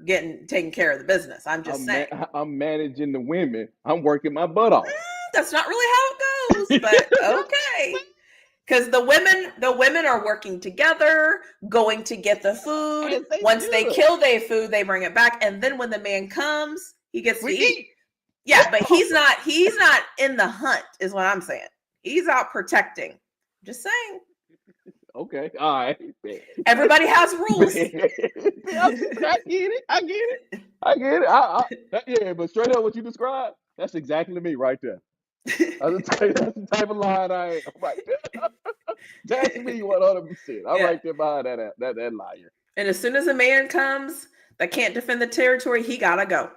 [SPEAKER 2] taking care of the business. I'm just saying.
[SPEAKER 3] I'm managing the women. I'm working my butt off.
[SPEAKER 2] That's not really how it goes, but okay. Because the women are working together, going to get the food. Once they kill their food, they bring it back, and then when the man comes, he gets to eat. Yeah, but he's not in the hunt, is what I'm saying. He's out protecting. Just saying.
[SPEAKER 3] Okay, all right.
[SPEAKER 2] Everybody has rules.
[SPEAKER 3] I get it. Yeah, but straight up what you described, that's exactly me right there. That's the type of line I am. I'm like, that's me 100%. I'm right there behind that liar.
[SPEAKER 2] And as soon as a man comes that can't defend the territory, he gotta go.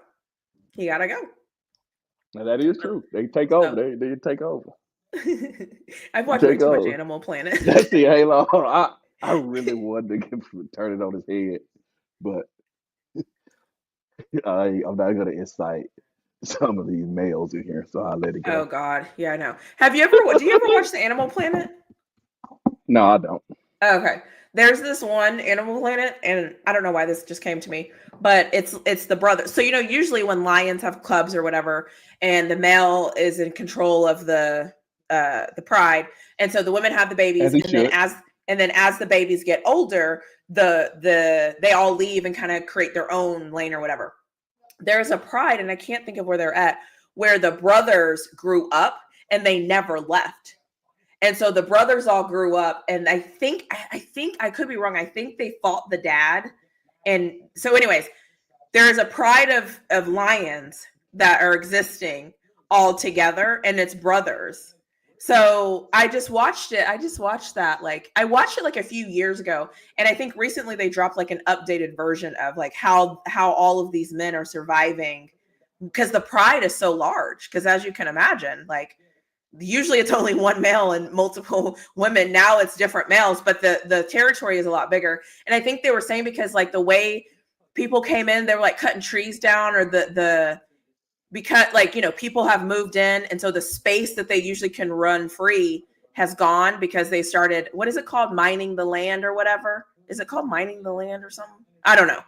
[SPEAKER 3] Now that is true. They take over. They take over.
[SPEAKER 2] I've watched way too much Animal Planet.
[SPEAKER 3] That's the Halo. I really wanted to turn it on his head, but I'm not gonna incite some of these males in here, so I'll let it
[SPEAKER 2] Oh
[SPEAKER 3] go.
[SPEAKER 2] God, yeah, I know. Do you ever watch the Animal Planet?
[SPEAKER 3] No, I don't.
[SPEAKER 2] Oh, okay. There's this one Animal Planet, and I don't know why this just came to me, but it's the brother. So usually when lions have cubs or whatever, and the male is in control of the pride, and so the women have the
[SPEAKER 3] As
[SPEAKER 2] babies,
[SPEAKER 3] he
[SPEAKER 2] and then
[SPEAKER 3] should.
[SPEAKER 2] as the babies get older, they all leave and kind of create their own lane or whatever. There's a pride, and I can't think of where they're at, where the brothers grew up and they never left. And so the brothers all grew up, and I think I could be wrong. I think they fought the dad. And so anyways, there is a pride of lions that are existing all together, and it's brothers. So I just watched it. I just watched that. Like I watched it like a few years ago, and I think recently they dropped like an updated version of like how all of these men are surviving, because the pride is so large. Because as you can imagine, like usually it's only one male and multiple women. Now it's different males, but the territory is a lot bigger. And I think they were saying because like the way people came in, they were like cutting trees down, or because like people have moved in, and so the space that they usually can run free has gone, because they started, what is it called, mining the land or whatever. Is it called mining the land or something? I don't know.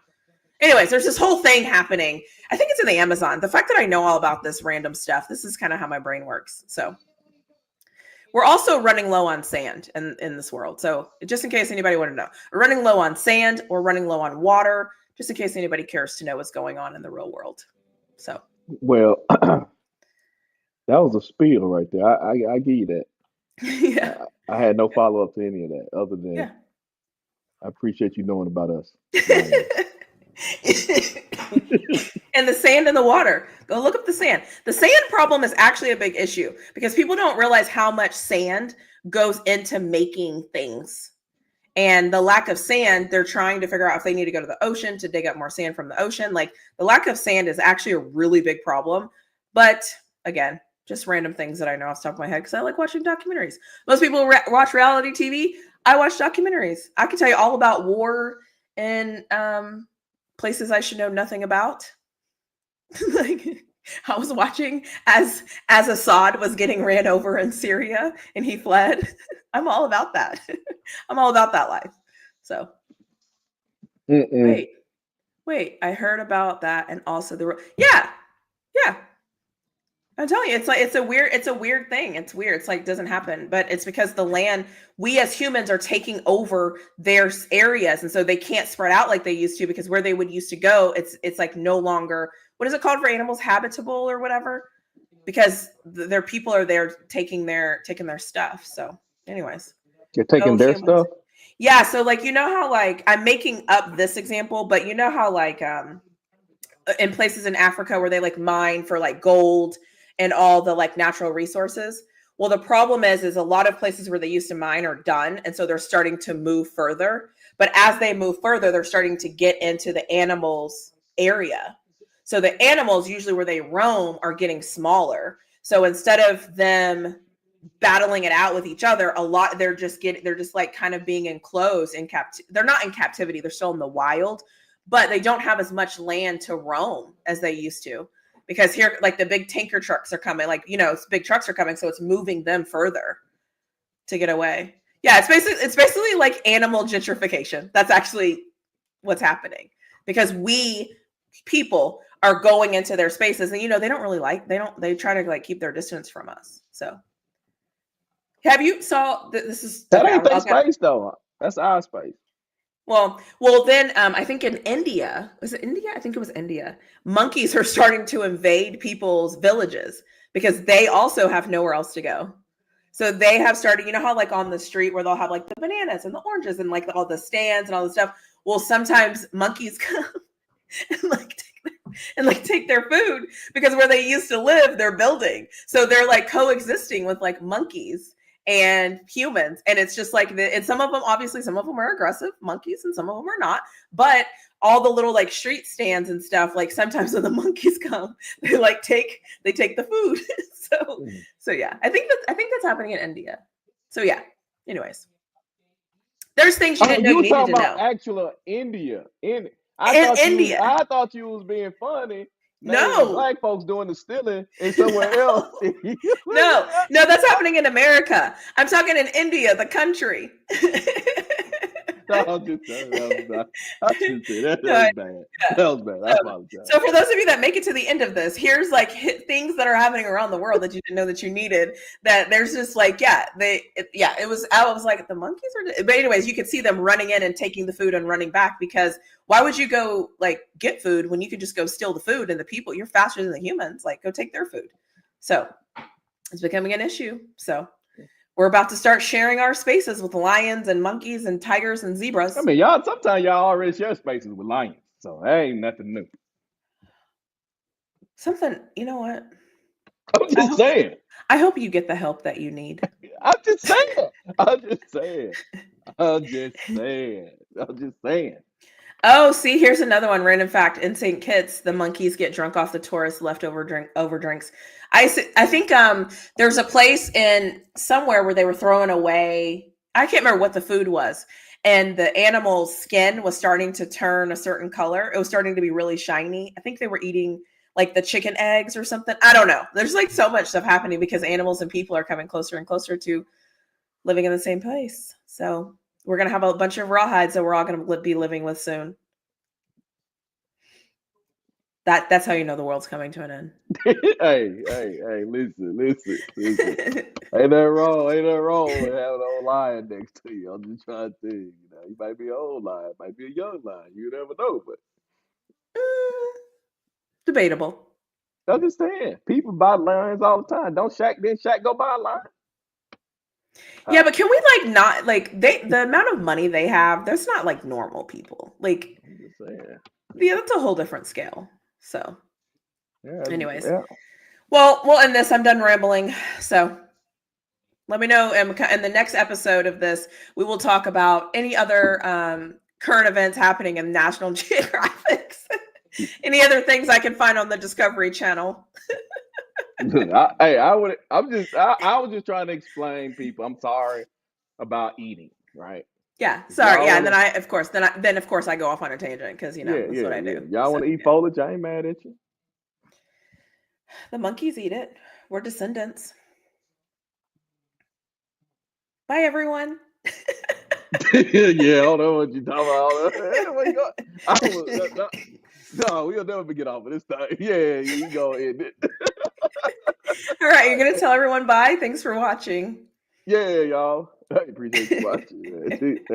[SPEAKER 2] Anyways, there's this whole thing happening. I think it's in the Amazon. The fact that I know all about this random stuff, this is kind of how my brain works. So we're also running low on sand in this world. So just in case anybody wanted to know, we're running low on sand, or running low on water, just in case anybody cares to know what's going on in the real world. So
[SPEAKER 3] Well, that was a spiel right there. I give you that.
[SPEAKER 2] yeah.
[SPEAKER 3] I had no follow up to any of that other than
[SPEAKER 2] Yeah.
[SPEAKER 3] I appreciate you knowing about us. Lions.
[SPEAKER 2] And the sand and the water. Go look up the sand. The sand problem is actually a big issue, because people don't realize how much sand goes into making things. And the lack of sand, they're trying to figure out if they need to go to the ocean to dig up more sand from the ocean. Like the lack of sand is actually a really big problem. But again, just random things that I know off the top of my head, because I like watching documentaries. Most people watch reality TV. I watch documentaries. I can tell you all about war in places I should know nothing about. Like I was watching as Assad was getting ran over in Syria and he fled. I'm all about that. I'm all about that life. So
[SPEAKER 3] Mm-mm.
[SPEAKER 2] wait, I heard about that, and also yeah. I'm telling you, it's a weird thing. It's weird. It's like doesn't happen, but it's because the land, we as humans are taking over their areas, and so they can't spread out like they used to, because where they would used to go, it's like no longer, what is it called for animals, habitable or whatever, because their people are there taking their stuff. So, anyways,
[SPEAKER 3] You're
[SPEAKER 2] go
[SPEAKER 3] taking their
[SPEAKER 2] humans.
[SPEAKER 3] stuff?
[SPEAKER 2] Yeah, so like how like I'm making up this example, but how like in places in Africa where they like mine for like gold and all the like natural resources. Well, the problem is a lot of places where they used to mine are done, and so they're starting to move further. But as they move further, they're starting to get into the animals area. So the animals usually where they roam are getting smaller. So instead of them battling it out with each other, they're just like kind of being enclosed in they're not in captivity, they're still in the wild, but they don't have as much land to roam as they used to, because here like the big tanker trucks are coming, like big trucks are coming, so it's moving them further to get away. Yeah, it's basically like animal gentrification. That's actually what's happening, because we people are going into their spaces, and they don't really they try to like keep their distance from us. So have you saw this is
[SPEAKER 3] That
[SPEAKER 2] okay,
[SPEAKER 3] ain't their
[SPEAKER 2] I'll get
[SPEAKER 3] space though. That's our space.
[SPEAKER 2] well then I think in India, was it India? I think it was India. Monkeys are starting to invade people's villages because they also have nowhere else to go. So they have started, how like on the street where they'll have like the bananas and the oranges and like all the stands and all the stuff. Well, sometimes monkeys come and take their food, because where they used to live, they're building. So they're like coexisting with like monkeys and humans. And it's just like, and some of them, obviously, some of them are aggressive monkeys and some of them are not. But all the little like street stands and stuff, like sometimes when the monkeys come, they take the food. So yeah, I think that's happening in India. So yeah, anyways, there's things you
[SPEAKER 3] Oh,
[SPEAKER 2] didn't know
[SPEAKER 3] you
[SPEAKER 2] you
[SPEAKER 3] were
[SPEAKER 2] needed
[SPEAKER 3] talking
[SPEAKER 2] to
[SPEAKER 3] about
[SPEAKER 2] know.
[SPEAKER 3] actual India.
[SPEAKER 2] In India.
[SPEAKER 3] I thought you was being funny, naming the
[SPEAKER 2] No.
[SPEAKER 3] black folks doing the stealing and somewhere else.
[SPEAKER 2] No, that's happening in America. I'm talking in India, the country.
[SPEAKER 3] No, I'm just saying that
[SPEAKER 2] No,
[SPEAKER 3] was bad. That was bad. I apologize.
[SPEAKER 2] so for those of you that make it to the end of this, here's like things that are happening around the world that you didn't know that you needed. That there's just like, it was. I was like, the monkeys are. But anyways, you could see them running in and taking the food and running back, because why would you go like get food when you could just go steal the food, and the people, you're faster than the humans, like go take their food. So it's becoming an issue. So we're about to start sharing our spaces with lions and monkeys and tigers and zebras.
[SPEAKER 3] I mean, sometimes y'all already share spaces with lions, so that ain't nothing new.
[SPEAKER 2] Something, you know what?
[SPEAKER 3] I'm just saying.
[SPEAKER 2] I hope you get the help that you need.
[SPEAKER 3] I'm just saying. I'm just saying.
[SPEAKER 2] Oh, see, here's another one. Random fact: in St. Kitts, the monkeys get drunk off the tourists' leftover drinks. I think there's a place in somewhere where they were throwing away. I can't remember what the food was, and the animal's skin was starting to turn a certain color. It was starting to be really shiny. I think they were eating like the chicken eggs or something. I don't know. There's like so much stuff happening because animals and people are coming closer and closer to living in the same place. So we're going to have a bunch of rawhides that we're all going to be living with soon. That's how you know the world's coming to an end.
[SPEAKER 3] Hey, listen. Ain't that wrong with having an old lion next to you. I'm just trying to tell you, you might be an old lion, might be a young lion. You never know, but
[SPEAKER 2] Debatable.
[SPEAKER 3] I'm just saying, people buy lions all the time. Didn't Shaq go buy a lion?
[SPEAKER 2] Yeah, but can we like not like the amount of money they have, that's not like normal people. Like,
[SPEAKER 3] I'm just saying.
[SPEAKER 2] Yeah, that's a whole different scale. So anyways.
[SPEAKER 3] Yeah.
[SPEAKER 2] Well, we'll end this. I'm done rambling. So let me know in the next episode of this, we will talk about any other current events happening in National Geographic. Any other things I can find on the Discovery Channel.
[SPEAKER 3] I was just trying to explain people. I'm sorry about eating, right?
[SPEAKER 2] Yeah, sorry. Yeah, and then of course I go off on a tangent because that's what I do.
[SPEAKER 3] Y'all want to eat foliage? I ain't mad at you.
[SPEAKER 2] The monkeys eat it. We're descendants. Bye, everyone.
[SPEAKER 3] Yeah, I don't know what you're talking about. No, we'll never get off of this time. Yeah, you go end it.
[SPEAKER 2] All right, you're gonna tell everyone bye. Thanks for watching.
[SPEAKER 3] Yeah, y'all. I appreciate you watching.